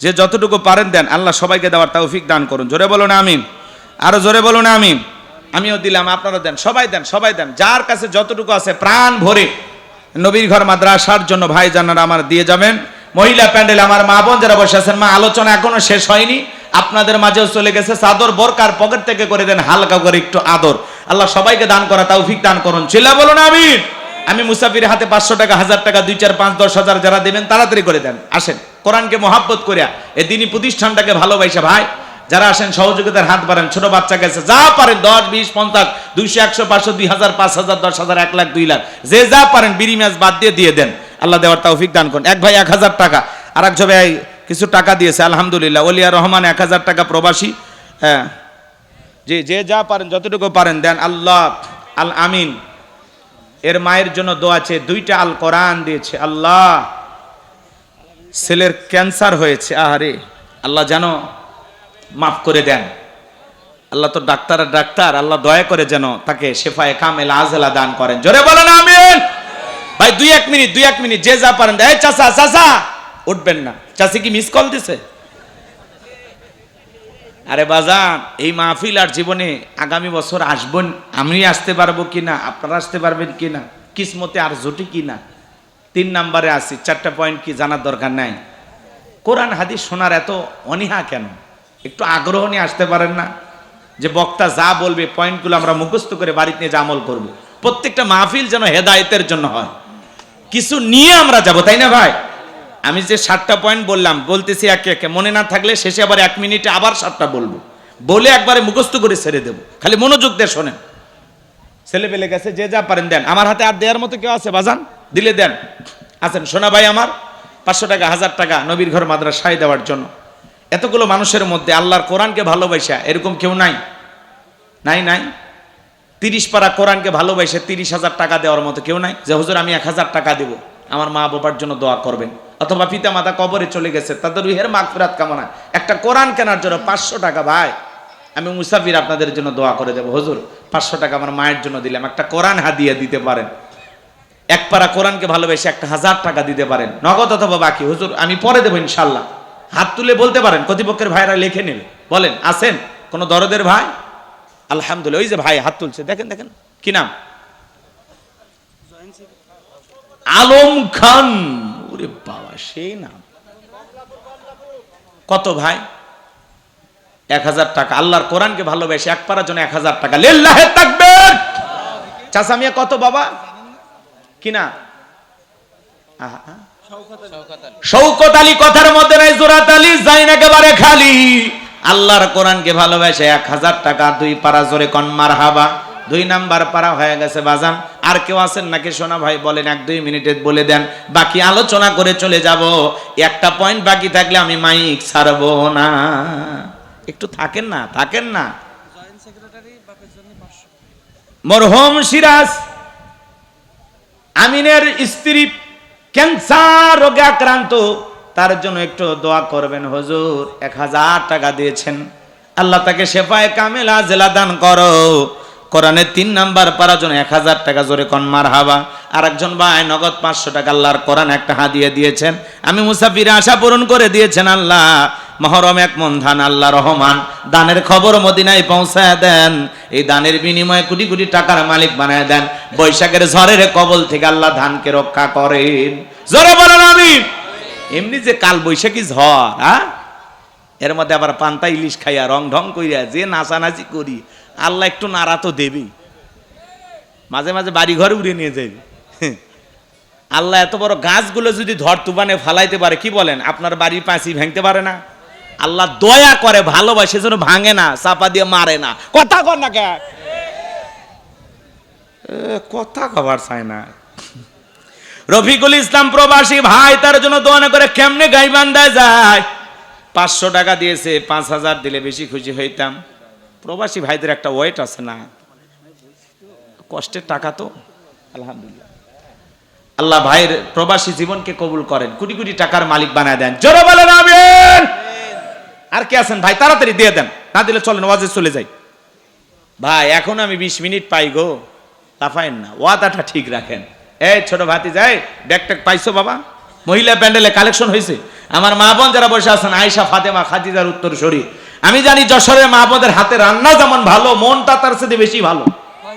যে যতটুকু পারেন দেন, আল্লাহ সবাইকে দেওয়ার তৌফিক দান করুন। জোরে বলুন আমিন, আরো জোরে বলুন আমিন। আমিও দিলাম, আপনারা দেন, সবাই দেন, সবাই দেন, যার কাছে যতটুকু আছে প্রাণ ভরে নবীর ঘর মাদ্রাসার জন্য ভাই জানারা আমার দিয়ে যাবেন। মহিলা প্যান্ডেল আমার মা বোন যারা বসে আছেন, মা আলোচনা এখনো শেষ হয়নি, আপনাদের মাঝেও চলে গেছে, চাদর বোরকার পকেট থেকে করে দেন হালকা করে একটু আদর। আল্লাহ সবাইকে দান করা তৌফিক দান করুন। চিল্লা বলুন আমিন। আমি মুসাফির হাতে 500 টাকা, 1000 টাকা, 2, 4, 5, 10 হাজার যারা দেবেন তাড়াতাড়ি করে দেন। আসেন, কোরআনকে মহাব্বত করিয়া এই দিনী প্রতিষ্ঠানটাকে ভালোবাসা ভাই যারা আসেন, সহযোগিতার হাত বাড়ান। ছোট বাচ্চা গেছে, যা পারেন 10, 20, 50, 200, 100, 500, 2000, 5000, 10,000, 1 লাখ, 2 লাখ, যে যা পারেন বিড়ি ম্যাচ বাদ দিয়ে দেন। আল্লাহ দেওয়ার তৌফিক দান করুন। এক ভাই 1000 টাকা, আর এক ভাই কিছু টাকা দিয়েছে, আলহামদুলিল্লাহ। ওলিয়া রহমান 1000 টাকা, প্রবাসী। হ্যাঁ জি, যে যা পারেন যতটুকু পারেন দেন। আল্লাহ আল আমিন। এর মায়ের জন্য দোয়া চেয়ে 2টা আল কোরআন দিয়েছে। আল্লাহ ছেলের ক্যান্সার হয়েছে, আহারে আল্লাহ যেন মাফ করে দেন। আল্লাহ তো ডাক্তার, আল্লাহ দয়া করে যেন তাকে শেফায়ে কামেল আজলা দান করেন। জোরে বলেন আমিন। ভাই 2-1 মিনিট যে যা পারেন। এই চাচা উঠবেন না, চাচি কি মিস কল দিছে? আরে বাজান, এই মাহফিল আর জীবনে আগামী বছর আসবেন, আমি আসতে পারবো কিনা, আপনারা আসতে পারবেন কিনা, কিসমতে আর জুটি কিনা। 3 নম্বরে আছি, 4টা পয়েন্ট কি জানার দরকার নাই? কোরআন হাদিস শোনার এত অনীহা কেন? একটু আগ্রহ নিয়ে আসতে পারেন না? যে বক্তা যা বলবে পয়েন্টগুলো আমরা মুখস্থ করে বাড়িতে নিয়ে আমল করব। প্রত্যেকটা মাহফিল যেন হেদায়েতের জন্য হয়, কিছু নিয়ে আমরা যাব, তাই না ভাই? আমি যে 7টা পয়েন্ট বলতেছি একে একে, মনে না থাকলে শেষে আবার 1 মিনিটে আবার 7টা বলবো, বলে একবারে মুখস্থ করে ছেড়ে দেবো। খালি মনোযোগ দিয়ে শোনেন। ছেলে পেলে গেছে, যে যা পারেন দেন। আমার হাতে আর দেওয়ার মতো কেউ আছে বাজান? দিলে দেন। আছেন সোনা ভাই আমার? 500 টাকা, 1000 টাকা নবীর ঘর মাদ্রাসায় দেওয়ার জন্য। এতগুলো মানুষের মধ্যে আল্লাহর কোরআনকে ভালোবাসা এরকম কেউ নাই? 30 পারা কোরআনকে ভালোবাসে 30,000 টাকা দেওয়ার মতো কেউ নাই? যে হুজুর আমি 1000 টাকা দেব, আমার মা বাবার জন্য দোয়া করবেন, অথবা পিতা মাতা কবরে চলে গেছে তাদের রুহের মাগফিরাত কামনা, একটা কোরআন কেনার জন্য 500 টাকা। ভাই আমি মুসাফির, আপনাদের জন্য দোয়া করে দেবো। হুজুর 500 টাকা আমার মায়ের জন্য দিলাম, একটা কোরআন হাদিয়া দিতে পারেন। 1 পারা কোরআনকে ভালোবেসে একটা 1000 টাকা দিতে পারেন, নগদ অথবা বাকি। হুজুর আমি পরে দেবো ইনশাল্লাহ। হাত তুলে বলতে পারেন, কর্তৃপক্ষের ভাইরা লিখে নেবে। বলেন আছেন কোন দরদের ভাই? আলহামদুলিল্লাহ। ওই যে ভাই হাত তুলছে, দেখেন কি নাম? আলম খান। ওরে বাবা, সেই নাম। কত ভাই? 1000 টাকা। আল্লাহর কোরআনকে ভালোবেসে 1 পারার জন্য 1000 টাকা। লিল্লাহে তাকবীর। চাচা মিয়া কত বাবা? কি না? শওকত আলী কথার মধ্যে নাই, জোরাত আলী যাইন একেবারে খালি। আল্লাহর কোরআনকে ভালোবাসে 1000 টাকা 2 পারা, জোরে কোন মারহাবা। 2 নাম্বার পারা হয়ে গেছে বাজান। আর কেউ আছেন নাকি সোনা ভাই? বলেন, 1-2 মিনিটে বলে দেন, বাকি আলোচনা করে চলে যাব। একটা পয়েন্ট বাকি থাকলে আমি মাইক ছাড়বো না। একটু থাকেন না, থাকেন না। মরহুম সিরাজ আমিনের স্ত্রী ক্যান্সার রোগে আক্রান্ত, তার জন্য একটু দোয়া করবেন। হুজুর 1000 টাকা দিয়েছেন, আল্লাহ তাকে শেফায়ে কামেলা জেলা দান করো। কোরআনের 3 নাম্বার পারার জন্য 1000 টাকা, জোরে কোন মারহাবা। আর একজন ভাই নগদ 500 টাকা আল্লাহর কোরআন একটা হাদিয়া দিয়েছেন। আমি মুসাফির আশা পূরণ করে দিয়েছেন আল্লাহ। মহরম 1 মন ধান, আল্লাহ রহমান দানের খবর মদিনায় পৌঁছায় দেন। এই দানের বিনিময়ে কোটি কোটি টাকার মালিক বানায় দেন। বৈশাখের ঝড়ের কবল থেকে আল্লাহ ধানকে রক্ষা করেন। জোরে বলেন আমিন। এমনি যে কাল বৈশাখী ঝড়, এর মধ্যে আবার পান্তা ইলিশ খাইয়া রং ঢং কইরা যে নাচানাচি করি, আল্লাহ একটু নাড়া তো দেবি, মাঝে মাঝে বাড়ি ঘরে উড়ে নিয়ে যাবে। আল্লাহ এত বড় গাছগুলো যদি ঝড় তুফানে ফালাইতে পারে, কি বলেন, আপনার বাড়ির পাঁচি ভাঙতে পারে না? আল্লাহ দয়া করে, ভালোবাসে, যেন ভাঙে না, চাপা দিয়ে মারে না। কথা কর না, কে কথা কবার চায় না। রফিকুল ইসলাম প্রবাসী ভাই, তার জন্য দোয়া করে কেমনে গাইবান্ধায় যায়। 500 টাকা দিয়েছে, 5000 দিলে বেশি খুশি হইতাম। প্রবাসী ভাইদের একটা ওয়েট আছে না, কষ্টের টাকা তো। আলহামদুলিল্লাহ, আল্লাহ ভাইয়ের প্রবাসী জীবনকে কবুল করেন, কোটি কোটি টাকার মালিক বানায় দেন। জোরে বলেন আমিন। আর কে আছেন ভাই? তাড়াতাড়ি দিয়ে দেন, না দিলে চলেন ওয়াজে চলে যাই। ভাই এখন আমি 20 মিনিট পাই গো, লাফায়েন না, ওয়াদাটা ঠিক রাখেন। এই ছোট ভাতি যাই, ব্যাগ ট্যাগ পাইছো বাবা? মহিলা প্যান্ডেলে কালেকশন হয়েছে। আমার মা বোন যারা বসে আছেন, আয়েশা, ফাতেমা, খাদিজার উত্তরসূরি। আমি জানি যশোরের মা বোনদের হাতে রান্না যেমন ভালো, মনটা তার সাথে বেশি ভালো।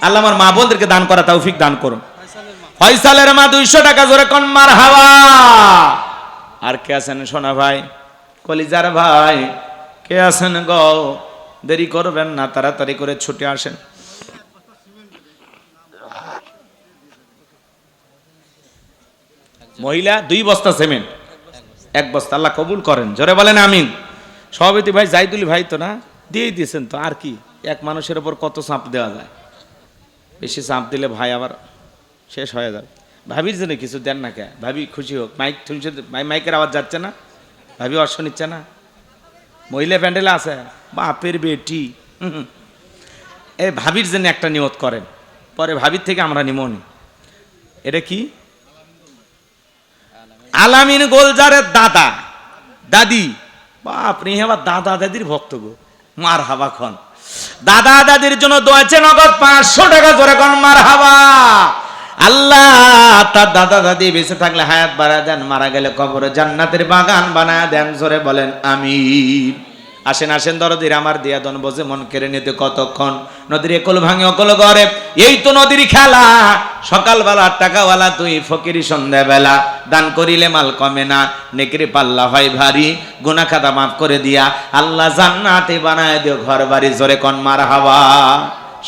আল্লাহ আমার মা বোনদেরকে দান করা তৌফিক দান করুন। ফয়সালের মা 200 টাকা, জোরে কোন মারহাবা। আর কে আছেন সোনা ভাই, কলিজার ভাই, কে আছেন গো? দেরি করবেন না, তাড়াতাড়ি করে ছুটে আসেন। মহিলা 2 বস্তা সিমেন্ট, 1 বস্তা, আল্লাহ কবুল করেন। জোরে বলেন আমিন। সভাপতি ভাই জাইদুল ভাই তো না, দিয়েই দিয়েছেন তো। আর কি, এক মানুষের উপর কত চাপ দেওয়া যায়? বেশি চাপ দিলে ভাই আবার শেষ হয়ে যাবে। ভাবির জন্য কিছু দেন না, কে ভাবি খুশি হোক। মাইক শুনছে, মাইকের আওয়াজ যাচ্ছে না, ভাবি অর্শ নিচ্ছে না। মহিলা প্যান্ডেলে আছে, বাপের বেটি। এই ভাবির জন্য একটা নিয়ত করেন, পরে ভাবির থেকে আমরা নিমনি। এটা কি? আলামিন গোলজারের দাদা দাদি। বাপরে, আবার দাদা দাদির ভক্ত গো, মার হাবা খন। দাদা দাদির জন্য দোয়াছে নগদ 500 টাকা, জোরে কোন মার হাবা। আল্লাহ তার দাদা দাদি বেঁচে থাকলে হায়াত বাড়ায় দেন, মারা গেলে কবরে জান্নাতের বাগান বানায় দেন। জোরে বলেন আমিন। আসেন আসেন দরদির আমার দিয়া দন বসে মন কেড়ে নিতে কতক্ষণ। নদীর একল ভাঙে অকল গড়ে, এই তো নদীর খেলা। সকালবেলা টাকাওয়ালা তুই, ফকিরি সন্ধ্যাবেলা। দান করিলে মাল কমে না, নেকির পাল্লা হয় ভারী। গুনাহ খাতা মাফ করে দিয়া আল্লাহ জান্নাতে বানায় দিও ঘর বাড়ি। জোরে কোন মারহাবা।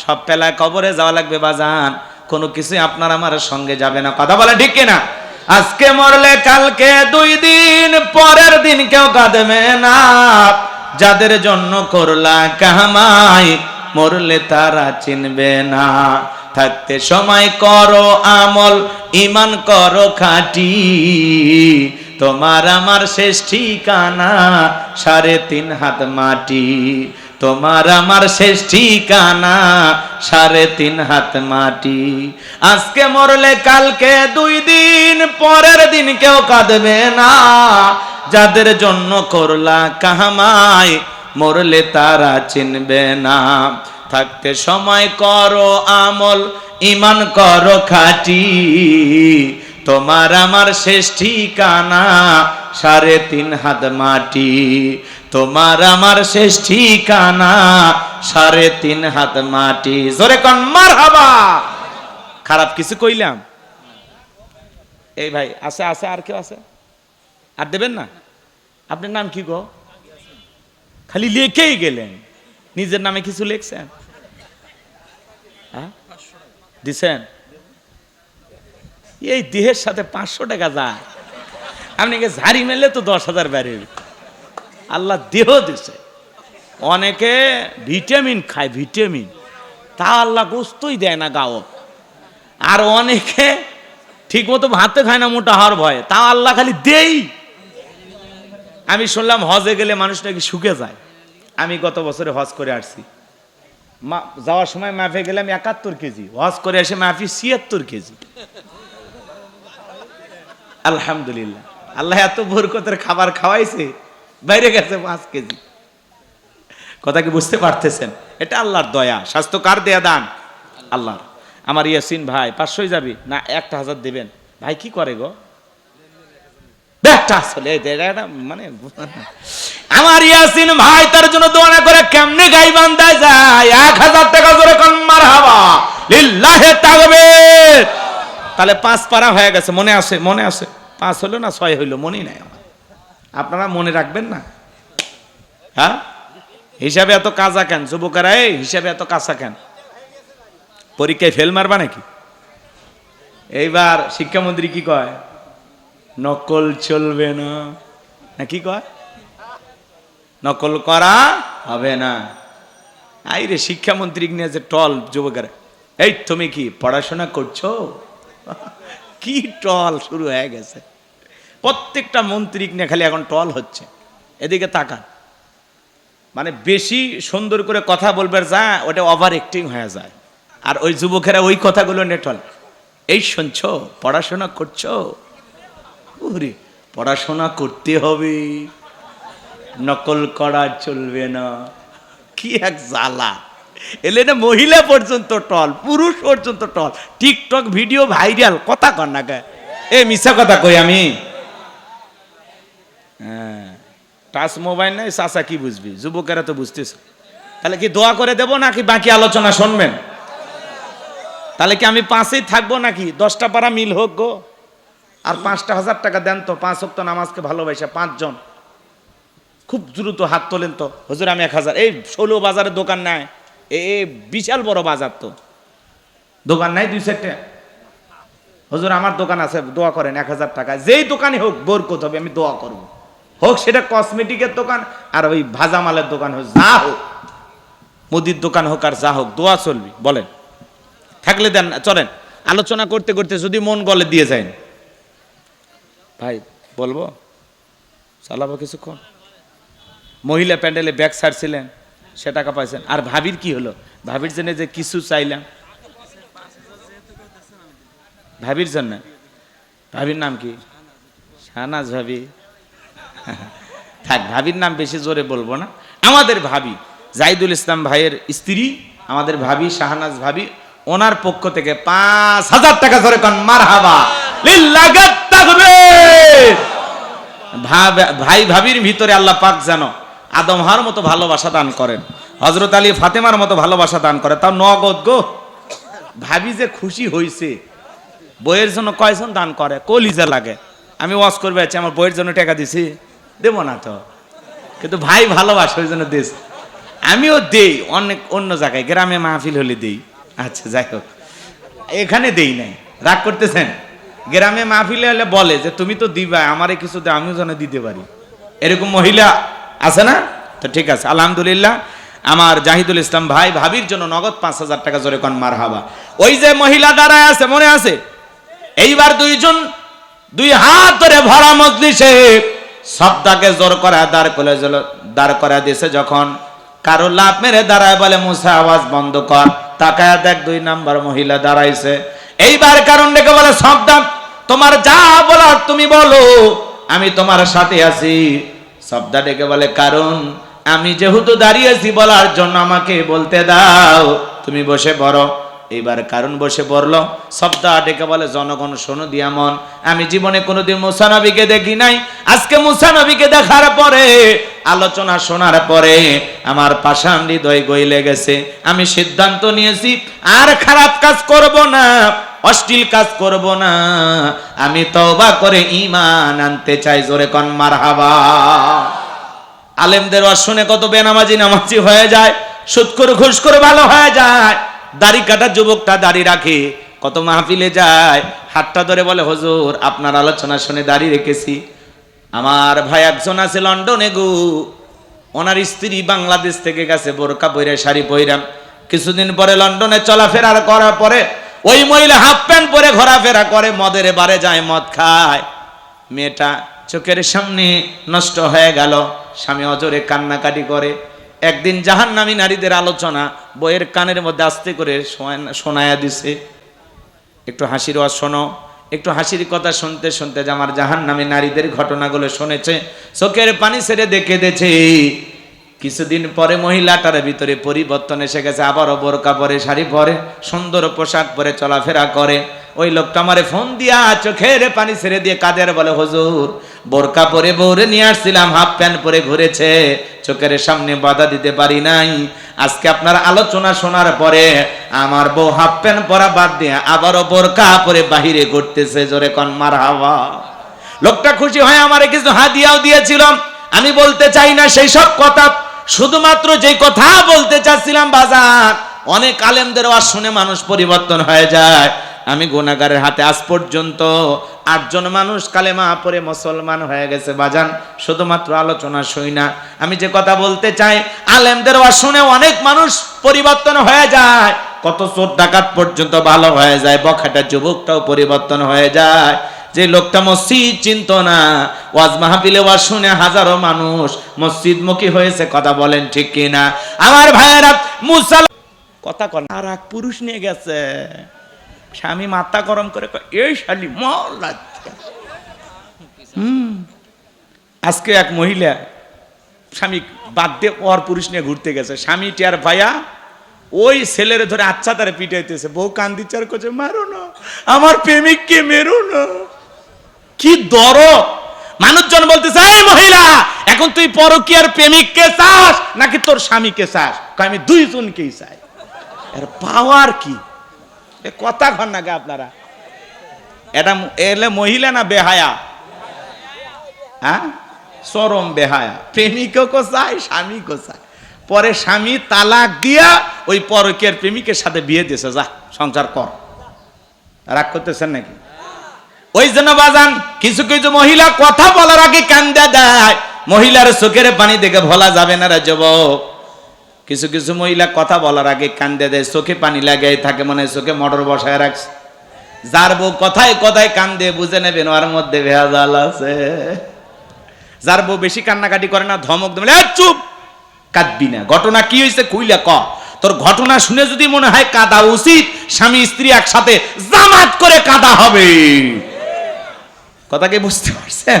সব পেলায় কবরে যাওয়া লাগবে বাজান, কোনো কিছুই আপনার আমার সঙ্গে যাবে না। কথা বলে ঠিক কিনা? আজকে মরলে কালকে 2 দিন, পরের দিন কেউ কাঁদবে না। যাদের জন্য করলা কামাই, মরলে তারা চিনবে না। থাকতে সময় করো আমল, ঈমান করো খাঁটি। তোমার আমার শেষ ঠিকানা 3.5 হাত মাটি। তোমার আমার শেষ ঠিকানা 3.5 হাত মাটি। আজকে মরলে কালকে 2 দিন, পরের দিন কেউ কাঁদবে না। যাদের জন্য করলা কামাই, মরলে তারা চিনবে না। থাকতে সময় করো আমল, ঈমান করো খাঁটি। তোমার আমার শেষ ঠিকানা 3.5 হাত মাটি। তোমার আমার শেষ ঠিকানা 3.5 হাত মাটি। জোরে কোন মারহাবা। খারাপ কিছু কইলাম? এই ভাই আছে আছে, আর কেউ আছে? আর দেবেন না? আপনার নাম কি গো? খালি লিখেই গেলেন, নিজের নামে কিছু লিখছেন? দিছেন? এই দেহের সাথে 500 টাকা যায়, আপনি ঝাড়ি মেলে তো 10,000 বেড়ে। আল্লাহ দেহ দিছে, অনেকে ভিটামিন খায়, ভিটামিন, তা আল্লাহ গোস্তই দেয় না গাও। আর অনেকে ঠিক মতো ভাতে খায় না মোটা হওয়ার ভয়ে, তাও আল্লাহ খালি দেই। আমি শুনলাম হজে গেলে মানুষ নাকি শুকে যায়। আমি গত বছরে হজ করে আসছি, যাওয়ার সময় মাফে গেলাম 71 কেজি, হজ করে এসে মাফি 76 কেজি। আলহামদুলিল্লাহ, আল্লাহ এত বরকতের খাবার খাওয়াইছে, বাইরে গেছে 5 কেজি। কথা কি বুঝতে পারতেছেন? এটা আল্লাহর দয়া। স্বাস্থ্য কার দেয়া দান? আল্লাহর। আমার ইয়াসিন ভাই 500 যাবি না 1000 দেবেন ভাই, কি করে গো মানে আমার ইয়াসিন ভাই তার জন্য দোয়া না করে কেমনে গাই বান্ধায় যায়। 1000 টাকা জোরে কোন মারহাবা লিল্লাহি তাকবীর। তাহলে 5 পারা হয়ে গেছে, মনে আছে? মনে আছে? 5 হলো না 6 হইলো, মনেই নাই আমার। আপনারা মনে রাখবেন না? হ্যাঁ, হিসাবে এত কাজা কেন যুবকেরা? এই হিসাবে এত কাঁচা কেন? পরীক্ষায় ফেল মারবা নাকি? এইবার শিক্ষামন্ত্রী কি কয়? নকল চলবে না, না কি কয়? নকল করা হবে না। আইরে শিক্ষামন্ত্রী নিয়ে যে টল যুবকেরা, এই তুমি কি পড়াশোনা করছো? কি টল শুরু হয়ে গেছে, প্রত্যেকটা মন্ত্রী নিয়ে খালি এখন টল হচ্ছে। এদিকে তাকান, মানে বেশি সুন্দর করে কথা বলবে যা, ওটা ওভার অ্যাক্টিং হয়ে যায়। আর ওই যুবকেরা ওই কথাগুলো নেটল, এই শুনছো পড়াশোনা করছো? ওরে পড়াশোনা করতে হবে, নকল করা চলবে না। কি এক জ্বালা! এলে না মহিলা পর্যন্ত টল, পুরুষ পর্যন্ত টল। টিকটক ভিডিও ভাইরাল, কথা কর না কে? এ মিছা কথা কই আমি? হ্যাঁ, টাচ মোবাইল নাই, চাচা কি বুঝবি? যুবকেরা তো বুঝতেছ। তাহলে কি দোয়া করে দেব নাকি বাকি আলোচনা শুনবেন? তাহলে কি আমি 5-এই থাকবো নাকি 10টা পারা মিল হোক গো? আর 5,000 টাকা দেন তো, 5 ওয়াক্ত নামাজকে ভালোবাসা 5 জন খুব দ্রুত হাত তোলেন তো। হুজুর আমি 1000। এই 16 বাজারে দোকান নাই, এই বিশাল বড় বাজার, তো দোকান নাই 2-4টা। হুজুর আমার দোকান আছে, দোয়া করেন 1000 টাকা। যেই দোকানে হোক বরকত হবে, আমি দোয়া করব। হোক সেটা কসমেটিকের দোকান আর ওই ভাজা মালের দোকান হোক, যা হোক, মুদির দোকান হোক আর যা হোক, দোয়া চলবি। বলেন থাকলে দেন, চলেন আলোচনা করতে করতে যদি মন গলে দিয়ে যায় ভাই, বলবো চালাবো কিছুক্ষণ। মহিলা প্যান্ডেলে ব্যাগ ছাড়ছিলেন, সে টাকা পাইছেন। আর ভাবির কি হলো? ভাবির জন্য যে কিছু চাইলাম, ভাবির জন্য। ভাবির নাম কি? শাহনাজ ভাবি। থাক, ভাবির নাম বেশি জোরে বলবো না। আমাদের ভাবি জাহিদুল ইসলাম ভাইয়ের স্ত্রী, আমাদের ভাবি শাহনাজ ভাবি, ওনার পক্ষ থেকে 5,000 টাকা ধরে কোন মারহাবা লিল্লাহি তাকবীর। ভাই ভাবির ভিতরে আল্লাহ পাক যেন আদম হার মতো ভালোবাসা দান করেন, হযরত আলী ফাতেমার মতো ভালোবাসা দান করে, তাও নগদ গো। ভাবি যে খুশি হইছে, বইয়ের জন্য কয়জন দান করে, কলিজা লাগে। আমি ওয়াজ করবে আছি, আমার বইয়ের জন্য টাকা দিছি, দেব না তো, কিন্তু ভাই ভালোবাসে ওই জন্য দিস। আমিও দেই অনেক অন্য জায়গায়, গ্রামে মাহফিল হলে দেই। আচ্ছা যাই হোক, এখানে দেই নাই, রাগ করতেছেন? গ্রামে মাহফিলে হলে বলে যে তুমি তো দিবা, আমারে কিছু দে, আমিও যেন দিতে পারি। এরকম মহিলা আছে না? তো ঠিক আছে, আলহামদুলিল্লাহ। আমার জাহিদুল ইসলাম ভাই ভাবির জন্য নগদ 5,000 টাকা জোরে কোন মারহাবা। ওই যে মহিলা দাঁড়ায় আছে, মনে আছে? এইবার দুইজন দুই হাত ধরে ভরা মজলিসে সবদাকে জোর করে দাঁড় করে দিয়েছে। যখন কারো লাভ মেরে দাঁড়ায়, বলে মুসা আওয়াজ বন্ধ কর, তাকায় দেখ 2 নাম্বার মহিলা দাঁড়াইছে। এইবার কারণ ডেকে বলে, সবদা তোমার যা বলার তুমি বলো, আমি তোমার সাথে আছি। সবদা ডেকে বলে, কারণ আমি যেহেতু দাঁড়িয়েছি বলার জন্য আমাকে বলতে দাও, তুমি বসে পড়ো। এইবার কারণ বসে পড়লো। সবদা ডেকে বলে, জনগণ শোনো দিয়া মন, আমি জীবনে কোনোদিন মুসা নবীকে দেখি নাই। আজকে মুসা নবীকে দেখার পরে, আলোচনা শোনার পরে আমার পাষাণ হৃদয় গইলে গেছে। আমি সিদ্ধান্ত নিয়েছি আর খারাপ কাজ করব না, অশ্লীল কাজ করব না। আমি তওবা করে ঈমান আনতে চাই। জোরে কোন মারহাবা। আলেমদের ওয়াজ শুনে কত বেনামাজি নামাজি হয়ে যায়, সুদখোর ঘুষখোর ভালো হয়ে যায়। দাড়ি কাটা যুবকটা দাড়ি রাখে, কত মাহফিলে যায়, হাতটা ধরে বলে হুজুর আপনার আলোচনা শুনে দাঁড়িয়ে রেখেছি। আমার ভাই একজন আছে লন্ডনে গো, ওনার স্ত্রী বাংলাদেশ থেকে গেছে বোরকা পরে শাড়ি পইরা, কিছুদিন পরে লন্ডনে চলাফেরা করার পরে ওই মহিলা হাফ প্যান্ট পরে ঘোরাফেরা করে, মদের বারে যায়, মদ খায়। মেয়েটা চোখের সামনে নষ্ট হয়ে গেল, স্বামী অজরে কান্নাকাটি করে। একদিন জাহান্নামী নারীদের আলোচনা বইয়ের কানের মধ্যে আস্তে করে শোনায়া দিছে, একটু হাসির ওয়াজ শোনো। একটু হাসির কথা শুনতে শুনতে যে আমার জাহান্নামী নারীদের ঘটনাগুলো শুনেছে, চোখের পানি ছেড়ে দেখে দিয়েছে। কিছুদিন পরে মহিলাটার ভিতরে পরিবর্তন এসে গেছে, আবারও বোরকা পরে শাড়ি পরে সুন্দর পোশাক পরে চলাফেরা করে। ওই লোকটা আমারে ফোন দিয়া চোখের পানি ছেড়ে দিয়ে কাদের বলে হুজুর বোরকা পরে বউরে নিয়ে আসছিলাম, হাফ প্যান্ট পরে ঘুরেছে, চোখের সামনে বাধা দিতে পারি নাই। আজকে আপনার আলোচনা শোনার পরে আমার বউ হাফ প্যান্ট পরা বাদ দিয়ে আবারও বোরকা পরে বাহিরে ঘুরতেছে, জোরে কোন মারহাবা। লোকটা খুশি হয়, আমারে কিছু হাদিয়াও দিয়েছিলাম। আমি বলতে চাই না সেই সব কথা, শুধুমাত্র যেই কথা বলতে চাচ্ছিলাম বাজার, অনেক আলেমদের ওয়াজ শুনে মানুষ পরিবর্তন হয়ে যায়। আমি গুনাহগারের হাতে আজ পর্যন্ত 8 জন মানুষ কালেমা পড়ে মুসলমান হয়ে গেছে বাজান, শুধুমাত্র আলোচনা শুই না। আমি যে কথা বলতে চাই, আলেমদের ওয়াজ শুনে অনেক মানুষ পরিবর্তন হয়ে যায়, কত চোর ডাকাত পর্যন্ত ভালো হয়ে যায়, বখাটা যুবকটাও পরিবর্তন হয়ে যায়। যে লোকটা মসজিদ চিনত না, ওয়াজ মাহফিলে ওয়াজ শুনে হাজারো মানুষ মসজিদমুখী হয়েছে, কথা বলেন ঠিক কিনা আমার ভাইয়েরা? মুসাল কথা কন, আর এক পুরুষ নিয়ে গেছে, স্বামী মাথা গরম করে এই শালি মহল্লা। আজকে এক মহিলা স্বামী বাদ দিয়ে পর পুরুষ নিয়ে ঘুরতে গেছে, স্বামীটি আর ভাইয়া ওই ছেলের ধরে আচ্ছা তারা পিটাইতেছে, বউ কান্দি চার করছে, মারো না আমার প্রেমিককে, মেরো না। কি দরদ! মানুষজন বলতেছে এই মহিলা এখন তুই পরকীয়ার প্রেমিককে চাস নাকি তোর স্বামীকে চাস? আমি দুইজনকেই চাই। এর পাওয়ার কি? কথা কন না গে আপনারা। এটা এলে মহিলা না বেহায়া? হ্যাঁ, চরম বেহায়া। প্রেমিকও চায়, স্বামীকেও চায়। পরে স্বামী তালাক দিয়া ওই পরকীয়ার প্রেমিকের সাথে বিয়ে দিয়েছে, যা সংসার কর। রাগ করতেছেন নাকি? ওই জন্য বাজান কিছু কিছু মহিলা কথা বলার আগে কান্দা দেয়, মহিলার চোখের পানি দেখে ভোলা যাবে না রে যুবক। কিছু কিছু মহিলা কথা বলার আগে কান্দে দেয়, চোখে পানি লাগাই থাকে, মনে চোখে মোটর বসায় রাখছে। যার বউ কথায় কথায় কান্দে বুঝে নেবেন ওর মধ্যে ভেজাল আছে। যার বউ বেশি কান্নাকাটি করে না, ধমক দেবে, চুপ কাঁদবি না, ঘটনা কি হয়েছে কইলা ক। তোর ঘটনা শুনে যদি মনে হয় কাঁদা উচিত, স্বামী স্ত্রী একসাথে জামাত করে কাঁদা হবে। কথা কি বুঝতে পারছেন?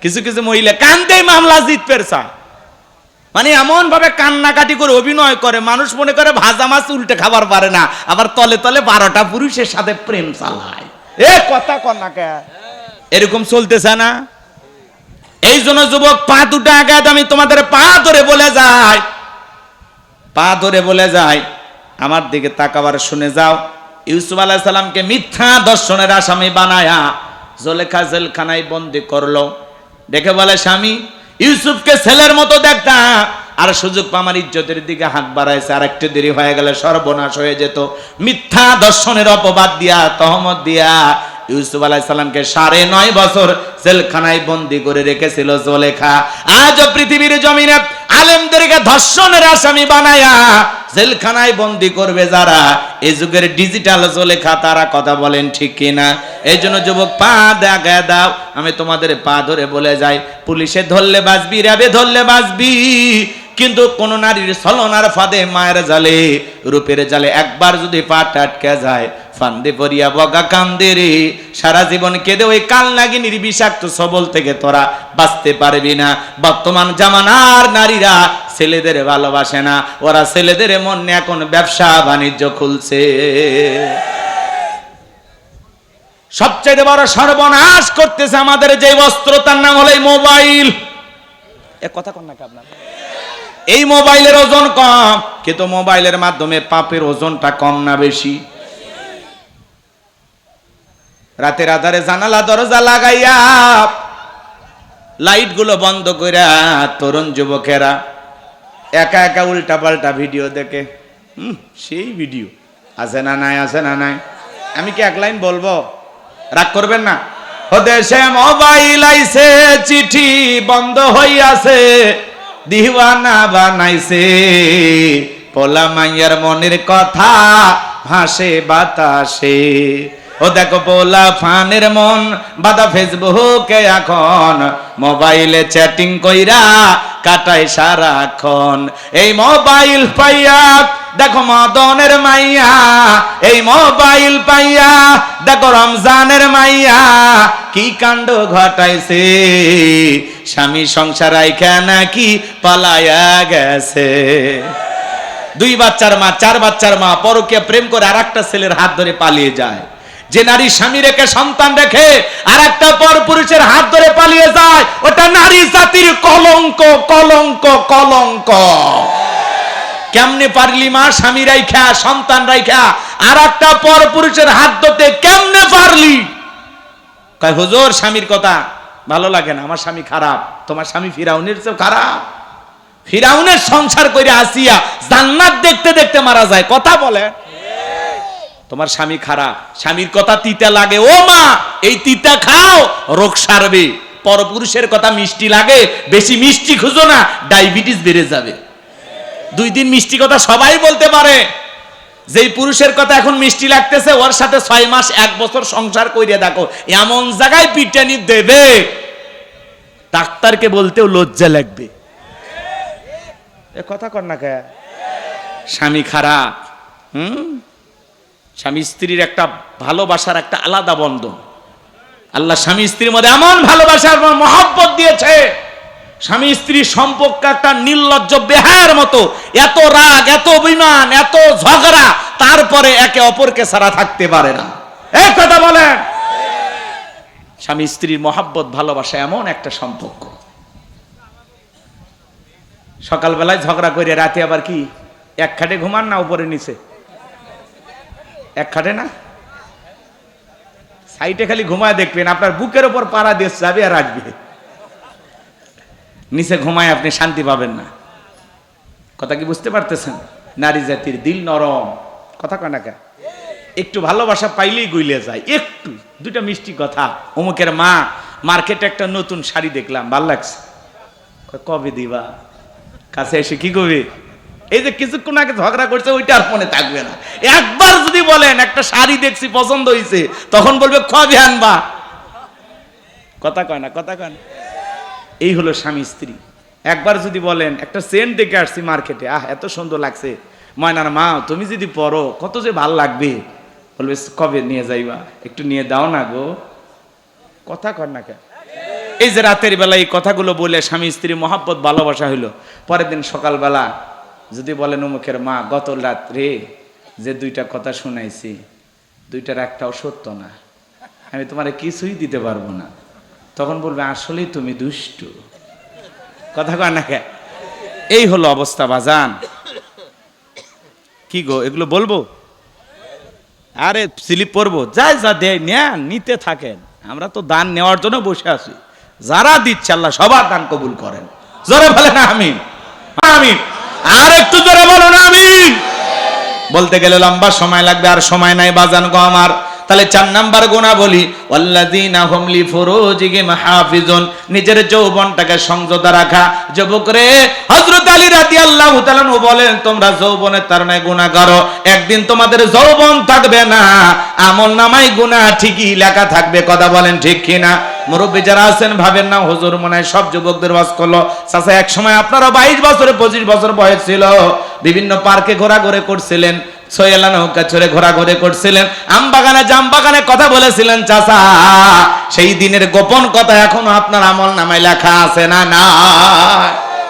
কিছু কিছু মহিলা কান্দেই মামলা জিততে চায়, মানে এমন ভাবে কান্নাকাটি করে অভিনয় করে, মানুষ মনে করে ভাজা মাছ উল্টে খাবার পারে না, আবার তলে তলে 12টা পুরুষের সাথে প্রেম চালায়। এ কথা কর না কে? এরকম চলতেছে না? এই জন্য যুবক পা দুটো আগে আমি তোমাদের পা ধরে বলে যাই, পা ধরে বলে যাই, আমার দিকে তাকাবার শুনে যাও। ইউসুফ আলাইহিস সালামকে মিথ্যা দর্শনের আসামি বানায়া জুলেখা জেলখানায় বন্দী করলো। দেখে বলে স্বামী ইউসুফকে ছেলের মতো দেখতাম, আর সুযোগ আমার ইজ্জতের দিকে হাত বাড়াইছে, আর একটু দেরি হয়ে গেলে সর্বনাশ হয়ে যেত। মিথ্যা দর্শনের অপবাদ দিয়া, তহমত দিয়া ইউসুফ আলাইহিস সালামকে 9.5 বছর জেলখানায় বন্দী করে রেখেছিল জুলেখা। আজও পৃথিবীর জমিনে আলেমদেরকে ধর্ষণের আসামি বানায়া জেলখানায় বন্দী করবে যারা, এই যুগের ডিজিটাল জুলেখা তারা, কথা বলেন ঠিক কিনা? এই জন্য যুবক পা দেখা দাও, আমি তোমাদের পা ধরে বলে যাই, পুলিশে ধরলে বাঁচবি, র্যাবে ধরলে বাঁচবি, কিন্তু কোন নারীর ছলনার ফাঁদে, মায়ের জালে, রূপের জালে একবার যদি পা আটকে যায়, ফান্দে পড়িয়া বগা কান্দে রে, সারা জীবন কেঁদে ওই কাল নাগিনীর বিষাক্ত সবল থেকে তোরা বাঁচতে পারবি না। বর্তমান জামানার নারীরা ছেলেদের ভালোবাসে না, ওরা ছেলেদের মনে এখন ব্যবসা বাণিজ্য খুলছে। সবচেয়ে বড় সর্বনাশ করতেছে আমাদের যে বস্ত্র, তার নাম হলো মোবাইল। এ কথা কন না কি আপনার? এই মোবাইলের ওজন কম, কিন্তু মোবাইলের মাধ্যমে পাপের ওজনটা কম না বেশি? রাতের আধারে জানালা দরজা লাগাইয়া লাইট গুলো বন্ধ কইরা তরুণ যুবকেরা একা একা উল্টা পাল্টা ভিডিও দেখে। সেই ভিডিও আছে না নাই? আছে না নাই? আমি কি এক লাইন বলবো? রাগ করবেন না। ও দেশে মোবাইল আইছে, চিঠি বন্ধ হইয়াছে, দিওয়ানা বানাইছে, পোলা মাইয়ার মনের কথা ভাসে বাতাসে। ও দেখো পোলা ফানের মন বাদা ফেসবুকে এখন, মোবাইলে চ্যাটিং কইরা কাটায় সারাক্ষণ। এই মোবাইল পাইয়া দেখো মদনের মাইয়া, এই মোবাইল পাইয়া দেখো রমজানের মাইয়া কি কাণ্ড ঘটাইছে, স্বামী সংসার আইখা নাকি পালায়া গেছে। 2 বাচ্চার মা, 4 বাচ্চার মা পরকীয়া প্রেম করে আরেকটা ছেলের হাত ধরে পালিয়ে যায়। যে নারী স্বামী রেখে সন্তান রেখে আরেকটা পরপুরুষের হাত ধরে পালিয়ে যায়, ওটা নারী জাতির কলঙ্ক, কলঙ্ক, কলঙ্ক। কেমনে পারলি মা স্বামী রাইখা সন্তান রাইখা আরেকটা পরপুরুষের হাত ধরতে কেমনে পারলি? কয় হুজুর স্বামীর কথা ভালো লাগে না, আমার স্বামী খারাপ। তোমার স্বামী ফিরাউনের চেয়ে খারাপ? ফিরাউনের সংসার করে আসিয়া জান্নাত দেখতে দেখতে মারা যায়, কথা বলে। তোমার স্বামী খারাপ, স্বামীর কথা তিতা লাগে, ও মা এই তিতা খাও রোগ সারবে। পরপুরুষের কথা মিষ্টি লাগে, বেশি মিষ্টি খুঁজো না, ডায়াবেটিস বেড়ে যাবে। 2 দিন মিষ্টি কথা সবাই বলতে পারে, যেই পুরুষের কথা এখন মিষ্টি লাগতেছে ওর সাথে 6 মাস 1 বছর সংসার কইরা দেখো, এমন জায়গায় পিটানি দেবে ডাক্তারকে বলতেও লজ্জা লাগবে। এ কথা কর না কে? স্বামী খারাপ, স্বামী স্ত্রীর একটা ভালোবাসার একটা আলাদা বন্ধন। আল্লাহ স্বামী স্ত্রীর মধ্যে এমন ভালোবাসার মহব্বত দিয়েছে, স্বামী স্ত্রীর সম্পর্ক একটা নির্লজ্জ বেহায়ার মতো, এত রাগ, এত অভিমান, এত ঝগড়া, তারপরে একে অপরকে ছাড়া থাকতে পারে না। এই কথা বলেন। স্বামী স্ত্রীর মহব্বত ভালোবাসা এমন একটা সম্পর্ক। সকালবেলায় ঝগড়া করে রাতে আবার কি এক খাটে ঘুমান না উপরে নিচে? এক খাটে না, সাইডে খালি ঘুমায় দেখবেন, আপনার বুকের উপর পাড়া দিয়ে যাবে আর আসবে, নিচে ঘুমায় আপনি শান্তি পাবেন না। কথা কি বুঝতে পারতেছেন? নারী জাতির দিল নরম, কথা কয় না কে? একটু ভালোবাসা পাইলেই গইলে যায়। একটু 2টা মিষ্টি কথা, অমুকের মা মার্কেটে একটা নতুন শাড়ি দেখলাম, ভাল লাগছে, কবে দিবা? কাছে এসে কি কবি, এই যে কিছুক্ষণ আগে ঝগড়া করছে ওইটা আর মনে থাকবে না। একবার যদি বলেন একটা শাড়ি দেখছি পছন্দ হয়েছে, তখন বলবে কবে আনবা? কথা কয় না, কথা কয় না। এই হলো স্বামী স্ত্রী। একবার যদি বলেন একটা সেন্ট দেখে আসছি মার্কেটে, এত সুন্দর লাগছে, ময়নার মা তুমি যদি পরো কত যে ভাল লাগবে, বলবে কবে নিয়ে যাইবা? একটু নিয়ে দাও না গো। কথা কয় না কে? এই যে রাতের বেলা এই কথাগুলো বলে স্বামী স্ত্রী মহব্বত ভালোবাসা হইলো, পরের দিন সকালবেলা যদি বলেন অমুকের মা গত রাত্রে যে 2টা কথা শুনাইছি 2টার একটাও সত্য না, আমি তোমারে কিছুই দিতে পারবো না, তখন বলবে আসলেই তুমি দুষ্টু। কথা কয় না কে? এই হলো অবস্থা বাজান। কি গো এগুলো বলবো? আরে স্লিপ পড়বো, যাই যা দেয় নেন, নিতে থাকেন, আমরা তো দান নেওয়ার জন্য বসে আছি। যারা দিচ্ছে আল্লাহ সবার দান কবুল করেন। জোরে বলেন আমিন, আমিন। আর একটু জোরে বলুন আমিন। বলতে গেলে লম্বা সময় লাগবে, আর সময় নাই বাজান গো আমার। তাহলে 4 নাম্বার গুনাহ বলি, ওয়াল্লাযীনা হুম লিফুরুজিহিম হাফিজুন, নিজের যৌবনটাকে সংযত রাখা। যুবক রে, হযরত আলী রাদিয়াল্লাহু তাআলা বলেন তোমরা যৌবনের তাড়নায় গুনাহ করো, একদিন তোমাদের যৌবন থাকবে না, আমলনামায় গুনাহ ঠিকই লেখা থাকবে। কথা বলেন ঠিক কি না? মুরব্বী যারা আছেন ভাবেন না হুজুর মনে হয় সব যুবকদের ওয়াজ করলো। চাচা এক সময় আপনারা 22 বছরে 25 বছর বয়স ছিল, বিভিন্ন পার্কে ঘোরাঘুরি করছিলেন, সোয়েলা নৌকা চড়ে ঘোরাঘুরি করছিলেন, আম বাগানে জাম বাগানে কথা বলেছিলেন চাচা, সেই দিনের গোপন কথা এখনো আপনার আমল নামায় লেখা আছে না? না।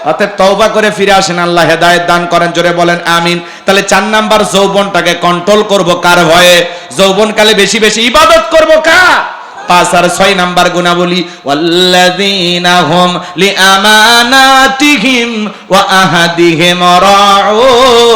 অতএব তওবা করে ফিরে আসেন, আল্লাহ হেদায়েত দান করেন। জোরে বলেন আমিন। তাহলে 4 নাম্বার, যৌবনটাকে কন্ট্রোল করব কার ভয়ে? যৌবনকালে বেশি বেশি ইবাদত করব কার? 5 আর 6 নাম্বার গুনাহ বলি, ওয়াল্লাযীনা হুম লিআমানাতিহিম ওয়া আহাদিহিম রাউন।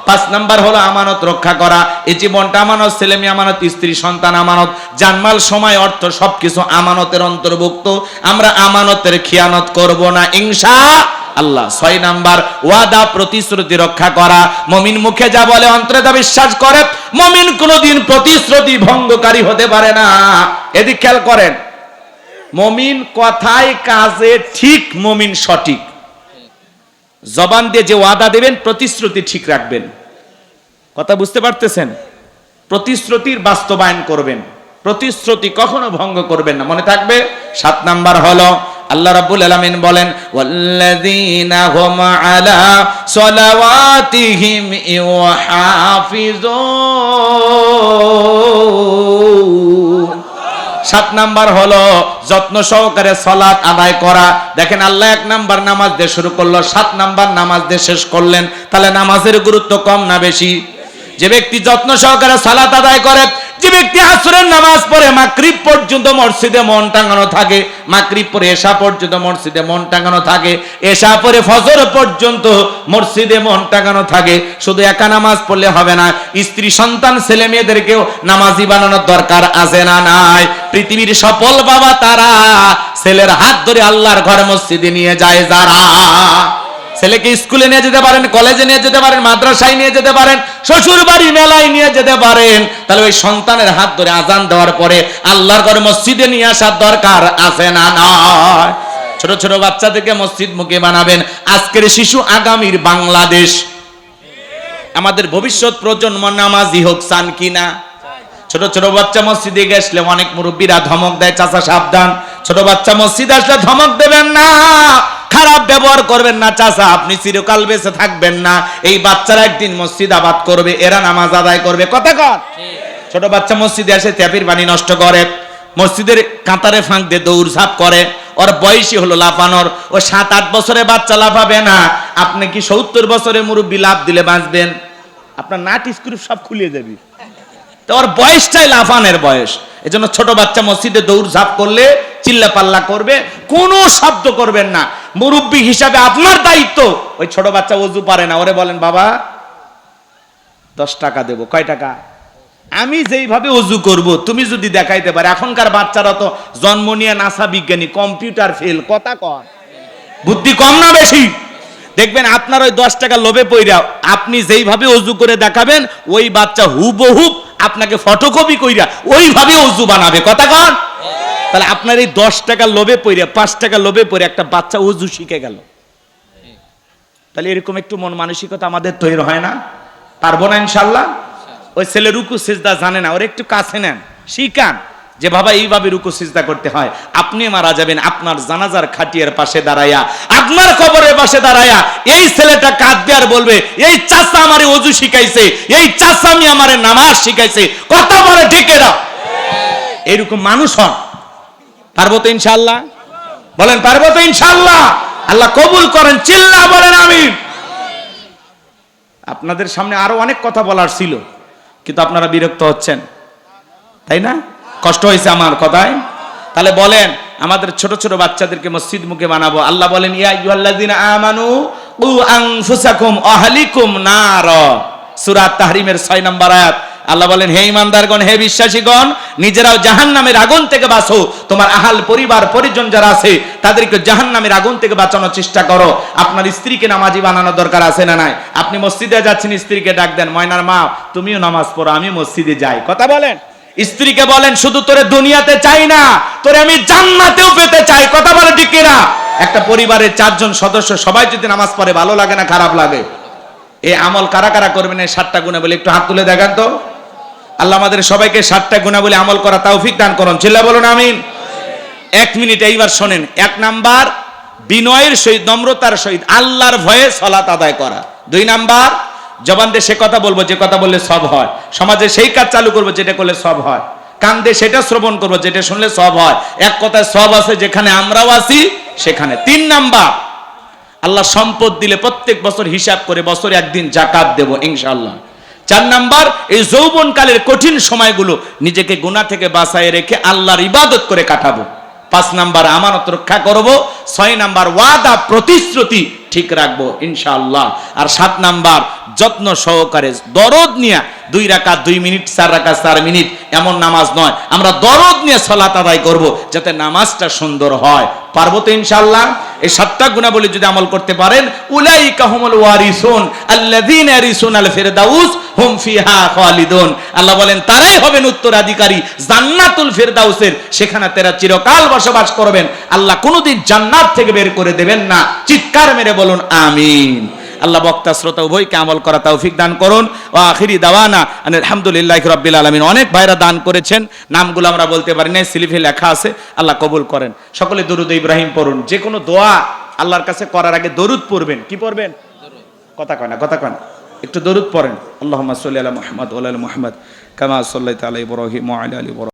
5 নাম্বার হলো আমানত রক্ষা করা। এই জীবনটা আমানত, ছেলে মেয়ে আমানত, স্ত্রী সন্তান আমানত, জানমাল সময় অর্থ সবকিছু আমানতের অন্তর্ভুক্ত। আমরা আমানতের খিয়ানত করব না ইনশাআল্লাহ। আল্লাহ। 6 নাম্বার ওয়াদা প্রতিশ্রুতি রক্ষা করা। মুমিন মুখে যা বলে অন্তরে তা বিশ্বাস করে। মুমিন কোনোদিন প্রতিশ্রুতি ভঙ্গকারী হতে পারে না। এদিক খেয়াল করেন, মুমিন কথায় কাজে ঠিক, মুমিন সঠিক। জবান দিয়ে যে ওয়াদা দেবেন প্রতিশ্রুতি ঠিক রাখবেন। কথা বুঝতে পারতেছেন? প্রতিশ্রুতির বাস্তবায়ন করবেন, প্রতিশ্রুতি কখনো ভঙ্গ করবেন না, মনে থাকবে। 7 নাম্বার হলো আল্লাহ রাব্বুল আলামিন বলেন ওয়াল্লাযীনা হুম আলা সালাওয়াতিহিম ইউহাফিজুন। 7 নাম্বার হলো যত্ন সহকারে সালাত আদায় করা। দেখেন আল্লাহ 1 নাম্বার নামাজ দিয়ে শুরু করলো, 7 নাম্বার নামাজ দিয়ে শেষ করলেন। তাহলে নামাজের গুরুত্ব কম না বেশি? যে ব্যক্তি যত্ন সহকারে সালাত আদায় করে, যে ব্যক্তি আসরের নামাজ পড়ে মাগরিব পর্যন্ত মসজিদে মন টাঙানো থাকে, মাগরিব পরে এশা পর্যন্ত মসজিদে মন টাঙানো থাকে, এশা পরে ফজর পর্যন্ত মসজিদে মন টাঙানো থাকে। শুধু একা নামাজ পড়লে হবে না, স্ত্রী সন্তান ছেলে মেয়েদেরকেও নামাজি বানানোর দরকার আছে না নাই? পৃথিবীর সফল বাবা তারা ছেলের হাত ধরে আল্লাহর ঘরে মসজিদে নিয়ে যায় যারা। ছেলেকে স্কুলে নিয়ে যেতে পারেন, কলেজে নিয়ে যেতে পারেন, মাদ্রাসায় নিয়ে যেতে পারেন, শ্বশুর বাড়ি মেলায় নিয়ে যেতে পারেন। তাহলে ওই সন্তানের হাত ধরে আজান দেওয়ার পরে আল্লাহর ঘরে মসজিদে নিয়ে আসার দরকার আছে না নয়? ছোট ছোট বাচ্চাদেরকে মসজিদ মুখে বানাবেন। আজকের শিশু আগামীর বাংলাদেশ। আমাদের ভবিষ্যৎ প্রজন্ম নামাজি হোক, চান কিনা? ছোট ছোট বাচ্চা মসজিদে গেছলে অনেক মুরব্বীরা ধমক দেয়, চাচা সাবধান, ছোট বাচ্চা মসজিদে আসলে ধমক দেবেন না, খারাপ ব্যবহার করবেন না, চাচা আপনি চিরকাল বেঁচে থাকবেন না। এই বাচ্চারা একদিন মসজিদ আবাদ করবে, এরা নামাজ আদায় করবে। কথা কর। ছোট বাচ্চা মসজিদে এসে ট্যাপের পানি নষ্ট করে, মসজিদের কাঁতারে ফাঁক দিয়ে দৌড়ঝাঁপ করে, ওর বয়সই হলো লাফানোর। ও 7-8 বছরের বাচ্চা লাফাবে না। আপনি কি 70 বছরের মুরব্বী লাফ দিলে বাঁচবেন? আপনার নাট স্ক্রু সব খুলিয়ে যাবে। তো ওর বয়সটাই লাফানের বয়স। এজন্য ছোট বাচ্চা মসজিদে দৌড়ঝাঁপ করলে চিল্লা পাল্লা করবে, কোনো শব্দ করবেন না। মুরব্বী হিসাবে আপনার দায়িত্ব। ওই ছোট বাচ্চা ওযু পারে না, ওরে বলেন বাবা 10 টাকা দেবো। কয় টাকা? আমি যেইভাবে ওযু করব তুমি যদি দেখাইতে পারে। এখনকার বাচ্চারা তো জন্ম নিয়ে নাসা বিজ্ঞানী, কম্পিউটার ফেল। কথা কর। বুদ্ধি কম না বেশি? দেখবেন আপনার ওই 10 টাকা লোভে পইরা আপনি যেইভাবে ওযু করে দেখাবেন, ওই বাচ্চা হুবহুব আপনাকে ফটোকপি কইরা ওইভাবে ওযু বানাবে। কথা কন। তাহলে আপনার এই 10 টাকা লোভে পইরা, 5 টাকা লোভে পইরা একটা বাচ্চা ওযু শিখে গেল। তাহলে এরকম একটু মন মানসিকতা আমাদের তৈরি হয় না? পারবো না ইনশাআল্লাহ? ওই ছেলে রুকু সিজদা জানে না, ওর একটু কাছে নেন, শিখান যে বাবা এইভাবে রুকু সিজদা করতে হয়। আপনি মারা যাবেন, আপনার জানাজার খাটিয়ার পাশে দাঁড়ায়া, আপনার কবরের পাশে দাঁড়ায়া এই ছেলেটা কাঁদবে আর বলবে এই চাচা আমারে ওযু শিখাইছে, এই চাচা আমি আমারে নামাজ শিখাইছে। কথা বলে ঠিক এরা? এরকম মানুষ হন। পারবো তো ইনশাআল্লাহ? বলেন পারবো তো ইনশাআল্লাহ? আল্লাহ কবুল করেন, চিল্লা বলেন আমিন। আপনাদের সামনে আরো অনেক কথা বলার ছিল, কিন্তু আপনারা বিরক্ত হচ্ছেন, তাই না? কষ্ট হয়েছে আমার কথায়? তাহলে বলেন আমাদের ছোট ছোট বাচ্চাদেরকে মসজিদ মুখে বানাবো। আল্লাহ বলেন ইয়া আইয়ুহাল্লাযিনা আমানু কু আনফুসাকুম আহলিকুম নার। সূরা তাহরিমের 6 নম্বর আয়াত। আল্লাহ বলেন হে ঈমানদারগণ, হে বিশ্বাসীগণ, নিজেরাও জাহান্নামের আগুন থেকে বাঁচো, তোমার আহাল পরিবার পরিজন যারা আছে তাদেরকে জাহান্নামের আগুন থেকে বাঁচানোর চেষ্টা করো। আপনার স্ত্রীকে নামাজি বানানোর দরকার আছে না নাই? আপনি মসজিদে যাচ্ছেন, স্ত্রীকে ডাক দেন, ময়নার মা তুমিও নামাজ পড়ো, আমি মসজিদে যাই। কথা বলেন। স্ত্রীকে বলেন শুধু তোরে দুনিয়াতে চাই না, তোরে আমি জান্নাতেও পেতে চাই। কথা বলে ঠিক কিনা? একটা পরিবারের 4 জন সদস্য সবাই যদি নামাজ পড়ে, ভালো লাগে না খারাপ লাগে? এই আমল কারা কারা করবেন? এই 7টা গুণা বলে একটু হাত তুলে দেখান তো। আল্লাহ আমাদের সবাইকে 7টা গুণা বলে আমল করা তৌফিক দান করুন। চিল্লা বলুন আমিন। 1 মিনিট এইবার শোনেন। 1 নাম্বার বিনয়ের সহিত, নম্রতার সহিত আল্লাহর ভয়ে সালাত আদায় করা। 2 নাম্বার জবান দিয়ে সে কথা বলবো যে কথা বললে সব হয়। সমাজে সেই কাজ চালু করবো যেটা করলে সব হয়। কান দিয়ে সেটা শ্রবণ করবো যেটা শুনলে সব হয়। এক কথায় সব আছে যেখানে আমরাও আছি সেখানে। 3 নাম্বার আল্লাহ সম্পদ দিলে প্রত্যেক বছর হিসাব করে বছরে একদিন যাকাত দেব ইনশাআল্লাহ। 4 নাম্বার এই যৌবনকালের কঠিন সময়গুলো নিজেকে গুনাহ থেকে বাঁচায় রেখে আল্লাহর ইবাদত করে কাটাবো। 5 নাম্বার আমানত রক্ষা করব। 6 নাম্বার ওয়াদা প্রতিশ্রুতি ঠিক রাখবো ইনশাআল্লাহ। আর 7 নাম্বার যত্ন সহকারে দরদ নিয়ে 2 রাকাত 2 মিনিট 4 রাকাত 4 মিনিট এমন নামাজ নয়, আমরা দরদ নিয়ে সালাত আদায় করব যাতে নামাজটা সুন্দর হয়। পারবো তো ইনশাআল্লাহ? এই 7টা গুণাবলী যদি আমল করতে পারেন, উলাইকা হুমুল ওয়ারিসুন আল্লাযীনা ইয়ারিসুনাল ফিরদাউস হুম ফিহা খালিদুন। আল্লাহ বলেন তারাই হবেন উত্তরাধিকারী জান্নাতুল ফিরদাউসের, সেখানে তারা চিরকাল বসবাস করবেন। আল্লাহ কোনোদিন জান্নাত থেকে বের করে দেবেন না। চিৎকার মেরে বলুন আমিন। আল্লাহ বক্তা শ্রোতা উভয়কে আমল করা তৌফিক দান করুন। ওয়া আখিরি দাওয়ানা আলহামদুলিল্লাহি রাব্বিল আলামিন। অনেক ভাইরা দান করেছেন, নামগুলো আমরা বলতে পারি না, স্লিপে লেখা আছে, আল্লাহ কবুল করেন। সকলে দরুদ ইব্রাহিম পড়ুন। যে কোনো দোয়া আল্লাহর কাছে করার আগে দরুদ পড়বেন। কি পড়বেন? কথা কয় না, কথা কয় না, একটু দরুদ পড়েন। আল্লাহুম্মা সাল্লি আলা মুহাম্মদ ওয়া আলা মুহাম্মদ কামা সাল্লাইতা আলা ইব্রাহিম ওয়া আলা আলি ইব্রাহিম।